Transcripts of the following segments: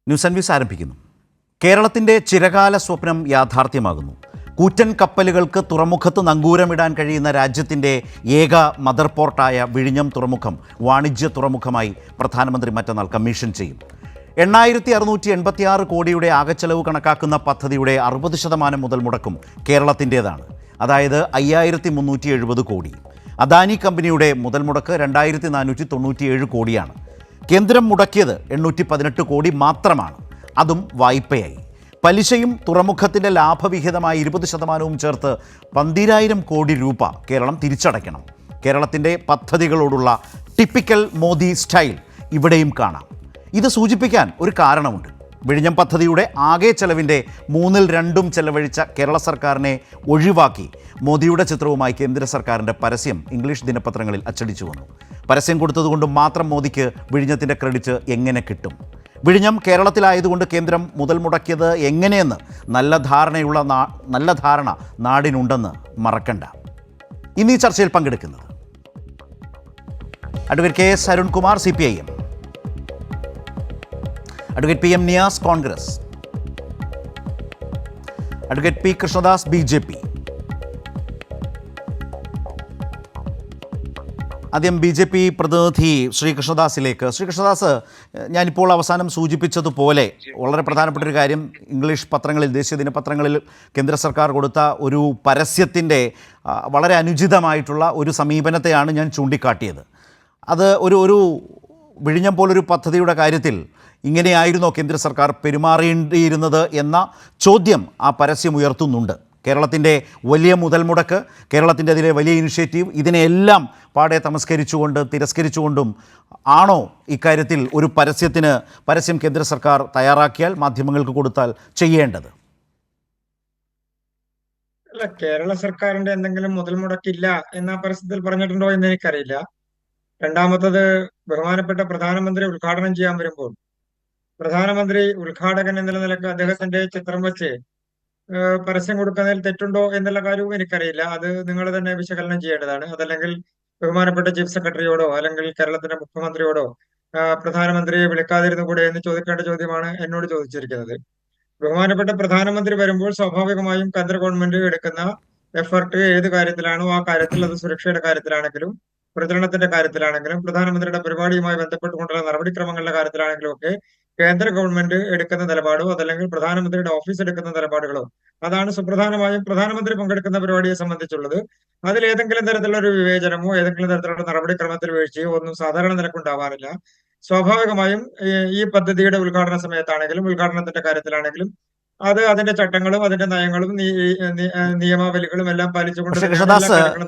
News and views ആരംഭിക്കുന്നു. കേരളത്തിൻ്റെ ചിരകാല സ്വപ്നം യാഥാർത്ഥ്യമാകുന്നു. കൂറ്റൻ കപ്പലുകൾക്ക് തുറമുഖത്ത് നങ്കൂരമിടാൻ കഴിയുന്ന രാജ്യത്തിൻ്റെ ഏക മദർ പോർട്ടായ വിഴിഞ്ഞം തുറമുഖം വാണിജ്യ തുറമുഖമായി പ്രധാനമന്ത്രി മറ്റന്നാൾ കമ്മീഷൻ ചെയ്യും. 8686 കോടിയുടെ ആകെച്ചെലവ് കണക്കാക്കുന്ന പദ്ധതിയുടെ 60% മുതൽ മുടക്കും കേരളത്തിൻ്റേതാണ്. അതായത് 5370 കോടി. അദാനി കമ്പനിയുടെ മുതൽ മുടക്ക് 2497 കോടിയാണ്. കേന്ദ്രം മുടക്കിയത് 818 കോടി മാത്രമാണ്. അതും വായ്പയായി. പലിശയും തുറമുഖത്തിൻ്റെ ലാഭവിഹിതമായ 20% ചേർത്ത് 12000 കോടി രൂപ കേരളം തിരിച്ചടയ്ക്കണം. കേരളത്തിൻ്റെ പദ്ധതികളോടുള്ള ടിപ്പിക്കൽ മോദി സ്റ്റൈൽ ഇവിടെയും കാണാം. ഇത് സൂചിപ്പിക്കാൻ ഒരു കാരണമുണ്ട്. വിഴിഞ്ഞം പദ്ധതിയുടെ ആകെ ചെലവിൻ്റെ 2/3 ചെലവഴിച്ച കേരള സർക്കാരിനെ ഒഴിവാക്കി മോദിയുടെ ചിത്രവുമായി കേന്ദ്ര സർക്കാരിൻ്റെ പരസ്യം ഇംഗ്ലീഷ് ദിനപത്രങ്ങളിൽ അച്ചടിച്ചു വന്നു. പരസ്യം കൊടുത്തതുകൊണ്ട് മാത്രം മോദിക്ക് വിഴിഞ്ഞത്തിൻ്റെ ക്രെഡിറ്റ് എങ്ങനെ കിട്ടും? വിഴിഞ്ഞം കേരളത്തിലായതുകൊണ്ട് കേന്ദ്രം മുതൽ മുടക്കിയത് എങ്ങനെയെന്ന് നല്ല ധാരണ നാടിനുണ്ടെന്ന് മറക്കണ്ട. ഇന്ന് ഈ ചർച്ചയിൽ പങ്കെടുക്കുന്നത് advocate K S Arunkumar CPIM, advocate PM Niyas Congress, advocate P Krishnadas BJP. ആദ്യം BJP പ്രതിനിധി ശ്രീ കൃഷ്ണദാസിലേക്ക്. ശ്രീ കൃഷ്ണദാസ്, ഞാനിപ്പോൾ അവസാനം സൂചിപ്പിച്ചതുപോലെ വളരെ പ്രധാനപ്പെട്ട ഒരു കാര്യം, ഇംഗ്ലീഷ് പത്രങ്ങളിൽ, ദേശീയ ദിനപത്രങ്ങളിൽ കേന്ദ്ര സർക്കാർ കൊടുത്ത ഒരു പരസ്യത്തിൻ്റെ വളരെ അനുചിതമായിട്ടുള്ള ഒരു സമീപനത്തെയാണ് ഞാൻ ചൂണ്ടിക്കാട്ടിയത്. അത് ഒരു വിഴിഞ്ഞം പോലൊരു പദ്ധതിയുടെ കാര്യത്തിൽ ഇങ്ങനെയായിരുന്നോ കേന്ദ്ര സർക്കാർ പെരുമാറേണ്ടിയിരുന്നത് എന്ന ചോദ്യം ആ പരസ്യം ഉയർത്തുന്നുണ്ട്. കേരളത്തിൻ്റെ വലിയ മുതൽ മുടക്ക്, കേരളത്തിൻ്റെ അതിലെ വലിയ ഇനിഷ്യേറ്റീവ്, ഇതിനെല്ലാം പാടെ തിരസ്കരിച്ചുകൊണ്ടും ആണോ ഇക്കാര്യത്തിൽ ഒരു പരസ്യം കേന്ദ്ര സർക്കാർ തയ്യാറാക്കിയാൽ മാധ്യമങ്ങൾക്ക് കൊടുത്താൽ ചെയ്യേണ്ടത്? അല്ല, കേരള സർക്കാരിന്റെ എന്തെങ്കിലും മുതൽ മുടക്കില്ല എന്ന പരസ്യത്തിൽ പറഞ്ഞിട്ടുണ്ടോ എന്ന് എനിക്കറിയില്ല. രണ്ടാമത്തത്, ബഹുമാനപ്പെട്ട പ്രധാനമന്ത്രി ഉദ്ഘാടനം ചെയ്യാൻ വരുമ്പോൾ പ്രധാനമന്ത്രി ഉദ്ഘാടകൻ എന്നുള്ള നിലക്ക് അദ്ദേഹത്തിന്റെ ചിത്രം വെച്ച് പരസ്യം കൊടുക്കുന്നതിൽ തെറ്റുണ്ടോ എന്നുള്ള കാര്യവും എനിക്കറിയില്ല. അത് നിങ്ങൾ തന്നെ വിശകലനം ചെയ്യേണ്ടതാണ്. അതല്ലെങ്കിൽ ബഹുമാനപ്പെട്ട ചീഫ് സെക്രട്ടറിയോടോ അല്ലെങ്കിൽ കേരളത്തിന്റെ മുഖ്യമന്ത്രിയോടോ പ്രധാനമന്ത്രിയെ വിളിക്കാതിരുന്നു കൂടെ എന്ന് ചോദിക്കേണ്ട ചോദ്യമാണ് എന്നോട് ചോദിച്ചിരിക്കുന്നത്. ബഹുമാനപ്പെട്ട പ്രധാനമന്ത്രി വരുമ്പോൾ സ്വാഭാവികമായും കേന്ദ്ര ഗവൺമെന്റ് എടുക്കുന്ന എഫർട്ട് ഏത് കാര്യത്തിലാണോ ആ കാര്യത്തിൽ, അത് സുരക്ഷയുടെ കാര്യത്തിലാണെങ്കിലും പ്രചരണത്തിന്റെ കാര്യത്തിലാണെങ്കിലും പ്രധാനമന്ത്രിയുടെ പരിപാടിയുമായി ബന്ധപ്പെട്ടുകൊണ്ടുള്ള നടപടിക്രമങ്ങളുടെ കാര്യത്തിലാണെങ്കിലും ഒക്കെ കേന്ദ്ര ഗവൺമെന്റ് എടുക്കുന്ന നിലപാടോ അതല്ലെങ്കിൽ പ്രധാനമന്ത്രിയുടെ ഓഫീസ് എടുക്കുന്ന നിലപാടുകളോ അതാണ് സുപ്രധാനമായും പ്രധാനമന്ത്രി പങ്കെടുക്കുന്ന പരിപാടിയെ സംബന്ധിച്ചുള്ളത്. അതിൽ ഏതെങ്കിലും തരത്തിലുള്ള ഒരു വിവേചനമോ ഏതെങ്കിലും തരത്തിലുള്ള നടപടിക്രമത്തിൽ വീഴ്ചയോ ഒന്നും സാധാരണ നിലക്കുണ്ടാവാറില്ല. സ്വാഭാവികമായും ഈ പദ്ധതിയുടെ ഉദ്ഘാടന സമയത്താണെങ്കിലും ഉദ്ഘാടനത്തിന്റെ കാര്യത്തിലാണെങ്കിലും അത് അതിന്റെ ചട്ടങ്ങളും അതിന്റെ നയങ്ങളും നിയമാവലികളും എല്ലാം പാലിച്ചുകൊണ്ട്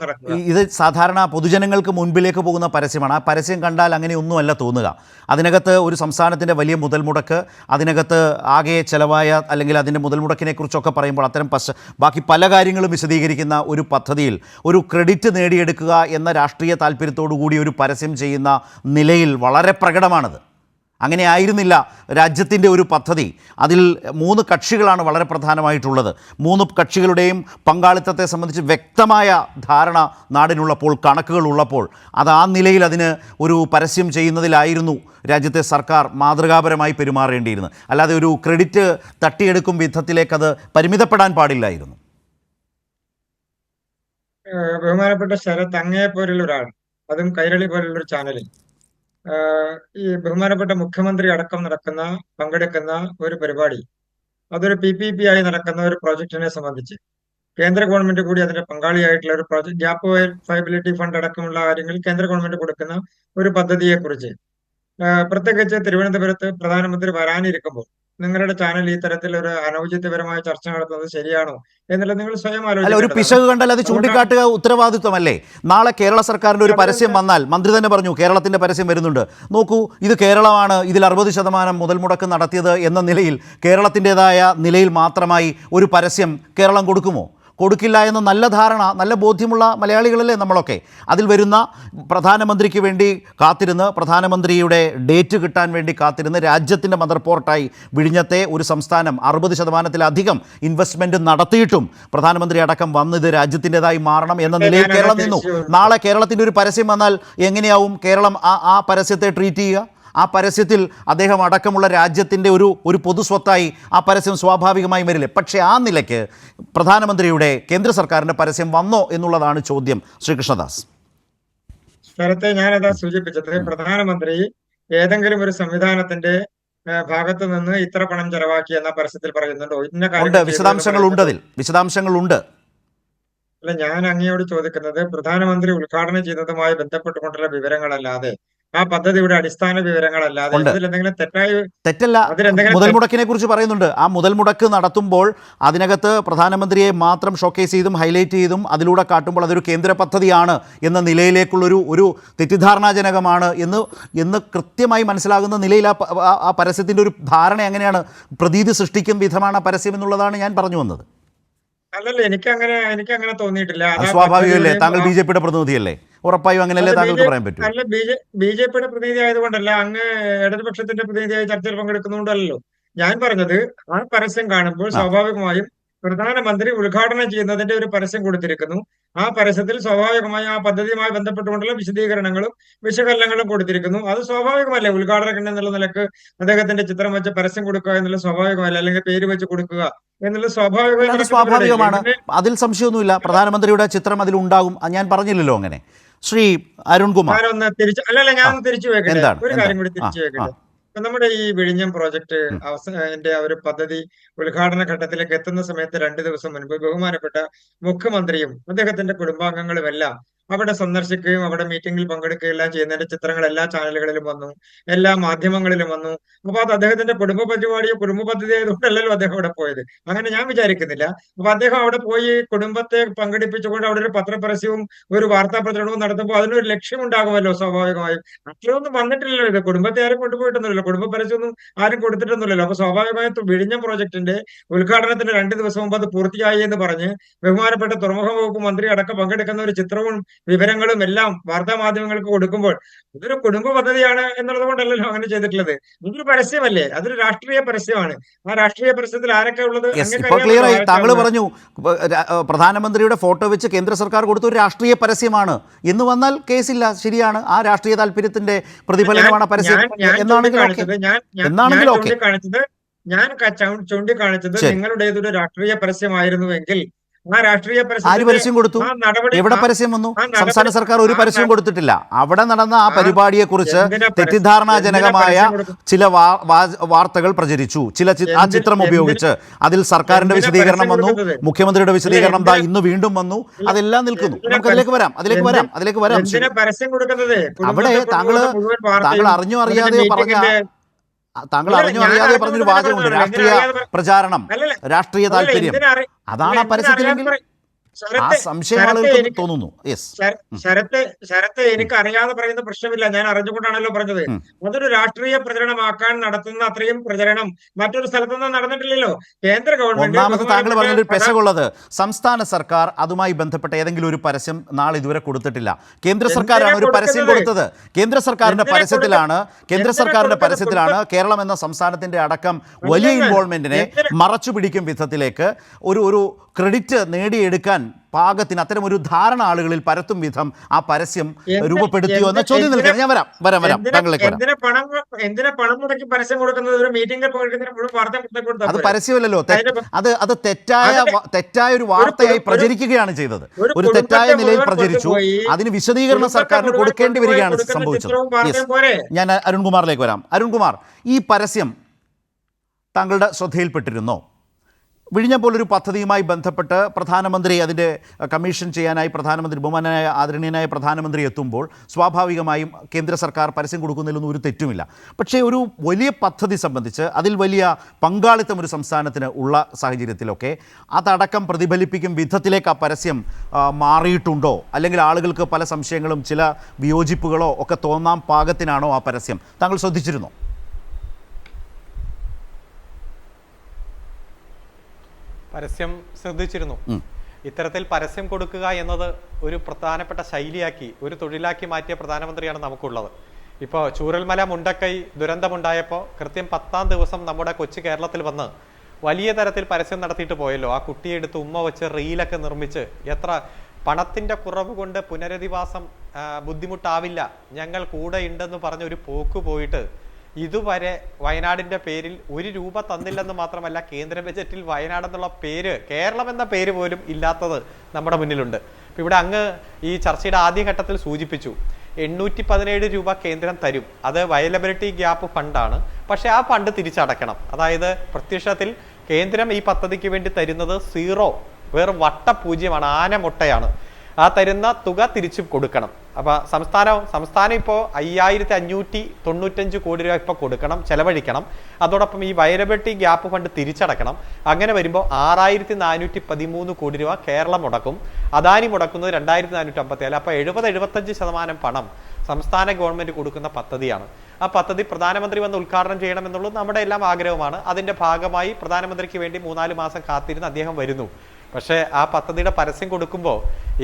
നടക്കുക. ഇത് സാധാരണ പൊതുജനങ്ങൾക്ക് മുൻപിലേക്ക് പോകുന്ന പരസ്യമാണ്. ആ പരസ്യം കണ്ടാൽ അങ്ങനെയൊന്നുമല്ല തോന്നുക. അതിനകത്ത് ഒരു സംസ്ഥാനത്തിൻ്റെ വലിയ മുതൽ മുടക്ക്, അതിനകത്ത് ആകെ ചെലവായ അല്ലെങ്കിൽ അതിൻ്റെ മുതൽ മുടക്കിനെ കുറിച്ചൊക്കെ പറയുമ്പോൾ അത്തരം ബാക്കി പല കാര്യങ്ങളും വിശദീകരിക്കുന്ന ഒരു പദ്ധതിയിൽ ഒരു ക്രെഡിറ്റ് നേടിയെടുക്കുക എന്ന രാഷ്ട്രീയ താല്പര്യത്തോടു കൂടി ഒരു പരസ്യം ചെയ്യുന്ന നിലയിൽ വളരെ പ്രകടമാണത്. അങ്ങനെ ആയിരുന്നില്ല രാജ്യത്തിൻ്റെ ഒരു പദ്ധതി. അതിൽ 3 കക്ഷികളാണ് വളരെ പ്രധാനമായിട്ടുള്ളത്. 3 കക്ഷികളുടെയും പങ്കാളിത്തത്തെ സംബന്ധിച്ച് വ്യക്തമായ ധാരണ നാടിനുള്ളപ്പോൾ, കണക്കുകൾ ഉള്ളപ്പോൾ, അത് ആ നിലയിൽ അതിന് ഒരു പരസ്യം ചെയ്യുന്നതിലായിരുന്നു രാജ്യത്തെ സർക്കാർ മാതൃകാപരമായി പെരുമാറേണ്ടിയിരുന്നത്. അല്ലാതെ ഒരു ക്രെഡിറ്റ് തട്ടിയെടുക്കും വിധത്തിലേക്കത് പരിമിതപ്പെടാൻ പാടില്ലായിരുന്നു. ബഹുമാനപ്പെട്ട ശരത്, അങ്ങയെ പോലുള്ള ഒരാൾ, അതും കൈരളി പോലുള്ള ഒരു ചാനലിൽ ഈ ബഹുമാനപ്പെട്ട മുഖ്യമന്ത്രി അടക്കം പങ്കെടുക്കുന്ന ഒരു പരിപാടി, അതൊരു PPP ആയി നടക്കുന്ന ഒരു പ്രോജക്റ്റിനെ സംബന്ധിച്ച് കേന്ദ്ര ഗവൺമെന്റ് കൂടി അതിന്റെ പങ്കാളിയായിട്ടുള്ള ഒരു പ്രോജക്ട്, ഗ്യാപ്പ് വയബിലിറ്റി ഫണ്ട് അടക്കമുള്ള കാര്യങ്ങളിൽ കേന്ദ്ര ഗവൺമെന്റ് കൊടുക്കുന്ന ഒരു പദ്ധതിയെ കുറിച്ച് പ്രത്യേകിച്ച് തിരുവനന്തപുരത്ത് പ്രധാനമന്ത്രി വരാനിരിക്കുമ്പോൾ നിങ്ങളുടെ ചാനൽ ഈ തരത്തിൽ ഒരു അനൗചിത്യപരമായ ചർച്ച നടത്തുന്നത് ശരിയാണോ എന്നുള്ളത് നിങ്ങൾ സ്വയം ആലോചിക്കുക. ഒരു പിശക് കണ്ടാൽ അത് ചൂണ്ടിക്കാട്ടുക ഉത്തരവാദിത്വമല്ലേ? നാളെ കേരള സർക്കാരിൻ്റെ ഒരു പരസ്യം വന്നാൽ, മന്ത്രി തന്നെ പറഞ്ഞു കേരളത്തിൻ്റെ പരസ്യം വരുന്നുണ്ട്, നോക്കൂ ഇത് കേരളമാണ് ഇതിൽ 60% മുതൽ മുടക്ക് നടത്തിയത് എന്ന നിലയിൽ, കേരളത്തിൻ്റെതായ നിലയിൽ മാത്രമായി ഒരു പരസ്യം കേരളം കൊടുക്കുമോ? കൊടുക്കില്ല എന്ന നല്ല ധാരണ, നല്ല ബോധ്യമുള്ള മലയാളികളല്ലേ നമ്മളൊക്കെ. അതിൽ വരുന്ന പ്രധാനമന്ത്രിക്ക് വേണ്ടി കാത്തിരുന്ന്, പ്രധാനമന്ത്രിയുടെ ഡേറ്റ് കിട്ടാൻ വേണ്ടി കാത്തിരുന്ന്, രാജ്യത്തിൻ്റെ മദർ പോർട്ടായി വിഴിഞ്ഞത്തെ ഒരു സംസ്ഥാനം 60%-ലധികം ഇൻവെസ്റ്റ്മെൻറ്റ് നടത്തിയിട്ടും പ്രധാനമന്ത്രി അടക്കം വന്ന് ഇത് രാജ്യത്തിൻ്റെതായി മാറണം എന്ന നിലയിൽ കേരളം നിന്നു. നാളെ കേരളത്തിൻ്റെ ഒരു പരസ്യം വന്നാൽ എങ്ങനെയാവും കേരളം ആ പരസ്യത്തെ ട്രീറ്റ് ചെയ്യുക? ആ പരസ്യത്തിൽ അദ്ദേഹം അടക്കമുള്ള രാജ്യത്തിൻ്റെ ഒരു പൊതു സ്വത്തായി ആ പരസ്യം സ്വാഭാവികമായി വരില്ലേ? പക്ഷേ ആ നിലയ്ക്ക് പ്രധാനമന്ത്രിയുടെ കേന്ദ്ര സർക്കാരിൻ്റെ പരസ്യം വന്നോ എന്നുള്ളതാണ് ചോദ്യം. ശ്രീകൃഷ്ണദാസ്. നേരത്തെ ഞാനതാ സൂചിപ്പിച്ചത്, പ്രധാനമന്ത്രി ഏതെങ്കിലും ഒരു സംവിധാനത്തിന്റെ ഭാഗത്ത് നിന്ന് ഇത്ര പണം ചെലവാക്കി എന്ന പരസ്യത്തിൽ പറയുന്നുണ്ടോ? ഇന്ന ഉണ്ട്, കാര്യങ്ങൾ ചെയ്തു എന്ന് വിശദാംശങ്ങളുണ്ട്, പറയുന്നുണ്ടോ? അതിൽ വിശദാംശങ്ങളുണ്ട്. അല്ല, ഞാൻ അങ്ങയോട് ചോദിക്കുന്നത് പ്രധാനമന്ത്രി ഉദ്ഘാടനം ചെയ്തതുമായി ബന്ധപ്പെട്ടുകൊണ്ടുള്ള വിവരങ്ങളല്ലാതെ, ആ പദ്ധതിയുടെ അടിസ്ഥാന വിവരങ്ങളല്ലാതെ ഉണ്ട്. അതിലെന്തെങ്കിലും തെറ്റായ തെറ്റല്ല. അതിലെന്തെങ്കിലും മുതൽ മുടക്കിനെ കുറിച്ച് പറയുന്നുണ്ട്. ആ മുതൽ മുടക്ക് നടത്തുമ്പോൾ അതിനകത്ത് പ്രധാനമന്ത്രിയെ മാത്രം ഷോക്കേസ് ചെയ്തും ഹൈലൈറ്റ് ചെയ്തും അതിലൂടെ കാട്ടുമ്പോൾ അതൊരു കേന്ദ്ര പദ്ധതിയാണ് എന്ന നിലയിലേക്കുള്ളൊരു തെറ്റിദ്ധാരണാജനകമാണ് എന്ന് കൃത്യമായി മനസ്സിലാകുന്ന നിലയിൽ ആ പരസ്യത്തിൻ്റെ ഒരു ധാരണ എങ്ങനെയാണ് പ്രതീതി സൃഷ്ടിക്കും വിധമാണ് ആ പരസ്യം എന്നുള്ളതാണ് ഞാൻ പറഞ്ഞു വന്നത്. അല്ലല്ല, എനിക്കങ്ങനെ തോന്നിയിട്ടില്ല. അത് സ്വാഭാവികമല്ലേ? താങ്കൾ ബി ജെ പിയുടെ പ്രതിനിധിയല്ലേ? ഉറപ്പായും അങ്ങനെയല്ലേ താങ്കൾക്ക് പറയാൻ പറ്റൂ? അല്ല, ബി ജെ പിയുടെ പ്രതിനിധി ആയതുകൊണ്ടല്ല, അങ്ങ് ഇടതുപക്ഷത്തിന്റെ പ്രതിനിധിയായി ചർച്ചയിൽ പങ്കെടുക്കുന്നുണ്ടല്ലോ. ഞാൻ പറഞ്ഞത്, ആ പരസ്യം കാണുമ്പോൾ സ്വാഭാവികമായും പ്രധാനമന്ത്രി ഉദ്ഘാടനം ചെയ്യുന്നതിന്റെ ഒരു പരസ്യം കൊടുത്തിരിക്കുന്നു. ആ പരസ്യത്തിൽ സ്വാഭാവികമായും ആ പദ്ധതിയുമായി ബന്ധപ്പെട്ടുകൊണ്ടുള്ള വിശദീകരണങ്ങളും വിശകലനങ്ങളും കൊടുത്തിരിക്കുന്നു. അത് സ്വാഭാവികമല്ലേ? ഉദ്ഘാടകൻ എന്നുള്ള നിലക്ക് അദ്ദേഹത്തിന്റെ ചിത്രം വെച്ച് പരസ്യം കൊടുക്കുക എന്നുള്ളത് സ്വാഭാവികമല്ല, അല്ലെങ്കിൽ പേര് വെച്ച് കൊടുക്കുക എന്നുള്ളത് സ്വാഭാവികമായി അത് നടക്കുന്ന സ്വാഭാവികമാണ്, പരിപാടിയല്ലേ? അതിൽ സംശയമൊന്നുമില്ല. പ്രധാനമന്ത്രിയുടെ ചിത്രം അതിലുണ്ടാകും, ഞാൻ പറഞ്ഞില്ലല്ലോ അങ്ങനെ. ശ്രീ അരുൺകുമാർ, ഞാനൊന്ന് തിരിച്ചു അല്ലല്ല ഞാനൊന്ന് തിരിച്ചു വെക്കട്ടെ, എന്താണ് ഒരു കാര്യം കൂടി ആ തിരിച്ചു ആ വെക്കട്ടെ. ഇപ്പൊ നമ്മുടെ ഈ വിഴിഞ്ഞം പ്രോജക്ട് ഉം. അവസാനന്റെ ഒരു പദ്ധതി ഉദ്ഘാടന ഘട്ടത്തിലേക്ക് എത്തുന്ന സമയത്ത് 2 ദിവസം മുൻപ് ബഹുമാനപ്പെട്ട മുഖ്യമന്ത്രിയും അദ്ദേഹത്തിന്റെ കുടുംബാംഗങ്ങളും എല്ലാം അവിടെ സന്ദർശിക്കുകയും അവിടെ മീറ്റിംഗിൽ പങ്കെടുക്കുകയും എല്ലാം ചെയ്യുന്നതിന്റെ ചിത്രങ്ങൾ എല്ലാ ചാനലുകളിലും വന്നു, എല്ലാ മാധ്യമങ്ങളിലും വന്നു. അപ്പൊ അത് അദ്ദേഹത്തിന്റെ കുടുംബ പരിപാടിയോ കുടുംബ പദ്ധതി ആയതുകൊണ്ടല്ലല്ലോ അദ്ദേഹം അവിടെ പോയത്, അങ്ങനെ ഞാൻ വിചാരിക്കുന്നില്ല. അപ്പൊ അദ്ദേഹം അവിടെ പോയി കുടുംബത്തെ പങ്കെടുപ്പിച്ചുകൊണ്ട് അവിടെ ഒരു പത്രപരസ്യവും ഒരു വാർത്താ പ്രചരണവും നടത്തുമ്പോൾ അതിനൊരു ലക്ഷ്യമുണ്ടാകുമല്ലോ സ്വാഭാവികമായും. അത്രയൊന്നും വന്നിട്ടില്ലല്ലോ, ഇത് കുടുംബത്തെ ആരും കൊണ്ടുപോയിട്ടൊന്നുമില്ലല്ലോ, കുടുംബ പരസ്യമൊന്നും ആരും കൊടുത്തിട്ടൊന്നുമില്ലല്ലോ. അപ്പൊ സ്വാഭാവികമായും വിഴിഞ്ഞം പ്രോജക്ടിന്റെ ഉദ്ഘാടനത്തിന് 2 ദിവസം മുമ്പ് അത് പൂർത്തിയായി എന്ന് പറഞ്ഞ് ബഹുമാനപ്പെട്ട തുറമുഖ വകുപ്പ് മന്ത്രി അടക്കം പങ്കെടുക്കുന്ന ഒരു ചിത്രവും വിവരങ്ങളും എല്ലാം വാർത്താ മാധ്യമങ്ങൾക്ക് കൊടുക്കുമ്പോൾ ഇതൊരു കുടുംബ പദ്ധതിയാണ് എന്നുള്ളത് കൊണ്ടല്ലല്ലോ അങ്ങനെ ചെയ്തിട്ടുള്ളത്. ഇതൊരു പരസ്യമല്ലേ, അതൊരു രാഷ്ട്രീയ പരസ്യമാണ്. ആ രാഷ്ട്രീയ പരസ്യത്തിൽ ആരൊക്കെ ഉള്ളത് ഇപ്പോൾ ക്ലിയർ ആയി. താങ്കൾ പറഞ്ഞു പ്രധാനമന്ത്രിയുടെ ഫോട്ടോ വെച്ച് കേന്ദ്ര സർക്കാർ കൊടുത്ത ഒരു രാഷ്ട്രീയ പരസ്യമാണ് എന്ന് വന്നാൽ കേസില്ല, ശരിയാണ്. ആ രാഷ്ട്രീയ താല്പര്യത്തിന്റെ പ്രതിഫലനമാണ് പരസ്യം എന്നാണെങ്കിൽ ചൂണ്ടിക്കാണിച്ചത് നിങ്ങളുടേതൊരു രാഷ്ട്രീയ പരസ്യമായിരുന്നുവെങ്കിൽ ആ രാഷ്ട്രീയ ആര് പരസ്യം കൊടുത്തു? എവിടെ പരസ്യം വന്നു? സംസ്ഥാന സർക്കാർ ഒരു പരസ്യവും കൊടുത്തിട്ടില്ല. അവിടെ നടന്ന ആ പരിപാടിയെക്കുറിച്ച് തെറ്റിദ്ധാരണാജനകമായ ചില വാർത്തകൾ പ്രചരിച്ചു. ആ ചിത്രം ഉപയോഗിച്ച് അതിൽ സർക്കാരിന്റെ വിശദീകരണം വന്നു, മുഖ്യമന്ത്രിയുടെ വിശദീകരണം ഇന്ന് വീണ്ടും വന്നു. അതെല്ലാം നിൽക്കുന്നു. നമുക്ക് അതിലേക്ക് വരാം. പരസ്യം കൊടുക്കുന്നത് അവിടെ താങ്കൾ അറിഞ്ഞോ അറിയാതെയോ പറഞ്ഞൊരു വാചകമുണ്ട്, രാഷ്ട്രീയ പ്രചാരണം, രാഷ്ട്രീയ താല്പര്യം. അതാണ് ആ പരസ്യത്തിലെങ്കിൽ ആ സംശയം ആളുകൾക്ക് തോന്നുന്നു. ശരത്തെ എനിക്ക് അറിയാതെ പറയുന്ന പ്രശ്നമില്ല, ഞാൻ അറിഞ്ഞുകൊണ്ടാണല്ലോ പറഞ്ഞത്. അതൊരു രാഷ്ട്രീയ പ്രചരണമാക്കാൻ നടത്തുന്ന അത്രയും പ്രചരണം മറ്റൊരു സ്ഥലത്തൊന്നും നടന്നിട്ടില്ലല്ലോ. കേന്ദ്ര ഗവൺമെന്റ് ഒന്നാമത് താങ്കൾ പറഞ്ഞൊരു പെശകുള്ളത്, സംസ്ഥാന സർക്കാർ അതുമായി ബന്ധപ്പെട്ട ഏതെങ്കിലും ഒരു പരസ്യം നാളെ ഇതുവരെ കൊടുത്തിട്ടില്ല. കേന്ദ്ര സർക്കാരാണ് ഒരു പരസ്യം കൊടുത്തത്. കേന്ദ്ര സർക്കാരിന്റെ പരസ്യത്തിലാണ് കേരളം എന്ന സംസ്ഥാനത്തിന്റെ അടക്കം വലിയ ഇൻവോൾവ്മെന്റിനെ മറച്ചു പിടിക്കും വിധത്തിലേക്ക് ഒരു ക്രെഡിറ്റ് നേടിയെടുക്കാൻ പാകത്തിന് അത്തരം ഒരു ധാരണ ആളുകളിൽ പരത്തും വിധം ആ പരസ്യം രൂപപ്പെടുത്തിയോ എന്ന ചോദ്യം നിൽക്കണം. ഞാൻ വരാം. എന്തിനാ പണം മുടക്കി പരസ്യം കൊടുക്കുന്നത്? ഒരു മീറ്റിംഗിൽ പങ്കെടുക്കുന്നതിന് അത് പരസ്യമല്ലല്ലോ, അത് തെറ്റായ ഒരു വാർത്തയായി പ്രചരിക്കുകയാണ് ചെയ്തത്. ഒരു തെറ്റായ നിലയിൽ പ്രചരിച്ചു. അതിന് വിശദീകരണം സർക്കാരിന് കൊടുക്കേണ്ടി വരികയാണ് സംഭവിച്ചത്. ഞാൻ അരുൺകുമാറിലേക്ക് വരാം. അരുൺകുമാർ, ഈ പരസ്യം താങ്കളുടെ ശ്രദ്ധയിൽപ്പെട്ടിരുന്നോ? വിഴിഞ്ഞം പോലൊരു പദ്ധതിയുമായി ബന്ധപ്പെട്ട് പ്രധാനമന്ത്രി അതിൻ്റെ കമ്മീഷൻ ചെയ്യാനായി ബഹുമാനായ ആദരണീയനായ പ്രധാനമന്ത്രി എത്തുമ്പോൾ സ്വാഭാവികമായും കേന്ദ്ര സർക്കാർ പരസ്യം കൊടുക്കുന്നതിലൊന്നും ഒരു തെറ്റുമില്ല. പക്ഷേ ഒരു വലിയ പദ്ധതി സംബന്ധിച്ച് അതിൽ വലിയ പങ്കാളിത്തം ഒരു സംസ്ഥാനത്തിന് ഉള്ള സാഹചര്യത്തിലൊക്കെ അതടക്കം പ്രതിഫലിപ്പിക്കും വിധത്തിലേക്ക് ആ പരസ്യം മാറിയിട്ടുണ്ടോ? അല്ലെങ്കിൽ ആളുകൾക്ക് പല സംശയങ്ങളും ചില വിയോജിപ്പുകളോ ഒക്കെ തോന്നാൻ പാകത്തിനാണോ ആ പരസ്യം? താങ്കൾ ശ്രദ്ധിച്ചിരുന്നോ? പരസ്യം ശ്രദ്ധിച്ചിരുന്നു. ഇത്തരത്തിൽ പരസ്യം കൊടുക്കുക എന്നത് ഒരു പ്രധാനപ്പെട്ട ശൈലിയാക്കി, ഒരു തൊഴിലാക്കി മാറ്റിയ പ്രധാനമന്ത്രിയാണ് നമുക്കുള്ളത്. ഇപ്പോൾ ചൂരൽമല മുണ്ടക്കൈ ദുരന്തമുണ്ടായപ്പോൾ കൃത്യം 10-ാം ദിവസം നമ്മുടെ കൊച്ചു കേരളത്തിൽ വന്ന് വലിയ തരത്തിൽ പരസ്യം നടത്തിയിട്ട് പോയല്ലോ. ആ കുട്ടിയെ എടുത്ത് ഉമ്മ വെച്ച് റീലൊക്കെ നിർമ്മിച്ച്, എത്ര പണത്തിൻ്റെ കുറവ് കൊണ്ട് പുനരധിവാസം ബുദ്ധിമുട്ടാവില്ല, ഞങ്ങൾ കൂടെ ഉണ്ടെന്ന് പറഞ്ഞ ഒരു പോക്ക് പോയിട്ട് ഇതുവരെ വയനാടിന്റെ പേരിൽ ഒരു രൂപ തന്നില്ലെന്ന് മാത്രമല്ല, കേന്ദ്ര ബജറ്റിൽ വയനാട് എന്നുള്ള പേര്, കേരളം എന്ന പേര് പോലും ഇല്ലാത്തത് നമ്മുടെ മുന്നിലുണ്ട്. ഇപ്പം ഇവിടെ അങ്ങ് ഈ ചർച്ചയുടെ ആദ്യഘട്ടത്തിൽ സൂചിപ്പിച്ചു 817 രൂപ കേന്ദ്രം തരും, അത് വയലബിലിറ്റി ഗ്യാപ്പ് ഫണ്ടാണ്. പക്ഷെ ആ ഫണ്ട് തിരിച്ചടക്കണം. അതായത് പ്രത്യക്ഷത്തിൽ കേന്ദ്രം ഈ പദ്ധതിക്ക് വേണ്ടി തരുന്നത് സീറോ, വെറും വട്ടപൂജ്യമാണ്, ആനമുട്ടയാണ്. ആ തരുന്ന തുക തിരിച്ചു കൊടുക്കണം. അപ്പൊ സംസ്ഥാനം ഇപ്പോൾ 5595 കോടി രൂപ ഇപ്പോൾ കൊടുക്കണം, ചെലവഴിക്കണം. അതോടൊപ്പം ഈ വയലബിലിറ്റി ഗ്യാപ്പ് ഫണ്ട് തിരിച്ചടക്കണം. അങ്ങനെ വരുമ്പോൾ 6413 കോടി രൂപ കേരളം മുടക്കും. അദാനി മുടക്കുന്നത് 2457. അപ്പോൾ 70-75% പണം സംസ്ഥാന ഗവൺമെന്റ് കൊടുക്കുന്ന പദ്ധതിയാണ്. ആ പദ്ധതി പ്രധാനമന്ത്രി വന്ന് ഉദ്ഘാടനം ചെയ്യണമെന്നുള്ളത് നമ്മുടെ എല്ലാം ആഗ്രഹമാണ്. അതിന്റെ ഭാഗമായി പ്രധാനമന്ത്രിക്ക് വേണ്ടി 3-4 മാസം കാത്തിരുന്ന് അദ്ദേഹം വരുന്നു. പക്ഷേ ആ പദ്ധതിയുടെ പരസ്യം കൊടുക്കുമ്പോൾ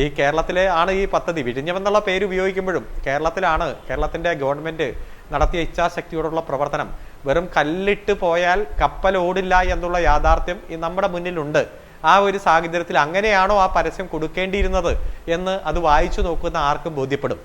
ഈ കേരളത്തിലെ ആണ് ഈ പദ്ധതി, വിഴിഞ്ഞമെന്നുള്ള പേര് ഉപയോഗിക്കുമ്പോഴും കേരളത്തിന്റെ ഗവൺമെന്റ് നടത്തിയ ഇച്ഛാശക്തിയോടുള്ള പ്രവർത്തനം. വെറും കല്ലിട്ട് പോയാൽ കപ്പൽ ഓടില്ല എന്നുള്ള യാഥാർത്ഥ്യം നമ്മുടെ മുന്നിലുണ്ട്. ആ ഒരു സാഹചര്യത്തിൽ അങ്ങനെയാണോ ആ പരസ്യം കൊടുക്കേണ്ടിയിരുന്നത് എന്ന് അത് വായിച്ചു നോക്കുന്ന ആർക്കും ബോധ്യപ്പെടും.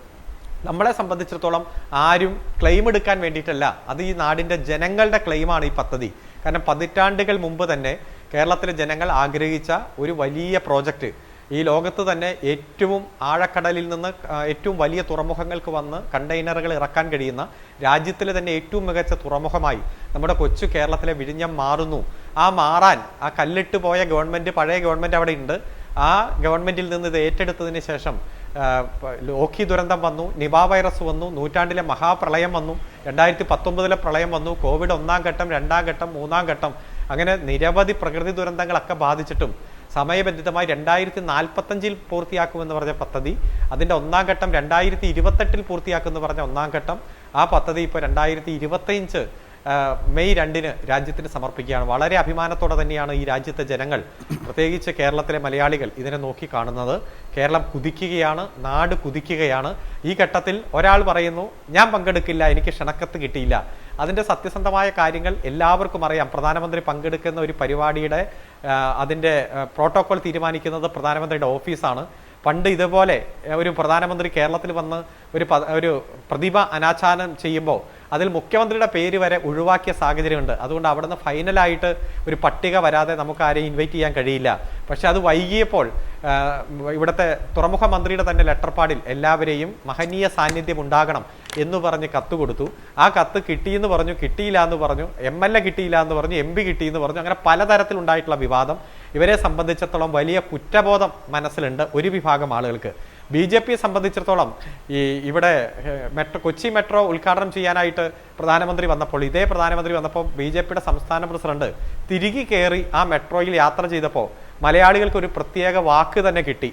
നമ്മളെ സംബന്ധിച്ചിടത്തോളം ആരും ക്ലെയിം എടുക്കാൻ വേണ്ടിയിട്ടല്ല, അത് ഈ നാടിന്റെ ജനങ്ങളുടെ ക്ലെയിമാണ് ഈ പദ്ധതി. കാരണം പതിറ്റാണ്ടുകൾ മുമ്പ് തന്നെ കേരളത്തിലെ ജനങ്ങൾ ആഗ്രഹിച്ച ഒരു വലിയ പ്രോജക്റ്റ്, ഈ ലോകത്ത് തന്നെ ഏറ്റവും ആഴക്കടലിൽ നിന്ന് ഏറ്റവും വലിയ തുറമുഖങ്ങൾക്ക് വന്ന് കണ്ടെയ്നറുകൾ ഇറക്കാൻ കഴിയുന്ന രാജ്യത്തിലെ തന്നെ ഏറ്റവും മികച്ച തുറമുഖമായി നമ്മുടെ കൊച്ചു കേരളത്തിലെ വിഴിഞ്ഞം മാറുന്നു. ആ കല്ലിട്ട് പോയ ഗവൺമെന്റ്, പഴയ ഗവൺമെന്റ് അവിടെ ഉണ്ട്. ആ ഗവൺമെന്റിൽ നിന്ന് ഇത് ഏറ്റെടുത്തതിന് ശേഷം ലോക്കി ദുരന്തം വന്നു, നിപ വൈറസ് വന്നു, നൂറ്റാണ്ടിലെ മഹാപ്രളയം വന്നു, 2019 പ്രളയം വന്നു, കോവിഡ് 1ാം ഘട്ടം, 2ാം ഘട്ടം, 3ാം ഘട്ടം, അങ്ങനെ നിരവധി പ്രകൃതി ദുരന്തങ്ങളൊക്കെ ബാധിച്ചിട്ടും സമയബന്ധിതമായി 2045 പൂർത്തിയാക്കുമെന്ന് പറഞ്ഞ പദ്ധതി, അതിന്റെ 1ാം ഘട്ടം 2028 പൂർത്തിയാക്കുമെന്ന് പറഞ്ഞ 1ാം ഘട്ടം, ആ പദ്ധതി ഇപ്പോൾ 2025 മെയ് 2 രാജ്യത്തിന് സമർപ്പിക്കുകയാണ്. വളരെ അഭിമാനത്തോടെ തന്നെയാണ് ഈ രാജ്യത്തെ ജനങ്ങൾ, പ്രത്യേകിച്ച് കേരളത്തിലെ മലയാളികൾ ഇതിനെ നോക്കി കാണുന്നത്. കേരളം കുതിക്കുകയാണ്, നാട് കുതിക്കുകയാണ്. ഈ ഘട്ടത്തിൽ ഒരാൾ പറയുന്നു ഞാൻ പങ്കെടുക്കില്ല, എനിക്ക് ക്ഷണക്കത്ത് കിട്ടിയില്ല. അതിന്റെ സത്യസന്ധമായ കാര്യങ്ങൾ എല്ലാവർക്കും അറിയാം. പ്രധാനമന്ത്രി പങ്കെടുക്കുന്ന ഒരു പരിപാടിയുടെ അതിന്റെ പ്രോട്ടോകോൾ തീരുമാനിക്കുന്നത് പ്രധാനമന്ത്രിയുടെ ഓഫീസാണ്. പണ്ട് ഇതുപോലെ ഒരു പ്രധാനമന്ത്രി കേരളത്തിൽ വന്ന് ഒരു പ്രതിഭ അനാച്ഛാദനം ചെയ്യുമ്പോൾ അതിൽ മുഖ്യമന്ത്രിയുടെ പേര് വരെ ഒഴിവാക്കിയ സാഹചര്യമുണ്ട്. അതുകൊണ്ട് അവിടുന്ന് ഫൈനലായിട്ട് ഒരു പട്ടിക വരാതെ നമുക്ക് ആരെയും ഇൻവൈറ്റ് ചെയ്യാൻ കഴിയില്ല. പക്ഷെ അത് വൈകിയപ്പോൾ ഇവിടുത്തെ തുറമുഖ മന്ത്രിയുടെ തന്നെ ലെറ്റർപാഡിൽ എല്ലാവരെയും മഹനീയ സാന്നിധ്യം ഉണ്ടാകണം എന്ന് പറഞ്ഞ് കത്ത് കൊടുത്തു. ആ കത്ത് കിട്ടിയെന്ന് പറഞ്ഞു, കിട്ടിയില്ല എന്ന് പറഞ്ഞു, MLA കിട്ടിയില്ല എന്ന് പറഞ്ഞു, MP കിട്ടിയെന്ന് പറഞ്ഞു. അങ്ങനെ പലതരത്തിലുണ്ടായിട്ടുള്ള വിവാദം ഇവരെ സംബന്ധിച്ചിടത്തോളം വലിയ കുറ്റബോധം മനസ്സിലുണ്ട് ഒരു വിഭാഗം ആളുകൾക്ക്. BJPയെ സംബന്ധിച്ചിടത്തോളം ഇവിടെ കൊച്ചി മെട്രോ ഉദ്ഘാടനം ചെയ്യാനായിട്ട് ഇതേ പ്രധാനമന്ത്രി വന്നപ്പോൾ BJPയുടെ സംസ്ഥാന പ്രസിഡന്റ് തിരികെ കയറി ആ മെട്രോയിൽ യാത്ര ചെയ്തപ്പോൾ മലയാളികൾക്ക് ഒരു പ്രത്യേക വാക്ക് തന്നെ കിട്ടി.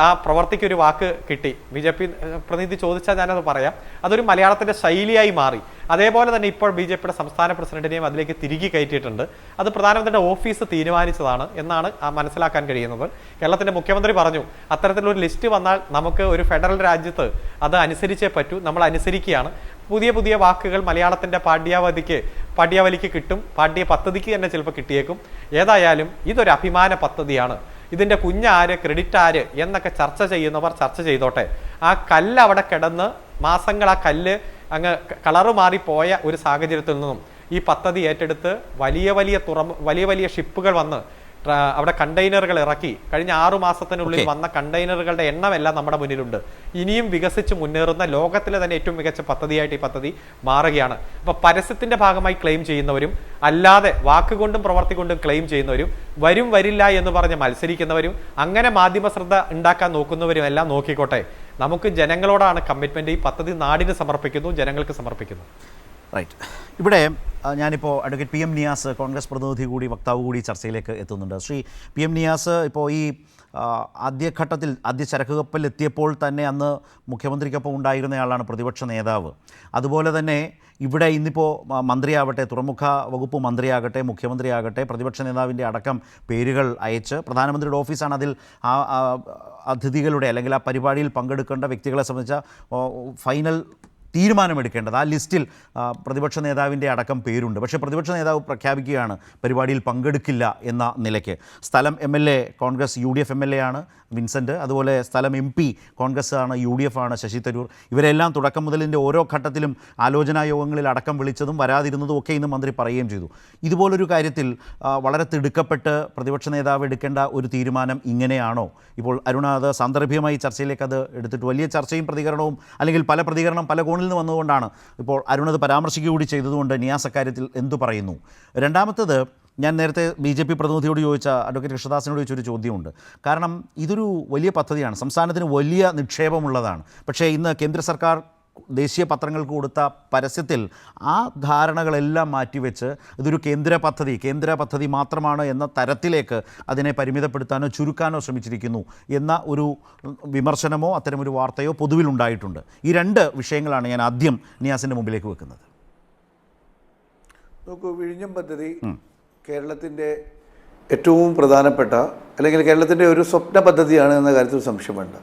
ആ പ്രവർത്തിക്ക് ഒരു വാക്ക് കിട്ടി. BJP പ്രതിനിധി ചോദിച്ചാൽ ഞാനത് പറയാം. അതൊരു മലയാളത്തിന്റെ ശൈലിയായി മാറി. അതേപോലെ തന്നെ ഇപ്പോൾ BJPയുടെ സംസ്ഥാന പ്രസിഡന്റിനെയും അതിലേക്ക് തിരികെ കയറ്റിയിട്ടുണ്ട്. അത് പ്രധാനമന്ത്രിയുടെ ഓഫീസ് തീരുമാനിച്ചതാണ് എന്നാണ് മനസ്സിലാക്കാൻ കഴിയുന്നത്. കേരളത്തിന്റെ മുഖ്യമന്ത്രി പറഞ്ഞു അത്തരത്തിലൊരു ലിസ്റ്റ് വന്നാൽ നമുക്ക് ഒരു രാജ്യത്ത് അത് അനുസരിച്ചേ പറ്റൂ, നമ്മൾ അനുസരിക്കുകയാണ്. പുതിയ വാക്കുകൾ മലയാളത്തിന്റെ പാഠ്യാവലിക്ക് കിട്ടും, പാഠ്യ പദ്ധതിക്ക് തന്നെ ചിലപ്പോൾ കിട്ടിയേക്കും. ഏതായാലും ഇതൊരു അഭിമാന പദ്ധതിയാണ്. ഇതിന്റെ കുഞ്ഞാര്, ക്രെഡിറ്റ് ആര് എന്നൊക്കെ ചർച്ച ചെയ്യുന്നവർ ചർച്ച ചെയ്തോട്ടെ. ആ കല്ല് അവിടെ കിടന്ന് മാസങ്ങൾ ആ കല്ല് അങ്ങ് കളറ് മാറിപ്പോയ ഒരു സാഹചര്യത്തിൽ നിന്നും ഈ പദ്ധതി ഏറ്റെടുത്ത് വലിയ വലിയ ഷിപ്പുകൾ വന്ന് അവിടെ കണ്ടെയ്നറുകൾ ഇറക്കി കഴിഞ്ഞ 6 മാസത്തിനുള്ളിൽ വന്ന കണ്ടെയ്നറുകളുടെ എണ്ണമെല്ലാം നമ്മുടെ മുന്നിലുണ്ട്. ഇനിയും വികസിച്ച് മുന്നേറുന്ന ലോകത്തിലെ തന്നെ ഏറ്റവും മികച്ച പദ്ധതിയായിട്ട് ഈ പദ്ധതി മാറുകയാണ്. അപ്പൊ പരസ്യത്തിന്റെ ഭാഗമായി ക്ലെയിം ചെയ്യുന്നവരും അല്ലാതെ വാക്കുകൊണ്ടും പ്രവർത്തി കൊണ്ടും ക്ലെയിം ചെയ്യുന്നവരും വരില്ല എന്ന് പറഞ്ഞ് മത്സരിക്കുന്നവരും അങ്ങനെ മാധ്യമ ശ്രദ്ധ ഉണ്ടാക്കാൻ നോക്കുന്നവരും എല്ലാം നോക്കിക്കോട്ടെ. നമുക്ക് ജനങ്ങളോടാണ് കമ്മിറ്റ്മെന്റ്. ഈ പദ്ധതി നാടിന് സമർപ്പിക്കുന്നു, ജനങ്ങൾക്ക് സമർപ്പിക്കുന്നു. റൈറ്റ്. ഇവിടെ ഞാനിപ്പോൾ അഡ്വക്കേറ്റ് PM നിയാസ്, കോൺഗ്രസ് പ്രതിനിധി കൂടി വക്താവ് കൂടി ചർച്ചയിലേക്ക് എത്തുന്നുണ്ട്. ശ്രീ PM നിയാസ്, ഇപ്പോൾ ഈ ആദ്യ ചരക്ക് കപ്പൽ എത്തിയപ്പോൾ തന്നെ അന്ന് മുഖ്യമന്ത്രിക്കൊപ്പം ഉണ്ടായിരുന്നയാളാണ് പ്രതിപക്ഷ നേതാവ്. അതുപോലെ തന്നെ ഇവിടെ ഇന്നിപ്പോൾ മന്ത്രിയാവട്ടെ, തുറമുഖ വകുപ്പ് മന്ത്രിയാകട്ടെ, മുഖ്യമന്ത്രിയാകട്ടെ, പ്രതിപക്ഷ നേതാവിൻ്റെ അടക്കം പേരുകൾ അയച്ച് പ്രധാനമന്ത്രിയുടെ ഓഫീസാണ് അതിൽ അതിഥികളുടെ അല്ലെങ്കിൽ ആ പരിപാടിയിൽ പങ്കെടുക്കേണ്ട വ്യക്തികളെ സംബന്ധിച്ച ഫൈനൽ തീരുമാനമെടുക്കേണ്ടത്. ആ ലിസ്റ്റിൽ പ്രതിപക്ഷ നേതാവിൻ്റെ അടക്കം പേരുണ്ട്. പക്ഷേ പ്രതിപക്ഷ നേതാവ് പ്രഖ്യാപിക്കുകയാണ് പരിപാടിയിൽ പങ്കെടുക്കില്ല എന്ന നിലയ്ക്ക്. സ്ഥലം MLA കോൺഗ്രസ് UDF MLA ആണ് വിൻസെൻ്റ്, അതുപോലെ സ്ഥലം MP കോൺഗ്രസ് ആണ്, UDF ആണ് ശശി തരൂർ. ഇവരെല്ലാം തുടക്കം മുതലിൻ്റെ ഓരോ ഘട്ടത്തിലും ആലോചനാ യോഗങ്ങളിൽ അടക്കം വിളിച്ചതും വരാതിരുന്നതും ഒക്കെ ഇന്ന് മന്ത്രി പറയുകയും ചെയ്തു. ഇതുപോലൊരു കാര്യത്തിൽ വളരെ തിടുക്കപ്പെട്ട് പ്രതിപക്ഷ നേതാവ് എടുക്കേണ്ട ഒരു തീരുമാനം ഇങ്ങനെയാണോ? ഇപ്പോൾ അരുണ അത് സാന്ദർഭികമായി ചർച്ചയിലേക്ക് അത് എടുത്തിട്ട് വലിയ ചർച്ചയും പ്രതികരണവും, അല്ലെങ്കിൽ പ്രതികരണം പല കോണിൽ നിന്ന് വന്നതുകൊണ്ടാണ് ഇപ്പോൾ അരുണത് പരാമർശിക്കുക കൂടി ചെയ്തതുകൊണ്ട് നിയാസ് അക്കാര്യത്തിൽ എന്തു പറയുന്നു? രണ്ടാമത്തത്, ഞാൻ നേരത്തെ BJP പ്രതിനിധിയോട് ചോദിച്ച അഡ്വക്കേറ്റ് കൃഷ്ണദാസിനോട് ചോദിച്ചൊരു ചോദ്യമുണ്ട്. കാരണം ഇതൊരു വലിയ പദ്ധതിയാണ്, സംസ്ഥാനത്തിന് വലിയ നിക്ഷേപമുള്ളതാണ്. പക്ഷേ ഇന്ന് കേന്ദ്ര സർക്കാർ ദേശീയ പത്രങ്ങൾക്ക് കൊടുത്ത പരസ്യത്തിൽ ആ ധാരണകളെല്ലാം മാറ്റിവെച്ച് ഇതൊരു കേന്ദ്ര പദ്ധതി മാത്രമാണ് എന്ന തരത്തിലേക്ക് അതിനെ പരിമിതപ്പെടുത്താനോ ചുരുക്കാനോ ശ്രമിച്ചിരിക്കുന്നു എന്ന ഒരു വിമർശനമോ അത്തരമൊരു വാർത്തയോ പൊതുവിലുണ്ടായിട്ടുണ്ട്. ഈ രണ്ട് വിഷയങ്ങളാണ് ഞാൻ ആദ്യം നിയാസിൻ്റെ മുമ്പിലേക്ക് വെക്കുന്നത്. നോക്കൂ, വിഴിഞ്ഞം പദ്ധതി കേരളത്തിൻ്റെ ഏറ്റവും പ്രധാനപ്പെട്ട, അല്ലെങ്കിൽ കേരളത്തിൻ്റെ ഒരു സ്വപ്ന പദ്ധതിയാണ് എന്ന കാര്യത്തിൽ സംശയം വേണ്ട.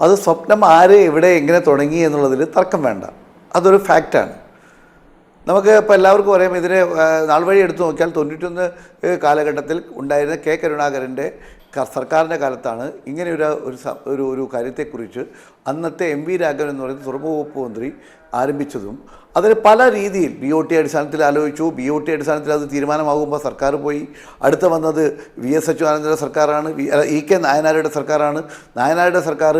അത് സ്വപ്നം ആര് എവിടെ എങ്ങനെ തുടങ്ങി എന്നുള്ളതിൽ തർക്കം വേണ്ട, അതൊരു ഫാക്റ്റാണ്. നമുക്ക് ഇപ്പോൾ എല്ലാവർക്കും അറിയാം, ഇതിനെ നാൾ വഴി എടുത്തു നോക്കിയാൽ 91 കാലഘട്ടത്തിൽ ഉണ്ടായിരുന്ന കരുണാകരൻ്റെ സർക്കാരിൻ്റെ കാലത്താണ് ഇങ്ങനെ ഒരു കാര്യത്തെക്കുറിച്ച് അന്നത്തെ MV രാഘവൻ എന്ന് പറയുന്ന തുറമുഖ വകുപ്പ് മന്ത്രി ആരംഭിച്ചതും അതിന് പല രീതിയിൽ BOT അടിസ്ഥാനത്തിൽ ആലോചിച്ചു. BOT അടിസ്ഥാനത്തിൽ അത് തീരുമാനമാകുമ്പോൾ സർക്കാർ പോയി. അടുത്ത് വന്നത് VS അച്യുതാനന്ദൻ്റെ സർക്കാരാണ്, EK നായനാരുടെ സർക്കാരാണ്. നായനാരുടെ സർക്കാർ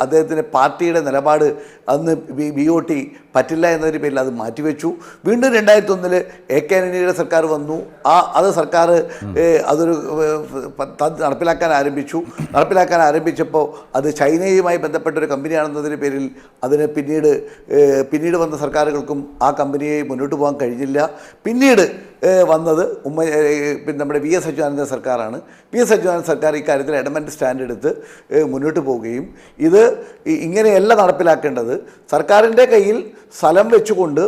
അദ്ദേഹത്തിൻ്റെ പാർട്ടിയുടെ നിലപാട് അന്ന് BOT പറ്റില്ല എന്നതിൻ്റെ പേരിൽ അത് മാറ്റിവെച്ചു. വീണ്ടും 2001 AK ആന്റണിയുടെ സർക്കാർ വന്നു. അത് സർക്കാർ അതൊരു നടപ്പിലാക്കാൻ ആരംഭിച്ചപ്പോൾ അത് ചൈനയുമായി ബന്ധപ്പെട്ടൊരു കമ്പനിയാണെന്നതിൻ്റെ പേരിൽ അതിന് പിന്നീട് വന്ന സർക്കാരുകൾക്കും ആ കമ്പനിയെ മുന്നോട്ട് പോകാൻ കഴിഞ്ഞില്ല. പിന്നീട് വന്നത് നമ്മുടെ VS അച്യുതാനന്ദ സർക്കാരാണ്. VS അച്യുതാനന്ദ സർക്കാർ ഇക്കാര്യത്തിൽ എഡമൻ്റ് സ്റ്റാൻഡ് എടുത്ത് മുന്നോട്ട് പോവുകയും ഇത് ഇങ്ങനെയല്ല നടപ്പിലാക്കേണ്ടത്, സർക്കാരിൻ്റെ കയ്യിൽ സ്ഥലം വെച്ചുകൊണ്ട്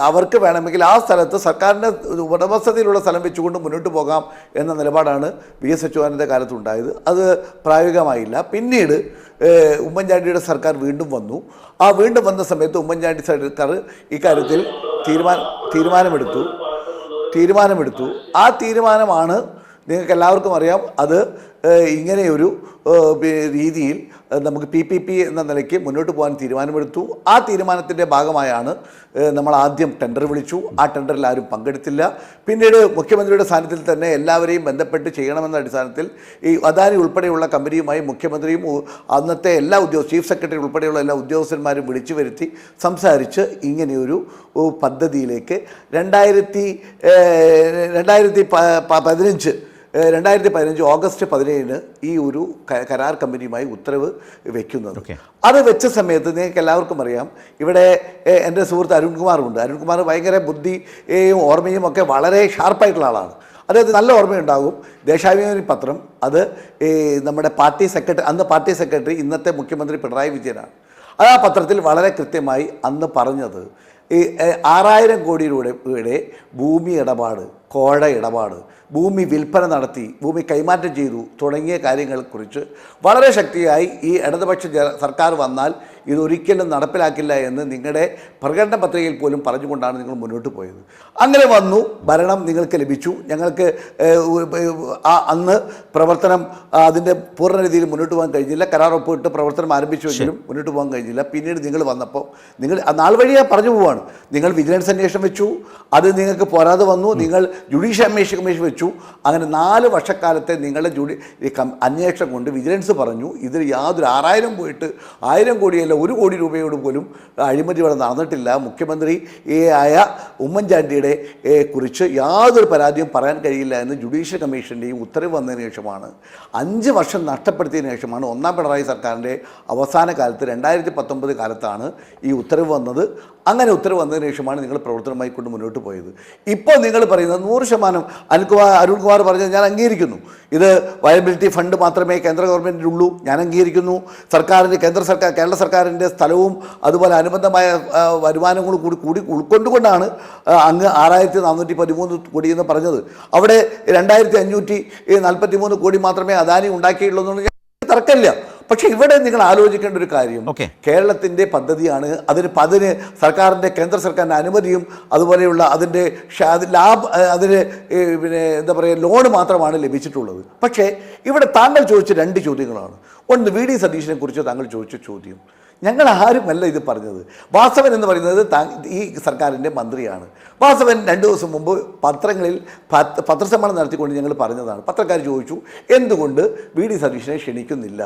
അവർക്ക് വേണമെങ്കിൽ ആ സ്ഥലത്ത് സർക്കാരിൻ്റെ ഉടമസ്ഥതയിലുള്ള സ്ഥലം വെച്ചുകൊണ്ട് മുന്നോട്ട് പോകാം എന്ന നിലപാടാണ് VS അച്യുതാനന്ദൻ്റെ കാലത്തുണ്ടായത്. അത് പ്രായോഗികമായില്ല. പിന്നീട് ഉമ്മൻചാണ്ടിയുടെ സർക്കാർ വീണ്ടും വന്നു. വീണ്ടും വന്ന സമയത്ത് ഉമ്മൻചാണ്ടി സർക്കാർ ഇക്കാര്യത്തിൽ തീരുമാനമെടുത്തു. ആ തീരുമാനമാണ് നിങ്ങൾക്ക് എല്ലാവർക്കും അറിയാം. അത് ഇങ്ങനെയൊരു രീതിയിൽ നമുക്ക് PPP എന്ന നിലയ്ക്ക് മുന്നോട്ട് പോകാൻ തീരുമാനമെടുത്തു. ആ തീരുമാനത്തിൻ്റെ ഭാഗമായാണ് നമ്മൾ ആദ്യം ടെൻഡർ വിളിച്ചു. ആ ടെൻഡറിൽ ആരും പങ്കെടുത്തില്ല. പിന്നീട് മുഖ്യമന്ത്രിയുടെ സ്ഥാനത്തിൽ തന്നെ എല്ലാവരെയും ബന്ധപ്പെട്ട് ചെയ്യണമെന്ന അടിസ്ഥാനത്തിൽ ഈ അദാനി ഉൾപ്പെടെയുള്ള കമ്പനിയുമായി മുഖ്യമന്ത്രിയും അന്നത്തെ എല്ലാ ചീഫ് സെക്രട്ടറി ഉൾപ്പെടെയുള്ള എല്ലാ ഉദ്യോഗസ്ഥന്മാരും വിളിച്ചു വരുത്തി സംസാരിച്ച് ഇങ്ങനെയൊരു പദ്ധതിയിലേക്ക് 2015 ഓഗസ്റ്റ് 17 ഈ ഒരു കരാർ കമ്പനിയുമായി ഉത്തരവ് വയ്ക്കുന്നത്. അത് വെച്ച സമയത്ത് നിങ്ങൾക്ക് എല്ലാവർക്കും അറിയാം, ഇവിടെ എൻ്റെ സുഹൃത്ത് അരുൺകുമാറുണ്ട്. അരുൺകുമാർ ഭയങ്കര ബുദ്ധിയും ഓർമ്മയും ഒക്കെ വളരെ ഷാർപ്പായിട്ടുള്ള ആളാണ്. അദ്ദേഹത്തിന് നല്ല ഓർമ്മയുണ്ടാകും. ദേശാഭിമാനി പത്രം അത് നമ്മുടെ അന്ന് പാർട്ടി സെക്രട്ടറി ഇന്നത്തെ മുഖ്യമന്ത്രി പിണറായി വിജയനാണ്. അത് ആ പത്രത്തിൽ വളരെ കൃത്യമായി അന്ന് പറഞ്ഞത് 6000 കോടി രൂപയുടെ ഭൂമി ഇടപാട്, കോഴ ഇടപാട്, ഭൂമി വിൽപ്പന നടത്തി, ഭൂമി കൈമാറ്റം ചെയ്തു തുടങ്ങിയ കാര്യങ്ങളെക്കുറിച്ച് വളരെ ശക്തിയായി ഈ ഇടതുപക്ഷ സർക്കാർ വന്നാൽ ഇതൊരിക്കലും നടപ്പിലാക്കില്ല എന്ന് നിങ്ങളുടെ പ്രകടന പത്രികയിൽ പോലും പറഞ്ഞുകൊണ്ടാണ് നിങ്ങൾ മുന്നോട്ട് പോയത്. അങ്ങനെ വന്നു, ഭരണം നിങ്ങൾക്ക് ലഭിച്ചു. ഞങ്ങൾക്ക് അന്ന് പ്രവർത്തനം അതിൻ്റെ പൂർണ്ണ രീതിയിൽ മുന്നോട്ട് പോകാൻ കഴിഞ്ഞില്ല. കരാർ ഒപ്പിട്ട് പ്രവർത്തനം ആരംഭിച്ചുവെങ്കിലും മുന്നോട്ട് പോകാൻ കഴിഞ്ഞില്ല. പിന്നീട് നിങ്ങൾ വന്നപ്പോൾ നിങ്ങൾ നാൾ വഴിയെ പറഞ്ഞു പോവാണ്. നിങ്ങൾ വിജിലൻസ് അന്വേഷണം വെച്ചു, അത് നിങ്ങൾക്ക് പോരാതെ വന്നു. നിങ്ങൾ ജുഡീഷ്യൽ കമ്മീഷൻ വെച്ചു. അങ്ങനെ 4 വർഷക്കാലത്തെ നിങ്ങളുടെ അന്വേഷണം കൊണ്ട് വിജിലൻസ് പറഞ്ഞു ഇതിൽ യാതൊരു 6000 പോയിട്ട് 1000 കോടിയല്ല 1 കോടി രൂപയോട് പോലും അഴിമതി ഇവിടെ നടന്നിട്ടില്ല. മുഖ്യമന്ത്രി ആയ ഉമ്മൻചാണ്ടിയുടെ കുറിച്ച് യാതൊരു പരാതിയും പറയാൻ കഴിയില്ല എന്ന് ജുഡീഷ്യൽ കമ്മീഷൻ്റെയും ഉത്തരവ് വന്നതിന് ശേഷമാണ്, 5 വർഷം നഷ്ടപ്പെടുത്തിയതിനു ശേഷമാണ് ഒന്നാം പിണറായി സർക്കാരിൻ്റെ അവസാന കാലത്ത് 2019 കാലത്താണ് ഈ ഉത്തരവ് വന്നത്. അങ്ങനെ ഉത്തരവ് വന്നതിന് ശേഷമാണ് നിങ്ങൾ പ്രവർത്തനമായി കൊണ്ട് മുന്നോട്ട് പോയത്. ഇപ്പോൾ നിങ്ങൾ പറയുന്നത് 100% അരുൺകുമാർ പറഞ്ഞത് ഞാൻ അംഗീകരിക്കുന്നു. ഇത് വയബിലിറ്റി ഫണ്ട് മാത്രമേ കേന്ദ്ര ഗവൺമെൻറ്റിനുള്ളൂ, ഞാൻ അംഗീകരിക്കുന്നു. കേരള സർക്കാരിൻ്റെ സ്ഥലവും അതുപോലെ അനുബന്ധമായ വരുമാനങ്ങളും കൂടി ഉൾക്കൊണ്ടുകൊണ്ടാണ് അങ്ങ് 6413 കോടി എന്ന് പറഞ്ഞത്. അവിടെ 2543 കോടി മാത്രമേ അദാനി ഉണ്ടാക്കിയുള്ളൂ എന്നുള്ള തർക്കമില്ല. പക്ഷെ ഇവിടെ നിങ്ങൾ ആലോചിക്കേണ്ട ഒരു കാര്യം, ഓക്കെ, കേരളത്തിൻ്റെ പദ്ധതിയാണ്. അതിന് സർക്കാരിൻ്റെ കേന്ദ്ര സർക്കാരിൻ്റെ അനുമതിയും അതുപോലെയുള്ള അതിൻ്റെ അതിന് പിന്നെ എന്താ പറയുക ലോൺ മാത്രമാണ് ലഭിച്ചിട്ടുള്ളത്. പക്ഷേ ഇവിടെ താങ്കൾ ചോദിച്ച 2 ചോദ്യങ്ങളാണ്. ഒന്ന്, വി ഡി സതീശനെ കുറിച്ച് താങ്കൾ ചോദിച്ച ചോദ്യം. ഞങ്ങൾ ആരുമല്ല ഇത് പറഞ്ഞത്. വാസവൻ എന്ന് പറയുന്നത് ഈ സർക്കാരിൻ്റെ മന്ത്രിയാണ്. വാസവൻ 2 ദിവസം മുമ്പ് പത്രങ്ങളിൽ പത്രസമ്മേളനം നടത്തിക്കൊണ്ട് ഞങ്ങൾ പറഞ്ഞതാണ്. പത്രക്കാർ ചോദിച്ചു എന്തുകൊണ്ട് വി ഡി സതീശനെ ക്ഷണിക്കുന്നില്ല.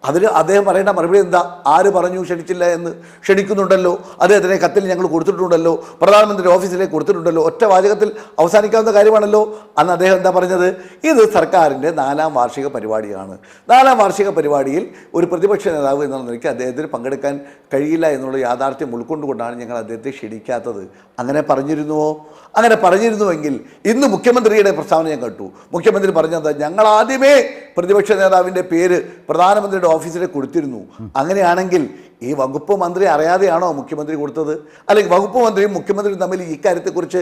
അതിന് അദ്ദേഹം പറയേണ്ട മറുപടി എന്താ? ആര് പറഞ്ഞു ക്ഷണിച്ചില്ല എന്ന്? ക്ഷണിക്കുന്നുണ്ടല്ലോ, അദ്ദേഹത്തിൻ്റെ കത്തിൽ ഞങ്ങൾ കൊടുത്തിട്ടുണ്ടല്ലോ, പ്രധാനമന്ത്രി ഓഫീസിലേക്ക് കൊടുത്തിട്ടുണ്ടല്ലോ, ഒറ്റ വാചകത്തിൽ അവസാനിക്കാവുന്ന കാര്യമാണല്ലോ. അന്ന് അദ്ദേഹം എന്താ പറഞ്ഞത്? ഇത് സർക്കാരിൻ്റെ 4ാം വാർഷിക പരിപാടിയാണ്. 4ാം വാർഷിക പരിപാടിയിൽ ഒരു പ്രതിപക്ഷ നേതാവ് എന്നുള്ള നിലയ്ക്ക് അദ്ദേഹത്തിന് പങ്കെടുക്കാൻ കഴിയില്ല എന്നുള്ള യാഥാർത്ഥ്യം ഉൾക്കൊണ്ടുകൊണ്ടാണ് ഞങ്ങൾ അദ്ദേഹത്തെ ക്ഷണിക്കാത്തത്. അങ്ങനെ പറഞ്ഞിരുന്നുവോ? അങ്ങനെ പറഞ്ഞിരുന്നുവെങ്കിൽ ഇന്ന് മുഖ്യമന്ത്രിയുടെ പ്രസ്താവന ഞാൻ കേട്ടു. മുഖ്യമന്ത്രി പറഞ്ഞത് ഞങ്ങൾ ആദ്യമേ പ്രതിപക്ഷ നേതാവിൻ്റെ പേര് പ്രധാനമന്ത്രിയുടെ ഓഫീസിലേക്ക് കൊടുത്തിരുന്നു. അങ്ങനെയാണെങ്കിൽ ഈ വകുപ്പ് മന്ത്രി അറിയാതെയാണോ മുഖ്യമന്ത്രി കൊടുത്തത്? അല്ലെങ്കിൽ വകുപ്പ് മന്ത്രിയും മുഖ്യമന്ത്രിയും തമ്മിൽ ഈ കാര്യത്തെക്കുറിച്ച്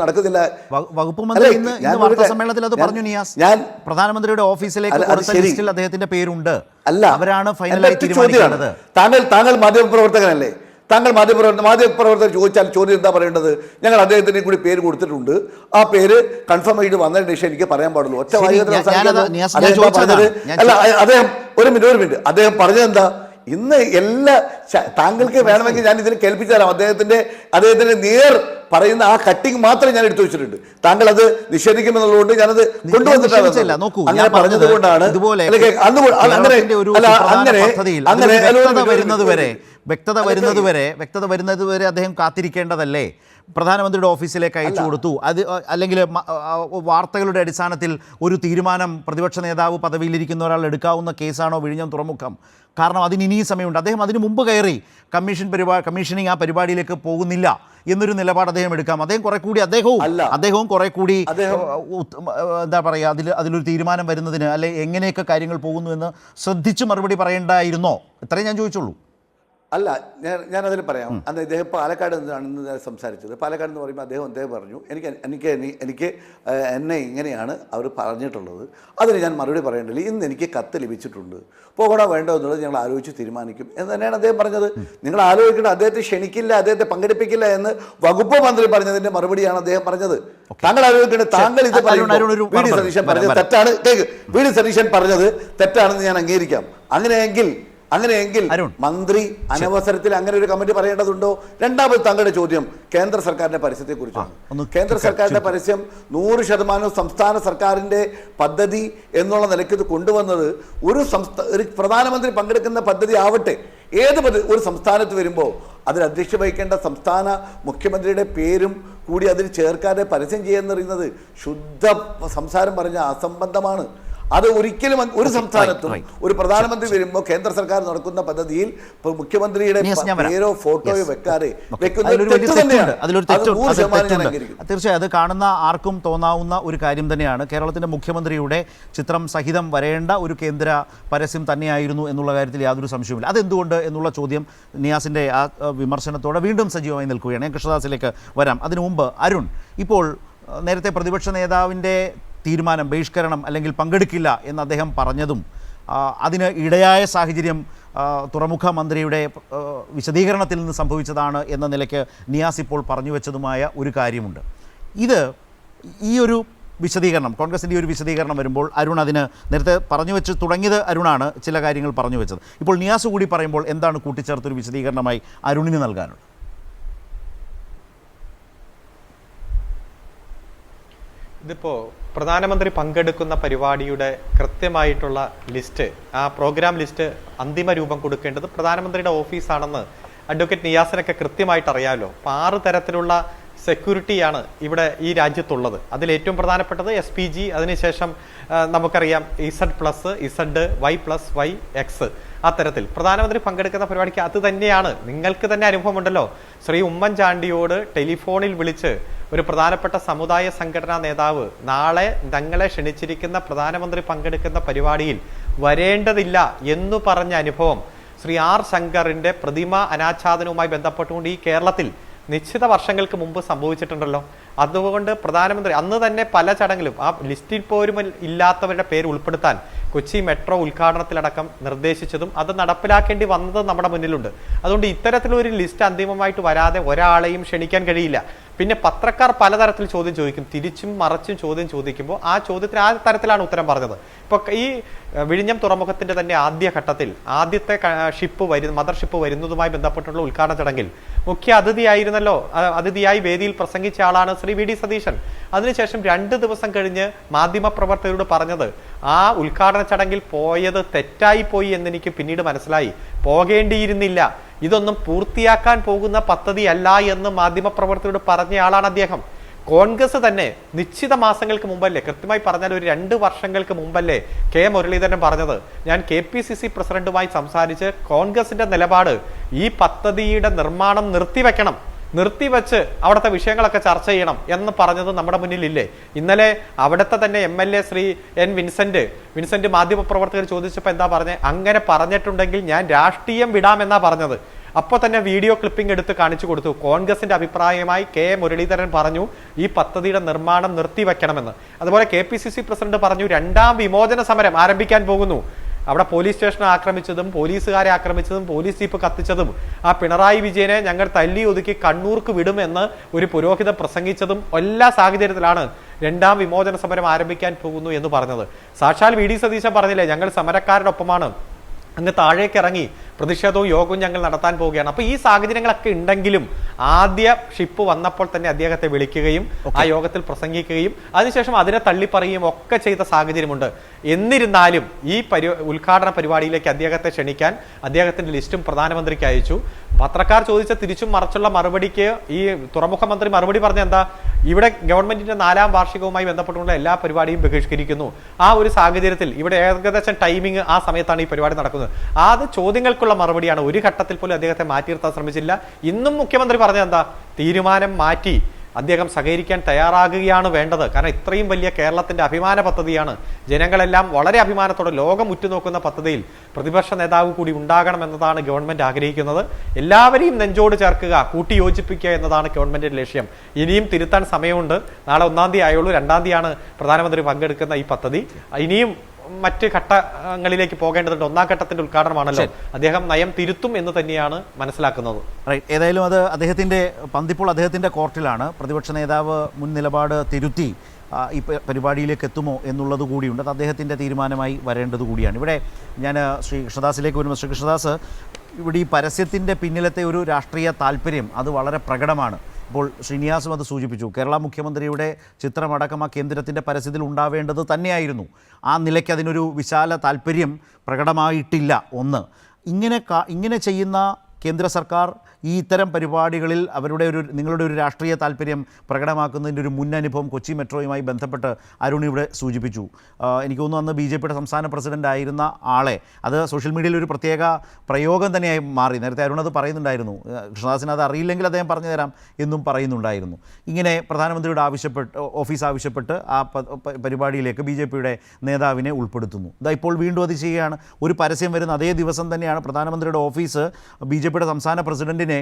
നടക്കുന്നില്ല. വകുപ്പ് മന്ത്രി വാർത്താ സമ്മേളനത്തിൽ അത് പറഞ്ഞു നിയാസ്. ഞാൻ പ്രധാനമന്ത്രിയുടെ ഓഫീസിലേക്ക് കൊടുത്ത ലിസ്റ്റിൽ അദ്ദേഹത്തിന്റെ പേരുണ്ട്. അല്ല, അവരാണ് ഫൈനലായി തീരുമാനിക്കുന്നത്. താങ്കൾ മാധ്യമപ്രവർത്തകനല്ലേ? താങ്കൾ മാധ്യമപ്രവർത്തകർ ചോദിച്ചാൽ ചോദ്യം എന്താ പറയേണ്ടത്? ഞങ്ങൾ അദ്ദേഹത്തിന് കൂടി പേര് കൊടുത്തിട്ടുണ്ട്, ആ പേര് കൺഫേം ചെയ്ത് വന്നതിന് ശേഷം എനിക്ക് പറയാൻ പാടുള്ളൂ. ഒറ്റ അല്ല, അദ്ദേഹം ഒരു മിനിറ്റ് അദ്ദേഹം പറഞ്ഞതെന്താ? ഇന്ന് താങ്കൾക്ക് വേണമെങ്കിൽ ഞാൻ ഇതിന് കേൾപ്പിച്ചു തരാം. അദ്ദേഹത്തിന്റെ നേർ പറയുന്ന ആ കട്ടിങ് മാത്രമേ ഞാൻ എടുത്തു വെച്ചിട്ടുണ്ട്. താങ്കൾ അത് നിഷേധിക്കുമെന്നുള്ളതുകൊണ്ട് ഞാനത് കൊണ്ടുവന്നിട്ടില്ല. അങ്ങനെ പറഞ്ഞത് കൊണ്ടാണ് വ്യക്തത വരുന്നതുവരെ അദ്ദേഹം കാത്തിരിക്കേണ്ടതല്ലേ? പ്രധാനമന്ത്രിയുടെ ഓഫീസിലേക്ക് അയച്ചു കൊടുത്തു. അത് അല്ലെങ്കിൽ വാർത്തകളുടെ അടിസ്ഥാനത്തിൽ ഒരു തീരുമാനം പ്രതിപക്ഷ നേതാവ് പദവിയിലിരിക്കുന്ന ഒരാൾ എടുക്കാവുന്ന കേസാണോ വിഴിഞ്ഞം തുറമുഖം? കാരണം അതിന് ഇനിയും സമയമുണ്ട്. അദ്ദേഹം അതിന് മുമ്പ് കയറി കമ്മീഷനിങ് ആ പരിപാടിയിലേക്ക് പോകുന്നില്ല എന്നൊരു നിലപാട് അദ്ദേഹം എടുക്കാം. അദ്ദേഹവും കുറെ കൂടി എന്താ പറയുക, അതിലൊരു തീരുമാനം വരുന്നതിന് അല്ലെ എങ്ങനെയൊക്കെ കാര്യങ്ങൾ പോകുന്നു എന്ന് ശ്രദ്ധിച്ച് മറുപടി പറയേണ്ടായിരുന്നോ? ഇത്രയും ഞാൻ ചോദിച്ചുള്ളൂ. അല്ല, ഞാനതിന് പറയാം. അന്ന് ഇദ്ദേഹം പാലക്കാട് നിന്നാണ് സംസാരിച്ചത്. പാലക്കാട് എന്ന് പറയുമ്പോൾ അദ്ദേഹം പറഞ്ഞു എനിക്ക് എന്നെ ഇങ്ങനെയാണ് അവർ പറഞ്ഞിട്ടുള്ളത്, അതിന് ഞാൻ മറുപടി പറയേണ്ടത്. ഇന്ന് എനിക്ക് കത്ത് ലഭിച്ചിട്ടുണ്ട്, പോകണോ വേണ്ടോ എന്നുള്ളത് ഞങ്ങൾ ആലോചിച്ച് തീരുമാനിക്കും എന്ന് തന്നെയാണ് അദ്ദേഹം പറഞ്ഞത്. നിങ്ങൾ ആലോചിക്കേണ്ട, അദ്ദേഹത്തെ ക്ഷണിക്കില്ല, അദ്ദേഹത്തെ പങ്കെടുപ്പിക്കില്ല എന്ന് വകുപ്പ് മന്ത്രി പറഞ്ഞതിന്റെ മറുപടിയാണ് അദ്ദേഹം പറഞ്ഞത്. താങ്കൾ ആലോചിക്കേണ്ടത്, താങ്കൾ ഇത് വി ഡി സതീശൻ പറഞ്ഞത് തെറ്റാണ്. വി ഡി സതീശൻ പറഞ്ഞത് തെറ്റാണെന്ന് ഞാൻ അംഗീകരിക്കാം. അങ്ങനെയെങ്കിൽ മന്ത്രി അനവസരത്തിൽ അങ്ങനെ ഒരു കമന്റ് പറയേണ്ടതുണ്ടോ? രണ്ടാമത് താങ്കളുടെ ചോദ്യം കേന്ദ്ര സർക്കാരിന്റെ പരസ്യത്തെക്കുറിച്ചാണ്. കേന്ദ്ര സർക്കാരിന്റെ പരസ്യം 100% സംസ്ഥാന സർക്കാരിന്റെ പദ്ധതി എന്നുള്ള നിലയ്ക്ക് ഇത് കൊണ്ടുവന്നത് ഒരു പ്രധാനമന്ത്രി പങ്കെടുക്കുന്ന പദ്ധതി ആവട്ടെ, ഒരു സംസ്ഥാനത്ത് വരുമ്പോൾ അതിൽ അധ്യക്ഷത വഹിക്കേണ്ട സംസ്ഥാന മുഖ്യമന്ത്രിയുടെ പേരും കൂടി അതിൽ ചേർക്കാതെ പരസ്യം ചെയ്യാന്ന് പറയുന്നത് ശുദ്ധ സംസാരം പറഞ്ഞ അസംബന്ധമാണ്. അത് ഒരിക്കലും ഒരു സംസ്ഥാനത്തും ഒരു പ്രധാനമന്ത്രി വരുമ്പോൾ കേന്ദ്ര സർക്കാർ നടക്കുന്ന പദ്ധതിയിൽ മുഖ്യമന്ത്രിയുടെ പേരോ ഫോട്ടോയോ വെക്കാതെ തീർച്ചയായും അത് കാണുന്ന ആർക്കും തോന്നാവുന്ന ഒരു കാര്യം തന്നെയാണ്. കേരളത്തിന്റെ മുഖ്യമന്ത്രിയുടെ ചിത്രം സഹിതം വരേണ്ട ഒരു കേന്ദ്ര പരസ്യം തന്നെയായിരുന്നു എന്നുള്ള കാര്യത്തിൽ യാതൊരു സംശയവുമില്ല. അതെന്തുകൊണ്ട് എന്നുള്ള ചോദ്യം നിയാസിന്റെ ആ വിമർശനത്തോടെ വീണ്ടും സജീവമായി നിൽക്കുകയാണ്. ഞാൻ കൃഷ്ണദാസിലേക്ക് വരാം. അതിനു മുമ്പ് അരുൺ, ഇപ്പോൾ നേരത്തെ പ്രതിപക്ഷ നേതാവിൻ്റെ തീരുമാനം ബഹിഷ്കരണം അല്ലെങ്കിൽ പങ്കെടുക്കില്ല എന്ന് അദ്ദേഹം പറഞ്ഞതും അതിന് ഇടയായ സാഹചര്യം തുറമുഖ മന്ത്രിയുടെ വിശദീകരണത്തിൽ നിന്ന് സംഭവിച്ചതാണ് എന്ന നിലയ്ക്ക് നിയാസ് ഇപ്പോൾ പറഞ്ഞു വെച്ചതുമായ ഒരു കാര്യമുണ്ട്. ഈ ഒരു വിശദീകരണം, കോൺഗ്രസിൻ്റെ ഒരു വിശദീകരണം വരുമ്പോൾ അരുൺ അതിന് നേരത്തെ പറഞ്ഞു വെച്ച് തുടങ്ങിയത് അരുണാണ് ചില കാര്യങ്ങൾ പറഞ്ഞു വെച്ചത്. ഇപ്പോൾ നിയാസ് കൂടി പറയുമ്പോൾ എന്താണ് കൂട്ടിച്ചേർത്തൊരു വിശദീകരണമായി അരുണിന് നൽകാനുള്ളത്? ഇതിപ്പോൾ പ്രധാനമന്ത്രി പങ്കെടുക്കുന്ന പരിപാടിയുടെ കൃത്യമായിട്ടുള്ള ലിസ്റ്റ്, ആ പ്രോഗ്രാം ലിസ്റ്റ് അന്തിമ രൂപം കൊടുക്കേണ്ടത് പ്രധാനമന്ത്രിയുടെ ഓഫീസാണെന്ന് അഡ്വക്കേറ്റ് നിയാസിനൊക്കെ കൃത്യമായിട്ട് അറിയാമല്ലോ. അപ്പോൾ 6 തരത്തിലുള്ള സെക്യൂരിറ്റിയാണ് ഇവിടെ ഈ രാജ്യത്തുള്ളത്. അതിലേറ്റവും പ്രധാനപ്പെട്ടത് SPG, അതിനുശേഷം നമുക്കറിയാം Z+, Y+Y+X, ആ തരത്തിൽ പ്രധാനമന്ത്രി പങ്കെടുക്കുന്ന പരിപാടിക്ക് അത് തന്നെയാണ്. നിങ്ങൾക്ക് തന്നെ അനുഭവമുണ്ടല്ലോ, ശ്രീ ഉമ്മൻചാണ്ടിയോട് ടെലിഫോണിൽ വിളിച്ച് ഒരു പ്രധാനപ്പെട്ട സമുദായ സംഘടനാ നേതാവ് നാളെ തങ്ങളെ ക്ഷണിച്ചിരിക്കുന്ന പ്രധാനമന്ത്രി പങ്കെടുക്കുന്ന പരിപാടിയിൽ വരേണ്ടതില്ല എന്ന് പറഞ്ഞ അനുഭവം ശ്രീ R. ശങ്കറിന്റെ പ്രതിമ അനാച്ഛാദനവുമായി ബന്ധപ്പെട്ടുകൊണ്ട് ഈ കേരളത്തിൽ നിശ്ചിത വർഷങ്ങൾക്ക് മുമ്പ് സംഭവിച്ചിട്ടുണ്ടല്ലോ. അതുകൊണ്ട് പ്രധാനമന്ത്രി അന്ന് തന്നെ പല ചടങ്ങിലും ആ ലിസ്റ്റിൽ പോലും ഇല്ലാത്തവരുടെ പേര് ഉൾപ്പെടുത്താൻ കൊച്ചി മെട്രോ ഉദ്ഘാടനത്തിലടക്കം നിർദ്ദേശിച്ചതും അത് നടപ്പിലാക്കേണ്ടി വന്നത് നമ്മുടെ മുന്നിലുണ്ട്. അതുകൊണ്ട് ഇത്തരത്തിലൊരു ലിസ്റ്റ് അന്തിമമായിട്ട് വരാതെ ഒരാളെയും ക്ഷണിക്കാൻ കഴിയില്ല. പിന്നെ പത്രക്കാർ പലതരത്തിൽ ചോദ്യം ചോദിക്കും, തിരിച്ചും മറച്ചും ചോദ്യം ചോദിക്കുമ്പോൾ ആ ചോദ്യത്തിന് ആ തരത്തിലാണ് ഉത്തരം പറഞ്ഞത്. ഇപ്പോൾ ഈ വിഴിഞ്ഞം തുറമുഖത്തിന്റെ തന്നെ ആദ്യഘട്ടത്തിൽ ആദ്യത്തെ മദർ ഷിപ്പ് വരുന്നതുമായി ബന്ധപ്പെട്ടുള്ള ഉദ്ഘാടന ചടങ്ങിൽ മുഖ്യ അതിഥിയായി വേദിയിൽ പ്രസംഗിച്ച ആളാണ് ശ്രീ വി ഡി സതീശൻ. അതിനുശേഷം 2 ദിവസം കഴിഞ്ഞ് മാധ്യമപ്രവർത്തകരോട് പറഞ്ഞത് ആ ഉദ്ഘാടന ചടങ്ങിൽ പോയത് തെറ്റായി പോയി എന്നെനിക്ക് പിന്നീട് മനസ്സിലായി, പോകേണ്ടിയിരുന്നില്ല, ഇതൊന്നും പൂർത്തിയാക്കാൻ പോകുന്ന പദ്ധതിയല്ല എന്ന് മാധ്യമപ്രവർത്തകരോട് പറഞ്ഞയാളാണ് അദ്ദേഹം. കോൺഗ്രസ് തന്നെ നിശ്ചിത മാസങ്ങൾക്ക് മുമ്പല്ലേ, കൃത്യമായി പറഞ്ഞാൽ ഒരു 2 വർഷങ്ങൾക്ക് മുമ്പല്ലേ കെ മുരളീധരൻ പറഞ്ഞത്, ഞാൻ KPCC പ്രസിഡന്റുമായി സംസാരിച്ച് കോൺഗ്രസിന്റെ നിലപാട് ഈ പദ്ധതിയുടെ നിർമ്മാണം നിർത്തിവെച്ച് അവിടുത്തെ വിഷയങ്ങളൊക്കെ ചർച്ച ചെയ്യണം എന്ന് പറഞ്ഞത് നമ്മുടെ മുന്നിലില്ലേ? ഇന്നലെ അവിടുത്തെ തന്നെ MLA ശ്രീ N വിൻസെന്റ് മാധ്യമപ്രവർത്തകർ ചോദിച്ചപ്പോൾ എന്താ പറഞ്ഞത്? അങ്ങനെ പറഞ്ഞിട്ടുണ്ടെങ്കിൽ ഞാൻ രാഷ്ട്രീയം വിടാമെന്നാ പറഞ്ഞത്. അപ്പോൾ തന്നെ വീഡിയോ ക്ലിപ്പിംഗ് എടുത്ത് കാണിച്ചു കൊടുത്തു. കോൺഗ്രസിന്റെ അഭിപ്രായമായി കെ മുരളീധരൻ പറഞ്ഞു ഈ പദ്ധതിയുടെ നിർമ്മാണം നിർത്തിവെക്കണമെന്ന്. അതുപോലെ KPCC പ്രസിഡന്റ് പറഞ്ഞു 2ാം വിമോചന സമരം ആരംഭിക്കാൻ പോകുന്നു. അവിടെ പോലീസ് സ്റ്റേഷൻ ആക്രമിച്ചതും പോലീസുകാരെ ആക്രമിച്ചതും പോലീസ് ജീപ്പ് കത്തിച്ചതും ആ പിണറായി വിജയനെ ഞങ്ങൾ തല്ലി ഒതുക്കി കണ്ണൂർക്ക് വിടുമെന്ന് ഒരു പുരോഹിതൻ പ്രസംഗിച്ചതും എല്ലാ സാഹചര്യത്തിലാണ് 2ാം വിമോചന സമരം ആരംഭിക്കാൻ പോകുന്നു എന്ന് പറഞ്ഞത്. സാക്ഷാൽ വി ഡി സതീശൻ പറഞ്ഞില്ലേ, ഞങ്ങൾ സമരക്കാരുടെ ഒപ്പമാണ്, അങ്ങ് താഴേക്ക് ഇറങ്ങി പ്രതിഷേധവും യോഗവും ഞങ്ങൾ നടത്താൻ പോവുകയാണ്. അപ്പൊ ഈ സാഹചര്യങ്ങളൊക്കെ ഉണ്ടെങ്കിലും ആദ്യ ഷിപ്പ് വന്നപ്പോൾ തന്നെ അദ്ദേഹത്തെ വിളിക്കുകയും ആ യോഗത്തിൽ പ്രസംഗിക്കുകയും അതിനുശേഷം അതിനെ തള്ളിപ്പറയുകയും ഒക്കെ ചെയ്ത സാഹചര്യമുണ്ട്. എന്നിരുന്നാലും ഈ ഉദ്ഘാടന പരിപാടിയിലേക്ക് അദ്ദേഹത്തെ ക്ഷണിക്കാൻ അദ്ദേഹത്തിന്റെ ലിസ്റ്റും പ്രധാനമന്ത്രിക്ക് അയച്ചു. പത്രക്കാർ ചോദിച്ച തിരിച്ചും മറച്ചുള്ള മറുപടിക്ക് ഈ തുറമുഖ മന്ത്രി മറുപടി പറഞ്ഞ എന്താ, ഇവിടെ ഗവൺമെന്റിന്റെ 4ാം വാർഷികവുമായി ബന്ധപ്പെട്ടുള്ള എല്ലാ പരിപാടിയും ബഹിഷ്കരിക്കുന്നു. ആ ഒരു സാഹചര്യത്തിൽ ഇവിടെ ഏകദേശം ടൈമിംഗ് ആ സമയത്താണ് ഈ പരിപാടി നടക്കുന്നത്. അത് ചോദ്യങ്ങൾക്കുള്ള മറുപടിയാണ്. ഒരു ഘട്ടത്തിൽ പോലും അദ്ദേഹത്തെ മാറ്റി നിർത്താൻ ശ്രമിച്ചില്ല. ഇന്നും മുഖ്യമന്ത്രി പറഞ്ഞത് എന്താ, തീരുമാനം മാറ്റി അദ്ദേഹം സഹകരിക്കാൻ തയ്യാറാകുകയാണ് വേണ്ടത്. കാരണം ഇത്രയും വലിയ കേരളത്തിന്റെ അഭിമാന പദ്ധതിയാണ്, ജനങ്ങളെല്ലാം വളരെ അഭിമാനത്തോടെ ലോകം ഉറ്റുനോക്കുന്ന പദ്ധതിയിൽ പ്രതിപക്ഷ നേതാവ് കൂടി ഉണ്ടാകണം എന്നതാണ് ഗവൺമെന്റ് ആഗ്രഹിക്കുന്നത്. എല്ലാവരെയും നെഞ്ചോട് ചേർക്കുക, കൂട്ടിയോജിപ്പിക്കുക എന്നതാണ് ഗവൺമെന്റിന്റെ ലക്ഷ്യം. ഇനിയും തിരുത്താൻ സമയമുണ്ട്. നാളെ 1-ാം തീയതി ആയുള്ളൂ, 2-ാം തീയതിയാണ് പ്രധാനമന്ത്രി പങ്കെടുക്കുന്ന ഈ പദ്ധതി. ഇനിയും മറ്റ് ഘട്ടങ്ങളിലേക്ക് പോകേണ്ടതുണ്ട്. 1-ാം ഘട്ടത്തിന്റെ ഉദ്ഘാടനമാണല്ലോ, അദ്ദേഹം നയം തിരുത്തും എന്ന് തന്നെയാണ് മനസ്സിലാക്കുന്നത്. റൈറ്റ്, ഏതായാലും അത് പന്തിപ്പോൾ അദ്ദേഹത്തിന്റെ കോർട്ടിലാണ്. പ്രതിപക്ഷ നേതാവ് മുൻ നിലപാട് തിരുത്തി ഈ പരിപാടിയിലേക്ക് എത്തുമോ എന്നുള്ളത് കൂടിയുണ്ട്. അത് അദ്ദേഹത്തിൻ്റെ തീരുമാനമായി വരേണ്ടത് കൂടിയാണ്. ഇവിടെ ഞാൻ ശ്രീ കൃഷ്ണദാസിലേക്ക് വരുമ്പോൾ, ശ്രീ കൃഷ്ണദാസ്, ഇവിടെ ഈ പരസ്യത്തിൻ്റെ പിന്നിലത്തെ ഒരു രാഷ്ട്രീയ താല്പര്യം അത് വളരെ പ്രകടമാണ്. ഇപ്പോൾ ശ്രീനിവാസും അത് സൂചിപ്പിച്ചു. കേരള മുഖ്യമന്ത്രിയുടെ ചിത്രമടക്കം ആ കേന്ദ്രത്തിൻ്റെ പരസ്യത്തിൽ ഉണ്ടാവേണ്ടത് തന്നെയായിരുന്നു. ആ നിലയ്ക്ക് അതിനൊരു വിശാല താല്പര്യം പ്രകടമായിട്ടില്ല. ഇങ്ങനെ ചെയ്യുന്ന കേന്ദ്ര സർക്കാർ ഈ ഇത്തരം പരിപാടികളിൽ നിങ്ങളുടെ ഒരു രാഷ്ട്രീയ താല്പര്യം പ്രകടമാക്കുന്നതിൻ്റെ ഒരു മുൻ അനുഭവം കൊച്ചി മെട്രോയുമായി ബന്ധപ്പെട്ട് അരുൺ ഇവിടെ സൂചിപ്പിച്ചു. എനിക്ക് തോന്നുന്നു അന്ന് BJPയുടെ സംസ്ഥാന പ്രസിഡന്റ് ആയിരുന്ന ആളെ അത് സോഷ്യൽ മീഡിയയിൽ ഒരു പ്രത്യേക പ്രയോഗം തന്നെയായി മാറി. നേരത്തെ അരുൺ അത് പറയുന്നുണ്ടായിരുന്നു. കൃഷ്ണദാസിന് അത് അറിയില്ലെങ്കിൽ അദ്ദേഹം പറഞ്ഞു തരാം എന്നും പറയുന്നുണ്ടായിരുന്നു. ഇങ്ങനെ പ്രധാനമന്ത്രിയുടെ ഓഫീസ് ആവശ്യപ്പെട്ട് ആ പരിപാടിയിലേക്ക് BJPയുടെ നേതാവിനെ ഉൾപ്പെടുത്തുന്നു. ഇപ്പോൾ വീണ്ടും അത് ചെയ്യുകയാണ്. ഒരു പരസ്യം വരുന്ന അതേ ദിവസം തന്നെയാണ് പ്രധാനമന്ത്രിയുടെ ഓഫീസ് BJPയുടെ സംസ്ഥാന പ്രസിഡന്റിനെ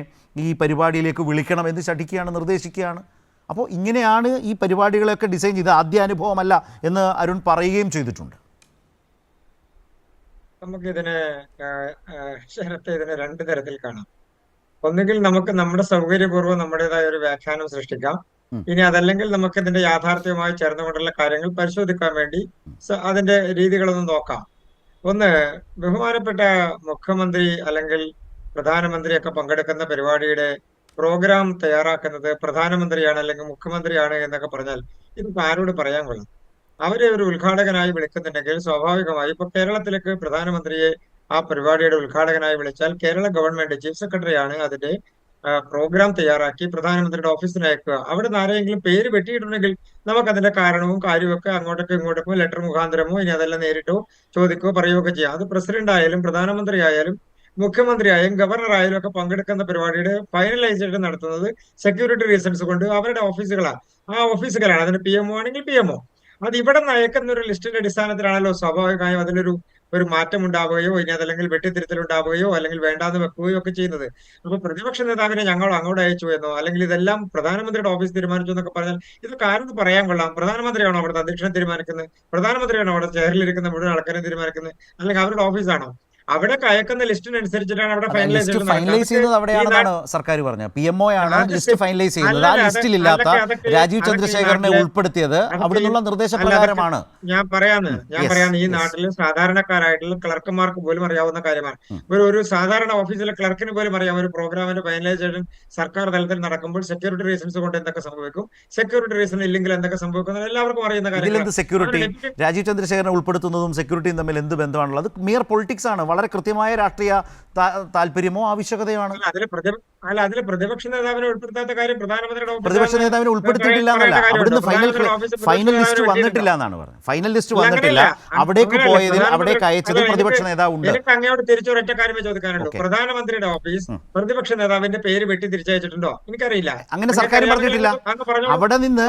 ഈ പരിപാടിയിലേക്ക് വിളിക്കണം എന്ന് ശഠിക്കുകയാണ്, നിർദ്ദേശിക്കുകയാണ്. അപ്പോൾ ഇങ്ങനെയാണ് ഈ പരിപാടികളൊക്കെ ഡിസൈൻ ചെയ്ത് ആദ്യ അനുഭവമല്ല എന്ന് അരുൺ പറയുകയും ചെയ്തിട്ടുണ്ട്. നമുക്കിതിനെ ഇതിനെ 2 തരത്തിൽ കാണാം. ഒന്നുകിൽ നമുക്ക് നമ്മുടെ സൗകര്യപൂർവ്വം നമ്മുടേതായ ഒരു വ്യാഖ്യാനം സൃഷ്ടിക്കാം. ഇനി അതല്ലെങ്കിൽ നമുക്ക് ഇതിന്റെ യാഥാർത്ഥ്യവുമായി ചേർന്നുകൊണ്ടുള്ള കാര്യങ്ങൾ പരിശോധിക്കാൻ വേണ്ടി അതിന്റെ രീതികളൊന്നും നോക്കാം. ഒന്ന്, ബഹുമാനപ്പെട്ട മുഖ്യമന്ത്രി അല്ലെങ്കിൽ പ്രധാനമന്ത്രിയൊക്കെ പങ്കെടുക്കുന്ന പരിപാടിയുടെ പ്രോഗ്രാം തയ്യാറാക്കുന്നത് പ്രധാനമന്ത്രിയാണ് അല്ലെങ്കിൽ മുഖ്യമന്ത്രിയാണ് എന്നൊക്കെ പറഞ്ഞാൽ ഇതിപ്പോ ആരോട് പറയാൻ കൊള്ളാം? അവരെ ഒരു ഉദ്ഘാടകനായി വിളിക്കുന്നുണ്ടെങ്കിൽ സ്വാഭാവികമായി ഇപ്പൊ കേരളത്തിലേക്ക് പ്രധാനമന്ത്രിയെ ആ പരിപാടിയുടെ ഉദ്ഘാടകനായി വിളിച്ചാൽ കേരള ഗവൺമെന്റ് ചീഫ് സെക്രട്ടറിയാണ് അതിന്റെ പ്രോഗ്രാം തയ്യാറാക്കി പ്രധാനമന്ത്രിയുടെ ഓഫീസിന് അയക്കുക. അവിടെ നിന്ന് ആരെങ്കിലും പേര് വെട്ടിയിട്ടുണ്ടെങ്കിൽ നമുക്ക് അതിന്റെ കാരണവും കാര്യമൊക്കെ അങ്ങോട്ടേക്കും ഇങ്ങോട്ടേക്കും ലെറ്റർ മുഖാന്തരമോ ഇനി അതെല്ലാം നേരിട്ടോ ചോദിക്കുകയോ പറയുകയൊക്കെ ചെയ്യാം. അത് പ്രസിഡന്റ് ആയാലും പ്രധാനമന്ത്രി ആയാലും മുഖ്യമന്ത്രി ആയാലും ഗവർണർ ആയാലും ഒക്കെ പങ്കെടുക്കുന്ന പരിപാടിയുടെ ഫൈനലൈസേഷൻ നടത്തുന്നത് സെക്യൂരിറ്റി റീസൺസ് കൊണ്ട് അവരുടെ ഓഫീസുകളാണ്. ആ ഓഫീസുകളാണ്. അതിന് PMO ആണെങ്കിൽ PMO. അത് ഇവിടെ നിന്ന് അയക്കുന്ന ഒരു ലിസ്റ്റിന്റെ അടിസ്ഥാനത്തിലാണല്ലോ സ്വാഭാവികമായും അതിനൊരു ഒരു മാറ്റം ഉണ്ടാവുകയോ ഇനി അതല്ലെങ്കിൽ വെട്ടിത്തിരുത്തലുണ്ടാവുകയോ അല്ലെങ്കിൽ വേണ്ടാന്ന് വെക്കുകയോ ഒക്കെ ചെയ്യുന്നത്. അപ്പൊ പ്രതിപക്ഷ നേതാവിനെ ഞങ്ങൾ അങ്ങോട്ട് അയച്ചു എന്നോ അല്ലെങ്കിൽ ഇതെല്ലാം പ്രധാനമന്ത്രിയുടെ ഓഫീസ് തീരുമാനിച്ചു എന്നൊക്കെ പറഞ്ഞാൽ ഇതൊക്കെ ആരെന്ന് പറയാൻ കൊള്ളാം? പ്രധാനമന്ത്രിയാണോ അവിടുത്തെ അധ്യക്ഷനെ തീരുമാനിക്കുന്നത്? പ്രധാനമന്ത്രിയാണോ അവിടെ ചെയറിലിരിക്കുന്ന മുഴുവൻ ആൾക്കാരെ തീരുമാനിക്കുന്നത്? അല്ലെങ്കിൽ അവരുടെ ഓഫീസാണോ? അവിടെ അയക്കുന്ന ലിസ്റ്റിനനുസരിച്ചിട്ടാണ് അവിടെ ഫൈനലൈസ് ലിസ്റ്റ് ഫൈനലൈസ് ചെയ്യുന്നത് അവിടെയാണെന്നാണ് സർക്കാർ പറഞ്ഞത്. PMO ആണ് ലിസ്റ്റ് ഫൈനലൈസ് ചെയ്യുന്നത്. ആ ലിസ്റ്റിലില്ലാത്ത രാജീവ് ചന്ദ്രശേഖരനെ ഉൾപ്പെടുത്തിയത് അവിടെ നിന്നുള്ള നിർദ്ദേശപ്രകാരമാണ്. ഞാൻ പറയാന്ന് ഈ നാട്ടിൽ സാധാരണക്കാരായിട്ടുള്ള ക്ലർക്കുമാർക്ക് പോലും അറിയാവുന്ന കാര്യമാണ്. ഒരു സാധാരണ ഓഫീസിലെ ക്ലർക്കിന് പോലും അറിയാം ഒരു പ്രോഗ്രാമിന്റെ ഫൈനലൈസേഷൻ സർക്കാർ തലത്തിൽ നടക്കുമ്പോൾ സെക്യൂരിറ്റി റീസൺസ് കൊണ്ട് എന്തൊക്കെ സംഭവിക്കും, സെക്യൂരിറ്റി റീസൺ ഇല്ലെങ്കിൽ എന്തൊക്കെ സംഭവിക്കും, എല്ലാവർക്കും അറിയുന്ന കാര്യമാണ്. സെക്യൂരിറ്റി രാജീവ് ചന്ദ്രശേഖരനെ ഉൾപ്പെടുത്തുന്നതും സെക്യൂരിറ്റിയും തമ്മിൽ എന്ത് ബന്ധമാണുള്ളത്? അത് മിയർ പൊളിറ്റിക്സ് ആണ്. വളരെ കൃത്യമായ രാഷ്ട്രീയ താല്പര്യമോ ആവശ്യകതയാണ്. അതിൽ പ്രതിപക്ഷ നേതാവിനെ ഉൾപ്പെടുത്താത്ത കാര്യം പ്രതിപക്ഷ നേതാവിനെ ഉൾപ്പെടുത്തിയിട്ടില്ല എന്നല്ല, അവിടുന്ന് ഫൈനൽ ലിസ്റ്റ് വന്നിട്ടില്ല എന്നാണ് പറഞ്ഞത്. ഫൈനൽ ലിസ്റ്റ് വന്നിട്ടില്ല. അവിടേക്ക് പോയതിൽ അവിടേക്ക് അയച്ചത് പ്രതിപക്ഷ നേതാവ് ഉണ്ട്. എനിക്ക് അങ്ങോട്ട് തിരിച്ചൊരൊറ്റ കാര്യമേ ചോദിക്കാനുള്ളൂ. പ്രധാനമന്ത്രിയുടെ ഓഫീസ് പ്രതിപക്ഷ നേതാവിന്റെ പേര് വെട്ടി തിരിച്ചയച്ചിട്ടുണ്ടോ? എനിക്കറിയില്ല. അങ്ങനെ സർക്കാർ പറഞ്ഞിട്ടില്ല. അവിടെ നിന്ന്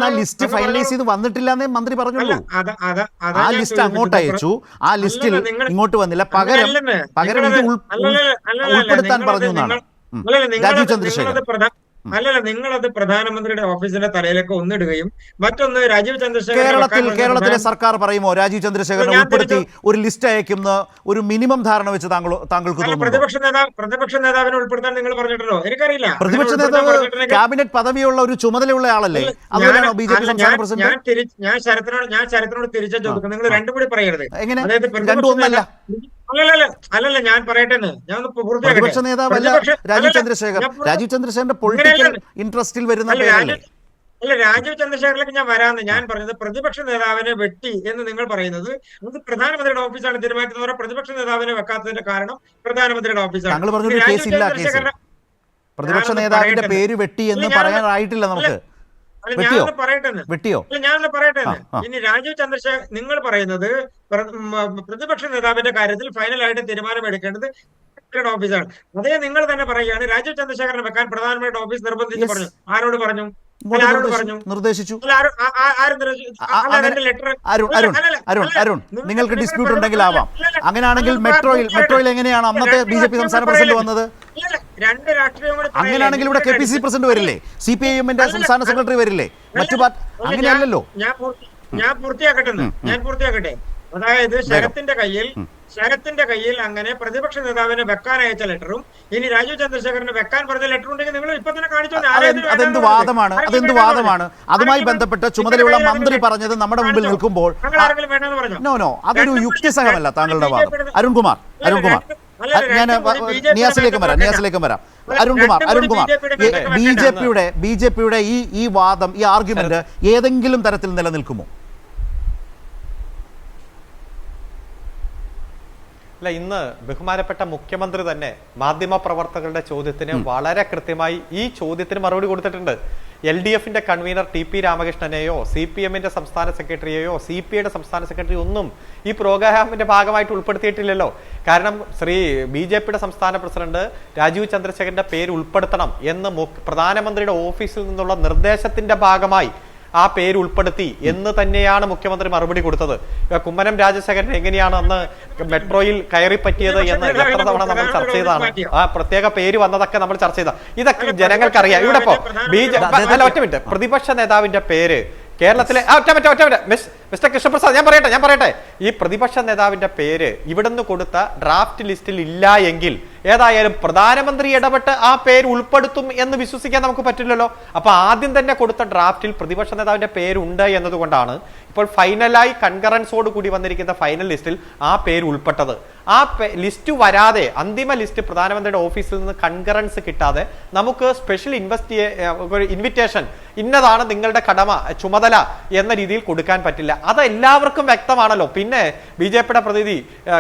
ആ ലിസ്റ്റ് ഫൈനലൈസ് ചെയ്ത് വന്നിട്ടില്ല എന്നേ മന്ത്രി പറഞ്ഞുള്ളൂ. ആ ലിസ്റ്റ് അങ്ങോട്ട് അയച്ചു, ആ ലിസ്റ്റിൽ ഇങ്ങോട്ട് വന്നില്ല. പകരം ഇത് ഉൾപ്പെടുത്താൻ പറഞ്ഞു എന്നാണ് രാജീവ് ചന്ദ്രശേഖർ. നിങ്ങളത് പ്രധാനമന്ത്രിയുടെ ഓഫീസിന്റെ തലയിലേക്ക് ഒന്നിടുകയും മറ്റൊന്ന് രാജീവ് ചന്ദ്രശേഖർ കേരളത്തിലെ സർക്കാർ പറയുമോ രാജീവ് ചന്ദ്രശേഖരനെ ഉൾപ്പെടുത്തി ഒരു ലിസ്റ്റ് അയക്കുന്ന ഒരു മിനിമം ധാരണ വെച്ച് താങ്കൾക്ക് തോന്നുന്നു? പ്രതിപക്ഷ നേതാവിനെ ഉൾപ്പെടുത്താൻ നിങ്ങൾ പറഞ്ഞിട്ടുണ്ടോ? എനിക്കറിയില്ല. പ്രതിപക്ഷ നേതാവ് ക്യാബിനറ്റ് പദവിയുള്ള ഒരു ചുമതലയുള്ള ആളല്ലേ? അതുകൊണ്ടാണോ BJP സംസ്ഥാന പ്രസിഡന്റ്? ഞാൻ ശരത്തിനോട് തിരിച്ചു ചോദിക്കും. നിങ്ങൾ രണ്ടും കൂടി പറയരുത്. എങ്ങനെ രണ്ടും ഒന്നല്ല? അല്ലല്ല, ഞാൻ പറയട്ടെ. ഞാൻ പ്രതിപക്ഷ നേതാവല്ല രാജീവ് ചന്ദ്രശേഖർ. രാജീവ് ചന്ദ്രശേഖരന്റെ പൊളിറ്റിക്കൽ ഇൻട്രസ്റ്റിൽ വരുന്ന പേരല്ലേ? അല്ല, രാജീവ് ചന്ദ്രശേഖറിലേക്ക് ഞാൻ വരാമെന്ന് ഞാൻ പറഞ്ഞത് പ്രതിപക്ഷ നേതാവിനെ വെട്ടി എന്ന് നിങ്ങൾ പറയുന്നത് അത് പ്രധാനമന്ത്രിയുടെ ഓഫീസാണ് തീരുമാനിക്കുന്നത്. പ്രതിപക്ഷ നേതാവിനെ വെക്കാത്തതിന്റെ കാരണം പ്രധാനമന്ത്രിയുടെ ഓഫീസാണ്. താങ്കൾ പറഞ്ഞൊരു കേസില്ല. പ്രതിപക്ഷ നേതാവിന്റെ പേര് വെട്ടി എന്ന് പറയാനായിട്ടില്ല നമുക്ക്. ഞാനൊന്ന് പറയട്ടെ. ഇനി രാജീവ് ചന്ദ്രശേഖർ നിങ്ങൾ പറയുന്നത് പ്രതിപക്ഷ നേതാവിന്റെ കാര്യത്തിൽ ഫൈനലായിട്ട് തീരുമാനം എടുക്കേണ്ടത് ഓഫീസാണ്. അതേ നിങ്ങൾ തന്നെ പറയുകയാണ് രാജീവ് ചന്ദ്രശേഖരനെ വെക്കാൻ പ്രധാനമന്ത്രിയുടെ ഓഫീസ് നിർബന്ധിച്ച് പറഞ്ഞു. ആരോട് പറഞ്ഞു? നിർദ്ദേശിച്ചു. അരുൺ, നിങ്ങൾക്ക് ഡിസ്പ്യൂട്ട് ഉണ്ടെങ്കിൽ ആവാം. അങ്ങനെയാണെങ്കിൽ മെട്രോയിൽ എങ്ങനെയാണ് അന്നത്തെ BJP സംസ്ഥാന പ്രസിഡന്റ് വന്നത്? രണ്ട് രാഷ്ട്രീയം കൂടി അങ്ങനെയാണെങ്കിൽ ഇവിടെ KPCC പ്രസിഡന്റ് വരില്ലേ? CPIM-ന്റെ സംസ്ഥാന സെക്രട്ടറി വരില്ലേ? മറ്റു അങ്ങനെയല്ലല്ലോ. ഞാൻ പൂർത്തിയാക്കട്ടെ. അതായത് ശരത്തിന്റെ കയ്യിൽ അങ്ങനെ പ്രതിപക്ഷ നേതാവിനെ വെക്കാൻ അയച്ച ലെറ്ററും ഇനി രാജീവ് ചന്ദ്രശേഖരനെ വെക്കാൻ പറഞ്ഞ ലെറ്റർ ഉണ്ടെങ്കിൽ നിങ്ങൾ ഇപ്പൊ തന്നെ കാണിച്ചോ. അതെന്ത് വാദമാണ്? അതുമായി ബന്ധപ്പെട്ട് ചുമതലയുള്ള മന്ത്രി പറഞ്ഞത് നമ്മുടെ മുമ്പിൽ നിൽക്കുമ്പോൾ അതൊരു യുക്തിസഹമല്ല താങ്കളുടെ വാദം. അരുൺകുമാർ, ഞാൻ നിയാസിലേക്കും വരാം. അരുൺകുമാർ, BJP-യുടെ ഈ വാദം, ഈ ആർഗ്യുമെന്റ് ഏതെങ്കിലും തരത്തിൽ നിലനിൽക്കുമോ? അല്ല, ഇന്ന് ബഹുമാനപ്പെട്ട മുഖ്യമന്ത്രി തന്നെ മാധ്യമപ്രവർത്തകരുടെ ചോദ്യത്തിന് വളരെ കൃത്യമായി ഈ ചോദ്യത്തിന് മറുപടി കൊടുത്തിട്ടുണ്ട്. LDF-ന്റെ കൺവീനർ TP രാമകൃഷ്ണനെയോ CPM-ന്റെ സംസ്ഥാന സെക്രട്ടറിയെയോ CPI-യുടെ സംസ്ഥാന സെക്രട്ടറി ഒന്നും ഈ പ്രോഗ്രാമിന്റെ ഭാഗമായിട്ട് ഉൾപ്പെടുത്തിയിട്ടില്ലല്ലോ. കാരണം BJP-യുടെ സംസ്ഥാന പ്രസിഡന്റ് രാജീവ് ചന്ദ്രശേഖരന്റെ പേര് ഉൾപ്പെടുത്തണം എന്ന് പ്രധാനമന്ത്രിയുടെ ഓഫീസിൽ നിന്നുള്ള നിർദ്ദേശത്തിന്റെ ഭാഗമായി ആ പേര് ഉൾപ്പെടുത്തി എന്ന് തന്നെയാണ് മുഖ്യമന്ത്രി മറുപടി കൊടുത്തത്. കുമ്മനം രാജശേഖരൻ എങ്ങനെയാണ് അന്ന് മെട്രോയിൽ കയറി പറ്റിയത് എന്ന് എത്ര തവണ നമ്മൾ ചർച്ച ചെയ്തതാണ്. ആ പ്രത്യേക പേര് വന്നതൊക്കെ നമ്മൾ ചർച്ച ചെയ്ത ഇതൊക്കെ ജനങ്ങൾക്കറിയാം. ഇവിടെ ഇപ്പോ ഒറ്റ മിനിറ്റ്, പ്രതിപക്ഷ നേതാവിന്റെ പേര് കേരളത്തിലെ മിസ്റ്റർ കൃഷ്ണപ്രസാദ്, ഞാൻ പറയട്ടെ ഈ പ്രതിപക്ഷ നേതാവിന്റെ പേര് ഇവിടുന്ന് കൊടുത്ത ഡ്രാഫ്റ്റ് ലിസ്റ്റിൽ ഇല്ല എങ്കിൽ ഏതായാലും പ്രധാനമന്ത്രി ഇടപെട്ട് ആ പേര് ഉൾപ്പെടുത്തും എന്ന് വിശ്വസിക്കാൻ നമുക്ക് പറ്റില്ലല്ലോ. അപ്പൊ ആദ്യം തന്നെ കൊടുത്ത ഡ്രാഫ്റ്റിൽ പ്രതിപക്ഷ നേതാവിന്റെ പേരുണ്ട് എന്നതുകൊണ്ടാണ് ഇപ്പോൾ ഫൈനലായി കൺകറൻസോട് കൂടി വന്നിരിക്കുന്ന ഫൈനൽ ലിസ്റ്റിൽ ആ പേര് ഉൾപ്പെട്ടത്. ആ ലിസ്റ്റ് വരാതെ, അന്തിമ ലിസ്റ്റ് പ്രധാനമന്ത്രിയുടെ ഓഫീസിൽ നിന്ന് കൺകറൻസ് കിട്ടാതെ നമുക്ക് സ്പെഷ്യൽ ഇൻവിറ്റേഷൻ ഇന്നതാണ് നിങ്ങളുടെ ചുമതല എന്ന രീതിയിൽ കൊടുക്കാൻ പറ്റില്ല. അത് എല്ലാവർക്കും വ്യക്തമാണല്ലോ. പിന്നെ BJP-യുടെ പ്രതിനിധി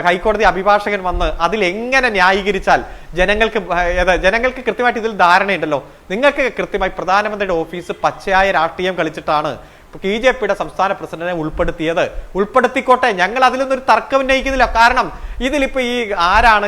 ഹൈക്കോടതി അഭിഭാഷകൻ വന്ന് അതിൽ എങ്ങനെ ന്യായീകരിച്ചാൽ ജനങ്ങൾക്ക് കൃത്യമായിട്ട് ഇതിൽ ധാരണയുണ്ടല്ലോ. നിങ്ങൾക്ക് കൃത്യമായി പ്രധാനമന്ത്രിയുടെ ഓഫീസ് പച്ചയായ രാഷ്ട്രീയം കളിച്ചിട്ടാണ് BJP-യുടെ സംസ്ഥാന പ്രസിഡന്റിനെ ഉൾപ്പെടുത്തിക്കോട്ടെ, ഞങ്ങൾ അതിലൊന്നും ഒരു തർക്കം ഉന്നയിക്കുന്നില്ല. കാരണം ഇതിലിപ്പോ ആരാണ്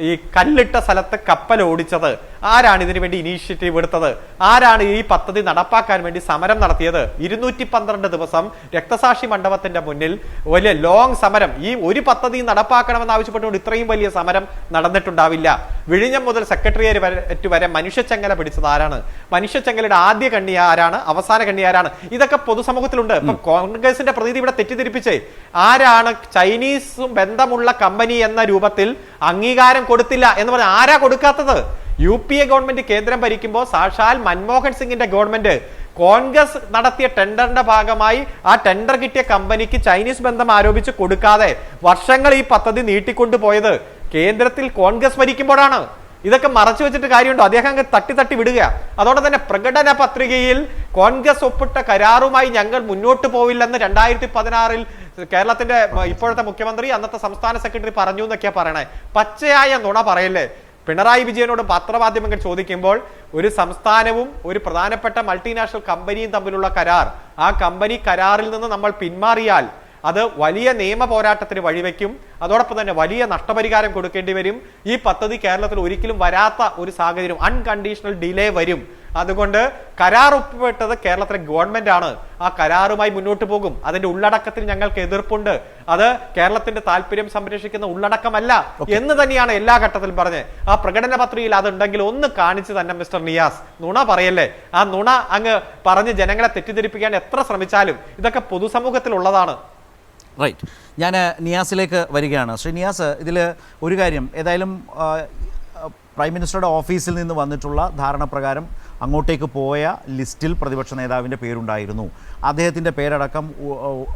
ഈ കല്ലിട്ട സ്ഥലത്ത് കപ്പൽ ഓടിച്ചത്? ആരാണ് ഇതിനു വേണ്ടി ഇനീഷ്യേറ്റീവ് എടുത്തത്? ആരാണ് ഈ പദ്ധതി നടപ്പാക്കാൻ വേണ്ടി സമരം നടത്തിയത്? 212 ദിവസം രക്തസാക്ഷി മണ്ഡപത്തിന്റെ മുന്നിൽ വലിയ ലോങ് സമരം, ഈ ഒരു പദ്ധതി നടപ്പാക്കണമെന്ന് ആവശ്യപ്പെട്ടുകൊണ്ട് ഇത്രയും വലിയ സമരം നടന്നിട്ടുണ്ടാവില്ല. വിഴിഞ്ഞം മുതൽ സെക്രട്ടേറിയറ്റ് വരെ മനുഷ്യച്ചങ്ങല പിടിച്ചത് ആരാണ്? മനുഷ്യച്ചങ്ങലയുടെ ആദ്യ കണ്ണി ആരാണ്? അവസാന കണ്ണി ആരാണ്? ഇതൊക്കെ പൊതുസമൂഹത്തിലുണ്ട്. ഇപ്പൊ കോൺഗ്രസിന്റെ പ്രതിനിധി ഇവിടെ തെറ്റിദ്ധരിപ്പിച്ചേ, ആരാണ് ചൈനീസും ബന്ധമുള്ള കമ്പനി എന്ന രൂപത്തിൽ അംഗീകാരം കൊടുത്തില്ല എന്ന് പറഞ്ഞാൽ ആരാ കൊടുക്കാത്തത്? UPA ഗവൺമെന്റ് കേന്ദ്രം ഭരിക്കുമ്പോൾ സാക്ഷാൽ മൻമോഹൻ സിംഗിന്റെ ഗവൺമെന്റ് കോൺഗ്രസ് നടത്തിയ ടെൻഡറിന്റെ ഭാഗമായി ആ ടെൻഡർ കിട്ടിയ കമ്പനിക്ക് ചൈനീസ് ബന്ധം ആരോപിച്ച് കൊടുക്കാതെ വർഷങ്ങൾ ഈ പദ്ധതി നീട്ടിക്കൊണ്ടുപോയത് കേന്ദ്രത്തിൽ കോൺഗ്രസ് ഭരിക്കുമ്പോഴാണ്. ഇതൊക്കെ മറച്ചു വെച്ചിട്ട് കാര്യമുണ്ടോ? അദ്ദേഹം അങ്ങ് തട്ടി വിടുക. അതോടെ തന്നെ പ്രകടന പത്രികയിൽ കോൺഗ്രസ് ഒപ്പിട്ട കരാറുമായി ഞങ്ങൾ മുന്നോട്ട് പോവില്ലെന്ന് 2016 കേരളത്തിന്റെ ഇപ്പോഴത്തെ മുഖ്യമന്ത്രി അന്നത്തെ സംസ്ഥാന സെക്രട്ടറി പറഞ്ഞു എന്നൊക്കെയാ പറയണേ. പച്ചയായ നുണ പറയല്ലേ. പിണറായി വിജയനോട് പത്രമാധ്യമങ്ങൾ ചോദിക്കുമ്പോൾ ഒരു സംസ്ഥാനവും ഒരു പ്രധാനപ്പെട്ട മൾട്ടിനാഷണൽ കമ്പനിയും തമ്മിലുള്ള കരാർ, ആ കമ്പനി കരാറിൽ നിന്ന് നമ്മൾ പിന്മാറിയാൽ അത് വലിയ നിയമ പോരാട്ടത്തിന് വഴിവെക്കും. അതോടൊപ്പം തന്നെ വലിയ നഷ്ടപരിഹാരം കൊടുക്കേണ്ടി വരും. ഈ പദ്ധതി കേരളത്തിൽ ഒരിക്കലും വരാത്ത ഒരു സാഹചര്യം, അൺകണ്ടീഷണൽ ഡിലേ വരും. അതുകൊണ്ട് കരാർ ഒപ്പുവെട്ടത് കേരളത്തിലെ ഗവൺമെന്റ് ആണ്. ആ കരാറുമായി മുന്നോട്ട് പോകും. അതിന്റെ ഉള്ളടക്കത്തിൽ ഞങ്ങൾക്ക് എതിർപ്പുണ്ട്. അത് കേരളത്തിന്റെ താല്പര്യം സംരക്ഷിക്കുന്ന ഉള്ളടക്കമല്ല എന്ന് തന്നെയാണ് എല്ലാ ഘട്ടത്തിലും പറഞ്ഞ്. ആ പ്രകടന പത്രികയിൽ അതുണ്ടെങ്കിൽ ഒന്ന് കാണിച്ചു തന്നെ മിസ്റ്റർ നിയാസ്. നുണ പറയല്ലേ. ആ നുണ അങ്ങ് പറഞ്ഞ് ജനങ്ങളെ തെറ്റിദ്ധരിപ്പിക്കാൻ എത്ര ശ്രമിച്ചാലും ഇതൊക്കെ പൊതുസമൂഹത്തിലുള്ളതാണ്. റൈറ്റ്. ഞാൻ നിയാസിലേക്ക് വരികയാണ്. ശ്രീ നിയാസ്, ഇതിൽ ഒരു കാര്യം, ഏതായാലും പ്രൈം മിനിസ്റ്ററുടെ ഓഫീസിൽ നിന്ന് വന്നിട്ടുള്ള ധാരണ പ്രകാരം അങ്ങോട്ടേക്ക് പോയ ലിസ്റ്റിൽ പ്രതിപക്ഷ നേതാവിൻ്റെ പേരുണ്ടായിരുന്നു. അദ്ദേഹത്തിൻ്റെ പേരടക്കം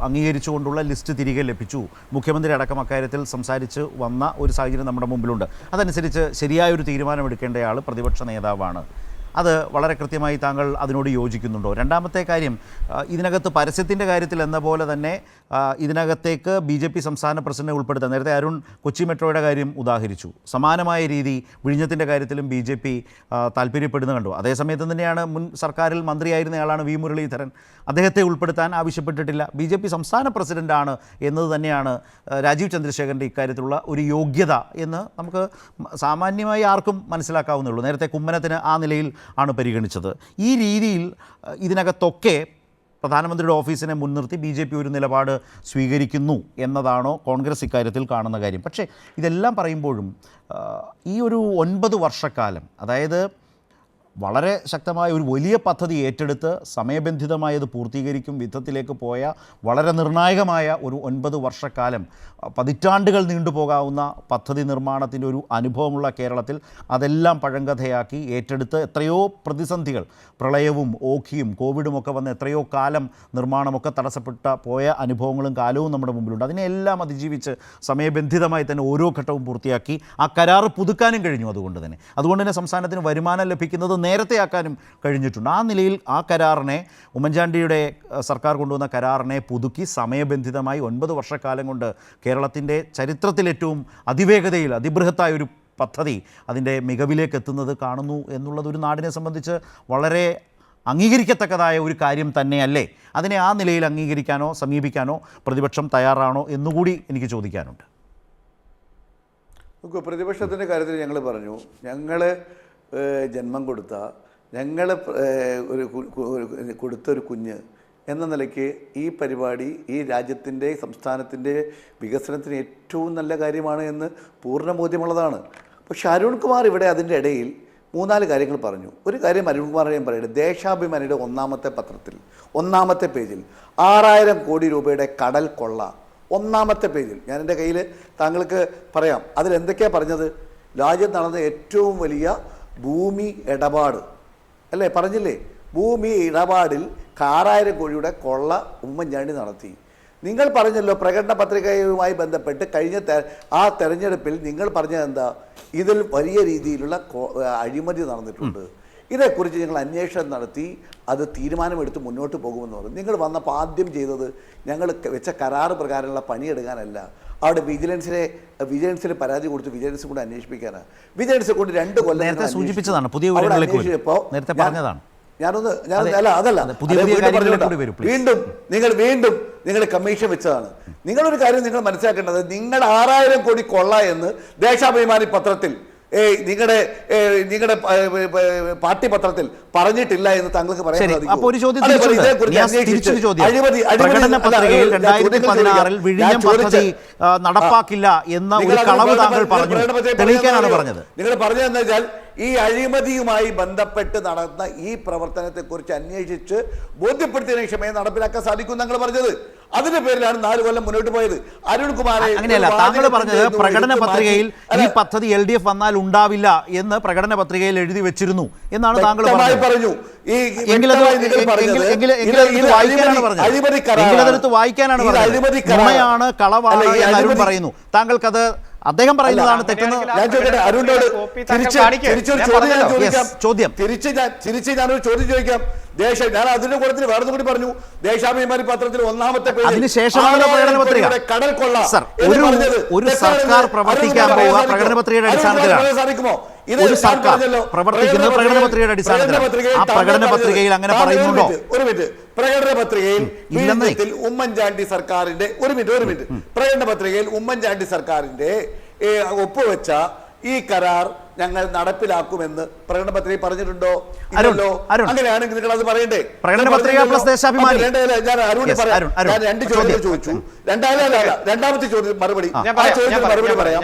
അംഗീകരിച്ചുകൊണ്ടുള്ള ലിസ്റ്റ് തിരികെ ലഭിച്ചു. മുഖ്യമന്ത്രി അടക്കം അക്കാര്യത്തിൽ സംസാരിച്ച് വന്ന ഒരു സാഹചര്യം നമ്മുടെ മുമ്പിലുണ്ട്. അതനുസരിച്ച് ശരിയായൊരു തീരുമാനമെടുക്കേണ്ടയാൾ പ്രതിപക്ഷ നേതാവാണ്. അത് വളരെ കൃത്യമായി താങ്കൾ അതിനോട് യോജിക്കുന്നുണ്ടോ? രണ്ടാമത്തെ കാര്യം, ഇതിനകത്ത് പരസ്യത്തിൻ്റെ കാര്യത്തിൽ എന്ന പോലെ തന്നെ ഇതിനകത്തേക്ക് BJP സംസ്ഥാന പ്രസിഡന്റിനെ ഉൾപ്പെടുത്താൻ, നേരത്തെ അരുൺ കൊച്ചി മെട്രോയുടെ കാര്യം ഉദാഹരിച്ചു, സമാനമായ രീതി വിഴിഞ്ഞത്തിൻ്റെ കാര്യത്തിലും BJP താല്പര്യപ്പെടുന്ന കണ്ടു. അതേസമയത്ത് തന്നെയാണ് മുൻ സർക്കാരിൽ മന്ത്രിയായിരുന്നയാളാണ് V മുരളീധരൻ, അദ്ദേഹത്തെ ഉൾപ്പെടുത്താൻ ആവശ്യപ്പെട്ടിട്ടില്ല. BJP സംസ്ഥാന പ്രസിഡന്റാണ് എന്നത് തന്നെയാണ് രാജീവ് ചന്ദ്രശേഖരൻ്റെ ഇക്കാര്യത്തിലുള്ള ഒരു യോഗ്യത എന്ന് നമുക്ക് സാമാന്യമായി ആർക്കും മനസ്സിലാക്കാവുന്നുള്ളൂ. നേരത്തെ കുമ്മനത്തിന് ആ നിലയിൽ ആണ് പരിഗണിച്ചത്. ഈ രീതിയിൽ ഇതിനകത്തൊക്കെ പ്രധാനമന്ത്രിയുടെ ഓഫീസിനെ മുൻനിർത്തി BJP ഒരു നിലപാട് സ്വീകരിക്കുന്നു എന്നതാണോ കോൺഗ്രസ് ഇക്കാര്യത്തിൽ കാണുന്ന കാര്യം? പക്ഷേ ഇതെല്ലാം പറയുമ്പോഴും ഈ ഒരു 9 വർഷക്കാലം, അതായത് വളരെ ശക്തമായ ഒരു വലിയ പദ്ധതി ഏറ്റെടുത്ത് സമയബന്ധിതമായത് പൂർത്തീകരിക്കും വിധത്തിലേക്ക് പോയ വളരെ നിർണായകമായ ഒരു 9 വർഷക്കാലം, പതിറ്റാണ്ടുകൾ നീണ്ടുപോകാവുന്ന പദ്ധതി നിർമ്മാണത്തിൻ്റെ ഒരു അനുഭവമുള്ള കേരളത്തിൽ അതെല്ലാം പഴങ്കഥയാക്കി ഏറ്റെടുത്ത് എത്രയോ പ്രതിസന്ധികൾ, പ്രളയവും ഓഖിയും കോവിഡുമൊക്കെ വന്ന് എത്രയോ കാലം നിർമ്മാണമൊക്കെ തടസ്സപ്പെട്ട പോയ അനുഭവങ്ങളും കാലവും നമ്മുടെ മുമ്പിലുണ്ട്. അതിനെല്ലാം അതിജീവിച്ച് സമയബന്ധിതമായി തന്നെ ഓരോ ഘട്ടവും പൂർത്തിയാക്കി ആ കരാർ പുതുക്കാനും കഴിഞ്ഞു. അതുകൊണ്ട് തന്നെ സംസ്ഥാനത്തിന് വരുമാനം ലഭിക്കുന്നത് നേരത്തെയാക്കാനും കഴിഞ്ഞിട്ടുണ്ട്. ആ നിലയിൽ ആ കരാറിനെ, ഉമ്മൻചാണ്ടിയുടെ സർക്കാർ കൊണ്ടുവന്ന കരാറിനെ പുതുക്കി സമയബന്ധിതമായി 9 വർഷക്കാലം കൊണ്ട് കേരളത്തിൻ്റെ ചരിത്രത്തിൽ ഏറ്റവും അതിവേഗതയിൽ അതിബൃഹത്തായ ഒരു പദ്ധതി അതിൻ്റെ മികവിലേക്ക് എത്തുന്നത് കാണുന്നു എന്നുള്ളത് ഒരു നാടിനെ സംബന്ധിച്ച് വളരെ അംഗീകരിക്കത്തക്കതായ ഒരു കാര്യം തന്നെയല്ലേ? അതിനെ ആ നിലയിൽ അംഗീകരിക്കാനോ സമീപിക്കാനോ പ്രതിപക്ഷം തയ്യാറാണോ എന്നുകൂടി എനിക്ക് ചോദിക്കാനുണ്ട്. പ്രതിപക്ഷത്തിൻ്റെ കാര്യത്തിൽ ഞങ്ങൾ പറഞ്ഞു, ഞങ്ങൾ ജന്മം കൊടുത്ത, ഞങ്ങൾ കൊടുത്തൊരു കുഞ്ഞ് എന്ന നിലയ്ക്ക് ഈ പരിപാടി ഈ രാജ്യത്തിൻ്റെ സംസ്ഥാനത്തിൻ്റെ വികസനത്തിന് ഏറ്റവും നല്ല കാര്യമാണ് എന്ന് പൂർണ്ണ ബോധ്യമുള്ളതാണ്. പക്ഷെ അരുൺകുമാർ ഇവിടെ അതിൻ്റെ ഇടയിൽ 3-4 കാര്യങ്ങൾ പറഞ്ഞു. ഒരു കാര്യം അരുൺകുമാർ ഞാൻ പറയട്ടെ, ദേശാഭിമാനിയുടെ 1-ാമത്തെ പത്രത്തിൽ 1-ാമത്തെ പേജിൽ 6000 കോടി രൂപയുടെ കടൽ കൊള്ള 1-ാമത്തെ പേജിൽ, ഞാൻ എൻ്റെ കയ്യിൽ താങ്കൾക്ക് പറയാം, അതിലെന്തൊക്കെയാണ് പറഞ്ഞത്? രാജ്യത്ത് നടന്ന ഏറ്റവും വലിയ ഭൂമി ഇടപാട് അല്ലേ, പറഞ്ഞില്ലേ? ഭൂമി ഇടപാടിൽ 6000 കോടിയുടെ കൊള്ള ഉമ്മൻചാണ്ടി നടത്തി. നിങ്ങൾ പറഞ്ഞല്ലോ പ്രകടന പത്രികയുമായി ബന്ധപ്പെട്ട് കഴിഞ്ഞ ആ തെരഞ്ഞെടുപ്പിൽ നിങ്ങൾ പറഞ്ഞത് എന്താ? ഇതിൽ വലിയ രീതിയിലുള്ള അഴിമതി നടന്നിട്ടുണ്ട്, ഇതേക്കുറിച്ച് ഞങ്ങൾ അന്വേഷണം നടത്തി അത് തീരുമാനമെടുത്ത് മുന്നോട്ട് പോകുമെന്ന് പറഞ്ഞു. നിങ്ങൾ വന്നപ്പോൾ ആദ്യം ചെയ്തത് ഞങ്ങൾ വെച്ച കരാറ് പ്രകാരമുള്ള പണിയെടുക്കാനല്ല, അവിടെ വിജിലൻസിന് പരാതി കൊടുത്ത് വിജിലൻസ് കൊണ്ട് അന്വേഷിപ്പിക്കാനാണ്. വിജിലൻസ് കൊണ്ട് 2 കൊല്ലം നേരത്തെ സൂചിപ്പിച്ചതാണ്, പുതിയ നേരത്തെ പറഞ്ഞതാണ്. വീണ്ടും നിങ്ങൾ കമ്മീഷൻ വെച്ചതാണ്. നിങ്ങളൊരു കാര്യം നിങ്ങൾ മനസ്സിലാക്കേണ്ടത്, നിങ്ങൾ 6000 കോടി കൊള്ള എന്ന് ദേശാഭിമാനി പത്രത്തിൽ നിങ്ങളുടെ പാർട്ടി പത്രത്തിൽ പറഞ്ഞിട്ടില്ല എന്ന് താങ്കൾക്ക് പറയാൻ ശരി, സാധിക്കുമോ? അപ്പോൾ ഒരു ചോദ്യം തിരിച്ചുണ്ട്. തിരിച്ചൊരു ചോദ്യം. പ്രകടന പത്രികയിൽ 2016 വിഴിഞ്ഞം പദ്ധതി നടപ്പാക്കില്ല എന്ന ഒരു കളവ് താങ്കൾ പറഞ്ഞു. തെളിയിക്കാനാണ് പറഞ്ഞത്. നിങ്ങൾ പറഞ്ഞതെന്ന് വെച്ചാൽ ഈ അഴിമതിയുമായി ബന്ധപ്പെട്ട് നടന്ന ഈ പ്രവർത്തനത്തെക്കുറിച്ച് അന്വേഷിച്ച് ബോധ്യപ്പെടുത്തിയതിനു ശേഷമേ നടപ്പിലാക്കാൻ സാധിക്കും ഞങ്ങൾ പറഞ്ഞത്. അതിന്റെ പേരിലാണ് 4 കൊല്ലം മുന്നോട്ട് പോയത്. അരുൺകുമാറെ അങ്ങനെയല്ല, താങ്കൾ പറഞ്ഞത് പ്രകടന പത്രികയിൽ ഈ പദ്ധതി LDF വന്നാൽ ഉണ്ടാവില്ല എന്ന് പ്രകടന പത്രികയിൽ എഴുതി വെച്ചിരുന്നു എന്നാണ് താങ്കൾ പറഞ്ഞു. എങ്കിലതെടുത്ത് വായിക്കാനാണ് പറഞ്ഞത്. നുണയാണ്, കളവാണ് എന്ന് അരുൺ പറയുന്നു. താങ്കൾക്കത് അദ്ദേഹം പറയുന്നതാണ് തെറ്റെന്ന് ഞാൻ ചോദിക്കട്ടെ? അരുണിനോട് ചോദ്യം തിരിച്ച് ഞാനൊരു ചോദ്യം ചോദിക്കാം. ഞാൻ അതിന്റെ കൂട്ടത്തിൽ വേറെ കൂടി പറഞ്ഞു. ദേശാഭിമാനി പത്രത്തിൽ 1-ാമത്തെ പേജ് അതിനുശേഷമാണല്ലോ പ്രകടന പത്രിക. കടൽ കൊള്ള ഒരു സർക്കാർ പ്രവർത്തിക്കാൻ പോവുക പ്രകടന പത്രികയുടെ അടിസ്ഥാനത്തിലാണ്. സാധിക്കുമോ? ഒരു സർക്കാർ പ്രവർത്തിക്കുന്നത് പ്രകടന പത്രികയുടെ അടിസ്ഥാനത്തിലാണ്. ആ പ്രകടന പത്രികയിൽ അങ്ങനെ പറയുന്നുണ്ടോ? ഒരു മിനിറ്റ്. പ്രകടന പത്രികയിൽ ഉമ്മൻചാണ്ടി സർക്കാരിന്റെ ഒരു മിനിറ്റ് പ്രകടന പത്രികയിൽ ഉമ്മൻചാണ്ടി സർക്കാരിന്റെ ഒപ്പുവെച്ച ഈ കരാർ ഞങ്ങൾ നടപ്പിലാക്കുമെന്ന് പ്രകടന പത്രികയിൽ പറഞ്ഞിട്ടുണ്ടോ? ഇല്ലല്ലോ. അങ്ങനെയാണെങ്കിൽ നിങ്ങൾ അത് പറയണ്ടേ? പ്രകടന പത്രിക പ്ലസ് ദേശാഭിമാനി. ഞാൻ അരുണിന് പറയാം. ഞാൻ 2 ചോദ്യം ചോദിച്ചു. രണ്ടാമത്തെ ചോദ്യം മറുപടി മറുപടി പറയാം.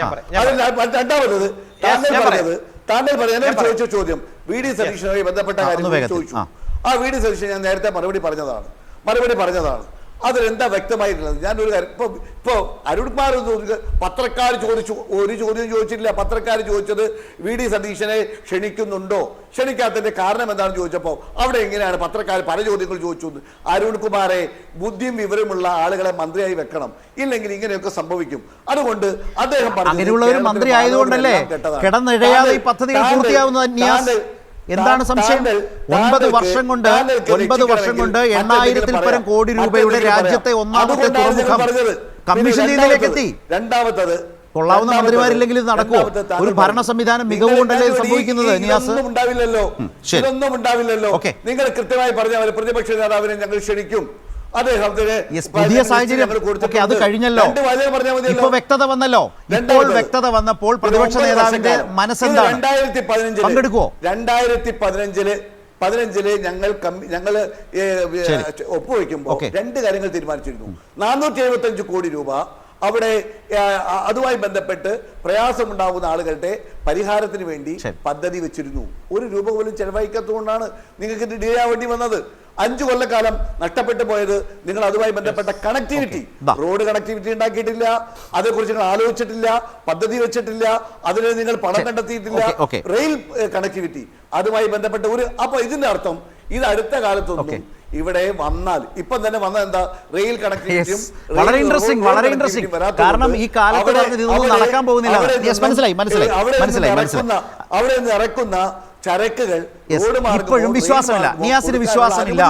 രണ്ടാമത്തത് താങ്കൾ പറയാൻ ചോദിച്ച ചോദ്യം VD സതീശനുമായി ബന്ധപ്പെട്ട കാര്യം ചോദിച്ചു. ആ VD സതീശൻ ഞാൻ നേരത്തെ മറുപടി പറഞ്ഞതാണ്. അതിലെന്താ വ്യക്തമായിട്ടുള്ളത്? ഞാനൊരു കാര്യം ഇപ്പൊ അരുൺകുമാർ പത്രക്കാർ ചോദിച്ചു, ഒരു ചോദ്യം ചോദിച്ചിട്ടില്ല. പത്രക്കാർ ചോദിച്ചത് VD സതീശനെ ക്ഷണിക്കുന്നുണ്ടോ, ക്ഷണിക്കാത്തതിന്റെ കാരണം എന്താണെന്ന് ചോദിച്ചപ്പോൾ അവിടെ എങ്ങനെയാണ് പത്രക്കാർ പല ചോദ്യങ്ങൾ ചോദിച്ചു. അരുൺകുമാറെ ബുദ്ധിയും വിവരമുള്ള ആളുകളെ മന്ത്രിയായി വെക്കണം, ഇല്ലെങ്കിൽ ഇങ്ങനെയൊക്കെ സംഭവിക്കും. അതുകൊണ്ട് അദ്ദേഹം അങ്ങനെയുള്ള ഒരു മന്ത്രി ആയതുകൊണ്ടല്ലേ കിടന്നിഴയാതെ ഈ പദ്ധതികൾ പൂർത്തിയാവുന്നത്. എന്താണ് സംശയം? 9 വർഷം കൊണ്ട് 8,000-ൽ പരം കോടി രൂപയുടെ രാജ്യത്തെ ഒന്നാമത്തെ തുറമുഖം കമ്മീഷൻ രീതിയിലേക്ക് എത്തി. രണ്ടാമത്തത് കൊള്ളാവുന്ന മന്ത്രിമാരില്ലെങ്കിൽ ഇത് നടക്കുമോ? ഒരു ഭരണ സംവിധാനം മികവ് കൊണ്ടല്ലേ സംഭവിക്കുന്നത്? ഇതൊന്നും ഉണ്ടാവില്ലല്ലോ. നിങ്ങൾ കൃത്യമായി പറഞ്ഞ പ്രതിപക്ഷ നേതാവിനെ ഞങ്ങൾ ക്ഷണിക്കും. പുതിയ സാഹചര്യം അത് കഴിഞ്ഞല്ലോ. ഇപ്പൊ വ്യക്തത വന്നല്ലോ. ഇപ്പോൾ വ്യക്തത വന്നപ്പോൾ പ്രതിപക്ഷ നേതാവിന്റെ മനസ്സെന്താണ്? 2015 പങ്കെടുക്കുവോ? 2015 ഞങ്ങൾ ഒപ്പുവെക്കുമ്പോൾ 2 കാര്യങ്ങൾ തീരുമാനിച്ചിരുന്നു. 475 കോടി രൂപ അവിടെ അതുമായി ബന്ധപ്പെട്ട് പ്രയാസമുണ്ടാകുന്ന ആളുകളുടെ പരിഹാരത്തിന് വേണ്ടി പദ്ധതി വെച്ചിരുന്നു. 1 രൂപ പോലും ചെലവഴിക്കാത്തതുകൊണ്ടാണ് നിങ്ങൾക്ക് ഇത് ഡിലേ ആവേണ്ടി വന്നത്. 5 കൊല്ലക്കാലം നഷ്ടപ്പെട്ടു പോയത് നിങ്ങൾ അതുമായി ബന്ധപ്പെട്ട കണക്ടിവിറ്റി, റോഡ് കണക്ടിവിറ്റി ഉണ്ടാക്കിയിട്ടില്ല, അതേക്കുറിച്ച് നിങ്ങൾ ആലോചിച്ചിട്ടില്ല, പദ്ധതി വെച്ചിട്ടില്ല, അതിന് നിങ്ങൾ പണം കണ്ടെത്തിയിട്ടില്ല. റെയിൽ കണക്ടിവിറ്റി അതുമായി ബന്ധപ്പെട്ട അപ്പൊ ഇതിന്റെ അർത്ഥം ഇത് അടുത്ത കാലത്തൊന്നും ഇവിടെ വന്നാൽ ഇപ്പം തന്നെ വന്ന എന്താ റെയിൽ കണക്ടിവിറ്റിയും വളരെ ഇൻട്രസ്റ്റിംഗ്. കാരണം ഈ കാലത്ത് നടക്കാൻ പോകുന്നില്ല. അവിടെ നിന്ന് ഇറക്കുന്ന ചരക്കുകൾ ഇപ്പോഴും വിശ്വാസമില്ല. നിയാസിന് വിശ്വാസമില്ല.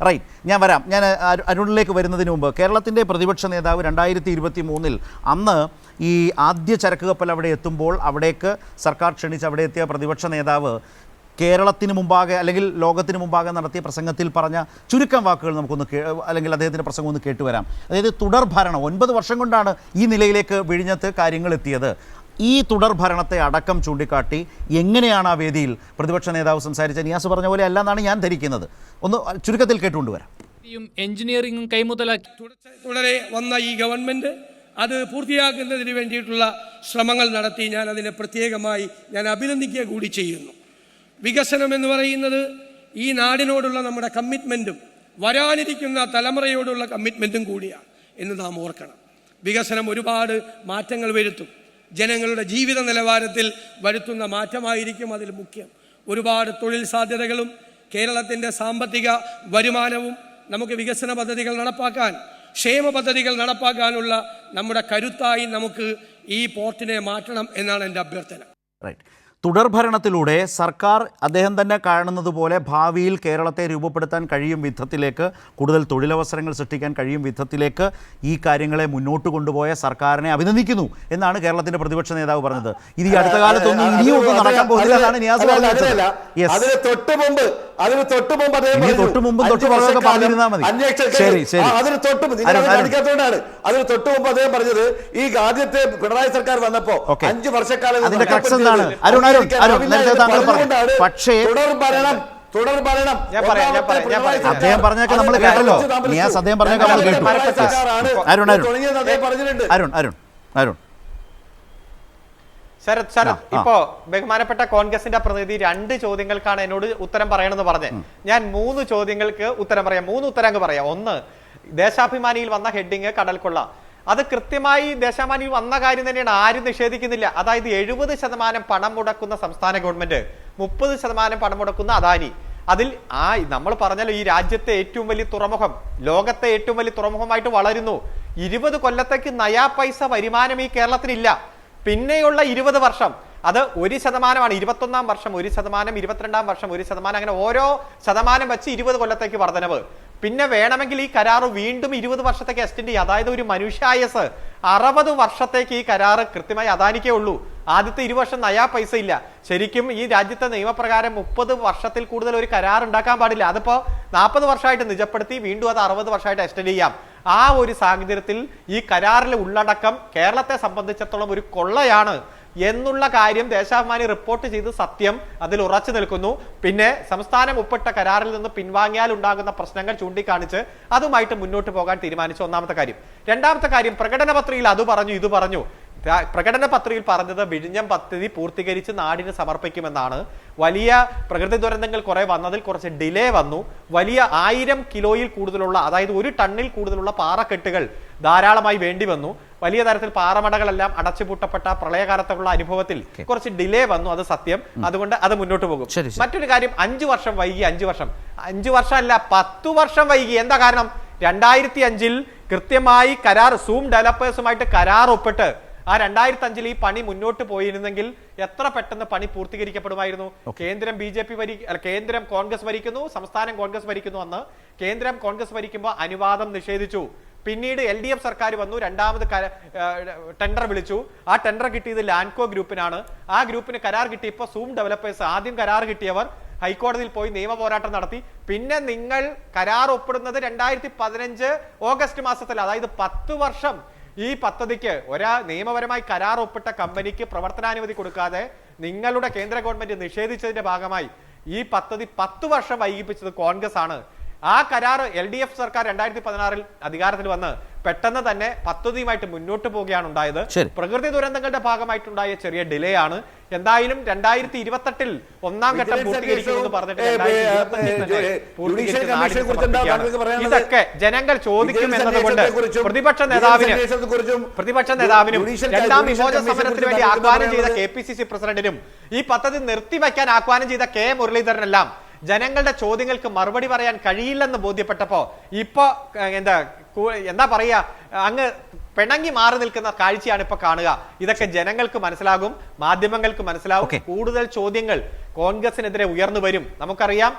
റൈറ്റ്, ഞാൻ വരാം. ഞാൻ അരുണിലേക്ക് വരുന്നതിന് മുമ്പ് കേരളത്തിൻ്റെ പ്രതിപക്ഷ നേതാവ് 2023 അന്ന് ഈ ആദ്യ ചരക്ക് കപ്പൽ അവിടെ എത്തുമ്പോൾ അവിടേക്ക് സർക്കാർ ക്ഷണിച്ച് അവിടെ എത്തിയ പ്രതിപക്ഷ നേതാവ് കേരളത്തിന് മുമ്പാകെ അല്ലെങ്കിൽ ലോകത്തിന് മുമ്പാകെ നടത്തിയ പ്രസംഗത്തിൽ പറഞ്ഞ ചുരുക്കം വാക്കുകൾ നമുക്കൊന്ന് അല്ലെങ്കിൽ അദ്ദേഹത്തിൻ്റെ പ്രസംഗം ഒന്ന് കേട്ടുവരാം. അതായത് തുടർഭരണം 9 വർഷം കൊണ്ടാണ് ഈ നിലയിലേക്ക് വിഴിഞ്ഞത്ത് കാര്യങ്ങൾ എത്തിയത്. ഈ തുടർഭരണത്തെ അടക്കം ചൂണ്ടിക്കാട്ടി എങ്ങനെയാണ് ആ വേദിയിൽ പ്രതിപക്ഷ നേതാവ് സംസാരിച്ച നിയാസ് പറഞ്ഞ പോലെ അല്ല എന്നാണ് ഞാൻ ധരിക്കുന്നത്. ഒന്ന് ചുരുക്കത്തിൽ കേട്ടുകൊണ്ടുവരാം. എഞ്ചിനീയറിംഗും കൈമുതലാക്കി തുടരെ വന്ന ഈ ഗവൺമെൻറ് അത് പൂർത്തിയാക്കുന്നതിന് വേണ്ടിയിട്ടുള്ള ശ്രമങ്ങൾ നടത്തി. ഞാൻ അതിനെ പ്രത്യേകമായി അഭിനന്ദിക്കുക കൂടി ചെയ്യുന്നു. വികസനം എന്ന് പറയുന്നത് ഈ നാടിനോടുള്ള നമ്മുടെ കമ്മിറ്റ്മെൻറ്റും വരാനിരിക്കുന്ന തലമുറയോടുള്ള കമ്മിറ്റ്മെൻറ്റും കൂടിയാണ് എന്ന് നാം ഓർക്കണം. വികസനം ഒരുപാട് മാറ്റങ്ങൾ വരുത്തും. ജനങ്ങളുടെ ജീവിത നിലവാരത്തിൽ വരുത്തുന്ന മാറ്റമായിരിക്കും അതിൽ മുഖ്യം. ഒരുപാട് തൊഴിൽ സാധ്യതകളും കേരളത്തിൻ്റെ സാമ്പത്തിക വരുമാനവും നമുക്ക് വികസന പദ്ധതികൾ നടപ്പാക്കാൻ, ക്ഷേമ പദ്ധതികൾ നടപ്പാക്കാനുള്ള നമ്മുടെ കരുത്തായി നമുക്ക് ഈ പോർട്ടിനെ മാറ്റണം എന്നാണ് എൻ്റെ അഭ്യർത്ഥന. തുടർഭരണത്തിലൂടെ സർക്കാർ അദ്ദേഹം തന്നെ കാണുന്നത് പോലെ ഭാവിയിൽ കേരളത്തെ രൂപപ്പെടുത്താൻ കഴിയും വിധത്തിലേക്ക്, കൂടുതൽ തൊഴിലവസരങ്ങൾ സൃഷ്ടിക്കാൻ കഴിയും വിധത്തിലേക്ക് ഈ കാര്യങ്ങളെ മുന്നോട്ട് കൊണ്ടുപോയ സർക്കാരിനെ അഭിനന്ദിക്കുന്നു എന്നാണ് കേരളത്തിന്റെ പ്രതിപക്ഷ നേതാവ് പറഞ്ഞത്. ഇത് ഈ അടുത്ത കാലത്തൊന്നും ഇനിയും ഒന്നും നടക്കാൻ പോകുന്നില്ല എന്നാണ് നിയാസ് പറഞ്ഞത്. അതിന് തൊട്ട് മുമ്പ് അദ്ദേഹം ഇനി തൊട്ട് മുമ്പ് തൊട്ട് പുറകൊക്കെ പറഞ്ഞിരുന്നാൽ മതി. ശരി, ശരി. അതിന് തൊട്ട് മുമ്പ് കാണിക്കാത്തതുകൊണ്ടാണ്. അതിന് തൊട്ട് മുമ്പ് അദ്ദേഹം പറഞ്ഞത് ഈ ആദ്യത്തെ പിണറായി സർക്കാർ വന്നപ്പോ 5 വർഷക്കാലം അതിന്റെ ക്രക്സ് എന്താണ്? അരുൺ നേരത്തെ താങ്കൾ പറഞ്ഞു. പക്ഷേ തുടർ ഭരണം അദ്ദേഹം പറഞ്ഞൊക്കെ നമ്മൾ കേട്ടല്ലോ. നിയാസ് അദ്ദേഹം പറഞ്ഞൊക്കെ നമ്മൾ കേട്ടു. അരുൺ ശരത് ഇപ്പോ ബഹുമാനപ്പെട്ട കോൺഗ്രസിന്റെ പ്രതിനിധി 2 ചോദ്യങ്ങൾക്കാണ് എന്നോട് ഉത്തരം പറയണമെന്ന് പറഞ്ഞത്. ഞാൻ 3 ചോദ്യങ്ങൾക്ക് ഉത്തരം പറയാം. 3 ഉത്തരം അങ്ങ് പറയാം. ഒന്ന്, ദേശാഭിമാനിയിൽ വന്ന ഹെഡിങ് കടൽക്കൊള്ള. അത് കൃത്യമായി ദേശാഭിമാനിയിൽ വന്ന കാര്യം തന്നെയാണ്, ആരും നിഷേധിക്കുന്നില്ല. അതായത് 70% പണം മുടക്കുന്ന സംസ്ഥാന ഗവൺമെന്റ്, 30% പണം മുടക്കുന്ന അദാനി. അതിൽ നമ്മൾ പറഞ്ഞല്ലോ, ഈ രാജ്യത്തെ ഏറ്റവും വലിയ തുറമുഖം, ലോകത്തെ ഏറ്റവും വലിയ തുറമുഖമായിട്ട് വളരുന്നു. 20 കൊല്ലത്തേക്ക് നയാ പൈസ വരുമാനം ഈ കേരളത്തിനില്ല. പിന്നെയുള്ള 20 വർഷം അത് 1%, 21ാം വർഷം 1%, 22ാം വർഷം 1%, അങ്ങനെ ഓരോ ശതമാനം വെച്ച് 20 കൊല്ലത്തേക്ക് വർധനവ്. പിന്നെ വേണമെങ്കിൽ ഈ കരാറ് വീണ്ടും 20 വർഷത്തേക്ക് എക്സ്റ്റെൻഡ് ചെയ്യുക. അതായത് ഒരു മനുഷ്യായസ് 60 വർഷത്തേക്ക് ഈ കരാറ് കൃത്യമായി അദാനിക്കേ ഉള്ളൂ. ആദ്യത്തെ 20 വർഷം നയാ പൈസ ഇല്ല. ശരിക്കും ഈ രാജ്യത്തെ നിയമപ്രകാരം 30 വർഷത്തിൽ കൂടുതൽ ഒരു കരാർ ഉണ്ടാക്കാൻ പാടില്ല. അതിപ്പോ 40 വർഷമായിട്ട് നിജപ്പെടുത്തി വീണ്ടും അത് 60 വർഷമായിട്ട് എക്സ്റ്റെൻഡ് ചെയ്യാം. ആ ഒരു സാഹചര്യത്തിൽ ഈ കരാറിലെ ഉള്ളടക്കം കേരളത്തെ സംബന്ധിച്ചിടത്തോളം ഒരു കൊള്ളയാണ് എന്നുള്ള കാര്യം ദേശാഭിമാനി റിപ്പോർട്ട് ചെയ്ത് സത്യം അതിൽ ഉറച്ചു നിൽക്കുന്നു. പിന്നെ സംസ്ഥാനം ഒപ്പിട്ട കരാറിൽ നിന്ന് പിൻവാങ്ങിയാൽ ഉണ്ടാകുന്ന പ്രശ്നങ്ങൾ ചൂണ്ടിക്കാണിച്ച് അതുമായിട്ട് മുന്നോട്ട് പോകാൻ തീരുമാനിച്ചു. ഒന്നാമത്തെ കാര്യം. രണ്ടാമത്തെ കാര്യം, പ്രകടന പത്രികയിൽ അത് പറഞ്ഞു ഇത് പറഞ്ഞു. പ്രകടന പത്രികയിൽ പറഞ്ഞത് വിഴിഞ്ഞം പദ്ധതി പൂർത്തീകരിച്ച് നാടിന് സമർപ്പിക്കുമെന്നാണ്. വലിയ പ്രകൃതി ദുരന്തങ്ങൾ കുറെ വന്നതിൽ കുറച്ച് ഡിലേ വന്നു. വലിയ 1000 കിലോയിൽ കൂടുതലുള്ള, അതായത് 1 ടണ്ണിൽ കൂടുതലുള്ള പാറക്കെട്ടുകൾ ധാരാളമായി വേണ്ടി വന്നു. വലിയ തരത്തിൽ പാറമടകളെല്ലാം അടച്ചുപൂട്ടപ്പെട്ട പ്രളയകാലത്തുള്ള അനുഭവത്തിൽ കുറച്ച് ഡിലേ വന്നു, അത് സത്യം. അതുകൊണ്ട് അത് മുന്നോട്ട് പോകും. മറ്റൊരു കാര്യം, 5 വർഷം വൈകി. 5 വർഷം അല്ല, 10 വർഷം വൈകി. എന്താ കാരണം? 2005 കൃത്യമായി കരാർ സൂം ഡെവലപ്പേഴ്സുമായിട്ട് കരാർ ഒപ്പിട്ട് ആ 2005 ഈ പണി മുന്നോട്ട് പോയിരുന്നെങ്കിൽ എത്ര പെട്ടെന്ന് പണി പൂർത്തീകരിക്കപ്പെടുമായിരുന്നു. കേന്ദ്രം കേന്ദ്രം കോൺഗ്രസ് ഭരിക്കുന്നു, സംസ്ഥാനം കോൺഗ്രസ് ഭരിക്കുന്നു. അന്ന് കേന്ദ്രം കോൺഗ്രസ് ഭരിക്കുമ്പോൾ അനുവാദം നിഷേധിച്ചു. പിന്നീട് LDF സർക്കാർ വന്നു, രണ്ടാമത് ടെൻഡർ വിളിച്ചു. ആ ടെൻഡർ കിട്ടിയത് ലാൻകോ ഗ്രൂപ്പിനാണ്. ആ ഗ്രൂപ്പിന് കരാർ കിട്ടിയപ്പോൾ സൂം ഡെവലപ്പേഴ്സ്, ആദ്യം കരാർ കിട്ടിയവർ ഹൈക്കോടതിയിൽ പോയി നിയമ പോരാട്ടം നടത്തി. പിന്നെ നിങ്ങൾ കരാർ ഒപ്പിടുന്നത് 2015 ഓഗസ്റ്റ് മാസത്തിൽ. അതായത് 10 വർഷം ഈ പദ്ധതിക്ക് നിയമപരമായി കരാർ ഒപ്പിട്ട കമ്പനിക്ക് പ്രവർത്തനാനുമതി കൊടുക്കാതെ നിങ്ങളുടെ കേന്ദ്ര ഗവൺമെന്റ് നിഷേധിച്ചതിന്റെ ഭാഗമായി ഈ പദ്ധതി 10 വർഷം വൈകിപ്പിച്ചത് കോൺഗ്രസ് ആണ്. ആ കരാർ LDF സർക്കാർ 2016 അധികാരത്തിൽ വന്ന് പെട്ടെന്ന് തന്നെ പദ്ധതിയുമായിട്ട് മുന്നോട്ട് പോവുകയാണ് ഉണ്ടായത്. പ്രകൃതി ദുരന്തങ്ങളുടെ ഭാഗമായിട്ടുണ്ടായ ചെറിയ ഡിലേ ആണ്. എന്തായാലും 2028 ഒന്നാം ഘട്ടം പൂർത്തീകരിക്കുമെന്ന് പറഞ്ഞിട്ട് ഇതൊക്കെ ജനങ്ങൾ ചോദിക്കും എന്നതുകൊണ്ട് പ്രതിപക്ഷ നേതാവിനും രണ്ടാം വിമോചന സമരത്തിന് വേണ്ടി ആഹ്വാനം ചെയ്ത KPCC പ്രസിഡന്റിനും ഈ പദ്ധതി നിർത്തിവെക്കാൻ ആഹ്വാനം ചെയ്ത K മുരളീധരനെല്ലാം ജനങ്ങളുടെ ചോദ്യങ്ങൾക്ക് മറുപടി പറയാൻ കഴിയില്ലെന്ന് ബോധ്യപ്പെട്ടപ്പോ ഇപ്പൊ എന്താ പറയാ, അങ്ങ് പിണങ്ങി മാറി നിൽക്കുന്ന കാഴ്ചയാണ് ഇപ്പൊ കാണുക. ഇതൊക്കെ ജനങ്ങൾക്ക് മനസ്സിലാകും, മാധ്യമങ്ങൾക്ക് മനസ്സിലാവും. കൂടുതൽ ചോദ്യങ്ങൾ കോൺഗ്രസിനെതിരെ ഉയർന്നു വരും. നമുക്കറിയാം,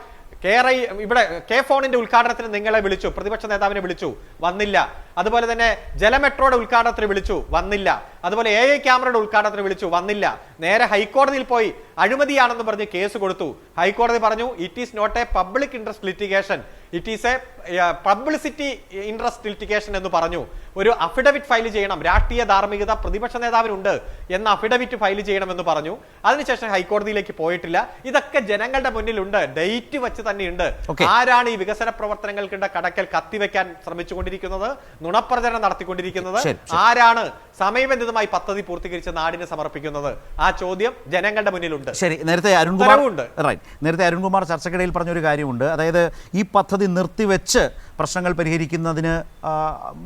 ഇവിടെ ഫോണിന്റെ ഉദ്ഘാടനത്തിന് നിങ്ങളെ വിളിച്ചു, പ്രതിപക്ഷ നേതാവിനെ വിളിച്ചു, വന്നില്ല. അതുപോലെ തന്നെ ജലമെട്രോയുടെ ഉദ്ഘാടനത്തിന് വിളിച്ചു, വന്നില്ല. അതുപോലെ AI ക്യാമറയുടെ ഉദ്ഘാടനത്തിന് വിളിച്ചു, വന്നില്ല. നേരെ ഹൈക്കോടതിയിൽ പോയി അഴിമതിയാണെന്ന് പറഞ്ഞ് കേസ് കൊടുത്തു. ഹൈക്കോടതി പറഞ്ഞു it is not a public interest litigation, it is a publicity interest litigation എന്ന് പറഞ്ഞു. ഒരു അഫിഡവിറ്റ് ഫയൽ ചെയ്യണം, രാഷ്ട്രീയ ധാർമ്മികത പ്രതിപക്ഷ നേതാവിനുണ്ട് എന്ന അഫിഡവിറ്റ് ഫയൽ ചെയ്യണമെന്ന് പറഞ്ഞു. അതിനുശേഷം ഹൈക്കോടതിയിലേക്ക് പോയിട്ടില്ല. ഇതൊക്കെ ജനങ്ങളുടെ മുന്നിലുണ്ട്, ഡേറ്റ് വെച്ച് തന്നെയുണ്ട്. ആരാണ് ഈ വികസന പ്രവർത്തനങ്ങൾക്കുള്ള കടക്കൽ കത്തിവെക്കാൻ ശ്രമിച്ചുകൊണ്ടിരിക്കുന്നത്, നുണപ്രചരണം നടത്തിക്കൊണ്ടിരിക്കുന്നത്? ആരാണ് സമയബന്ധിതമായി പദ്ധതി പൂർത്തീകരിച്ച് നാടിന് സമർപ്പിക്കുന്നത്? ആ ചോദ്യം ജനങ്ങളുടെ മുന്നിലുണ്ട്. ശരി, നേരത്തെ അരുൺകുമാർ ചർച്ചക്കിടയിൽ പറഞ്ഞൊരു കാര്യമുണ്ട്. അതായത് ഈ പദ്ധതി നിർത്തിവെച്ച് പ്രശ്നങ്ങൾ പരിഹരിക്കുന്നതിന്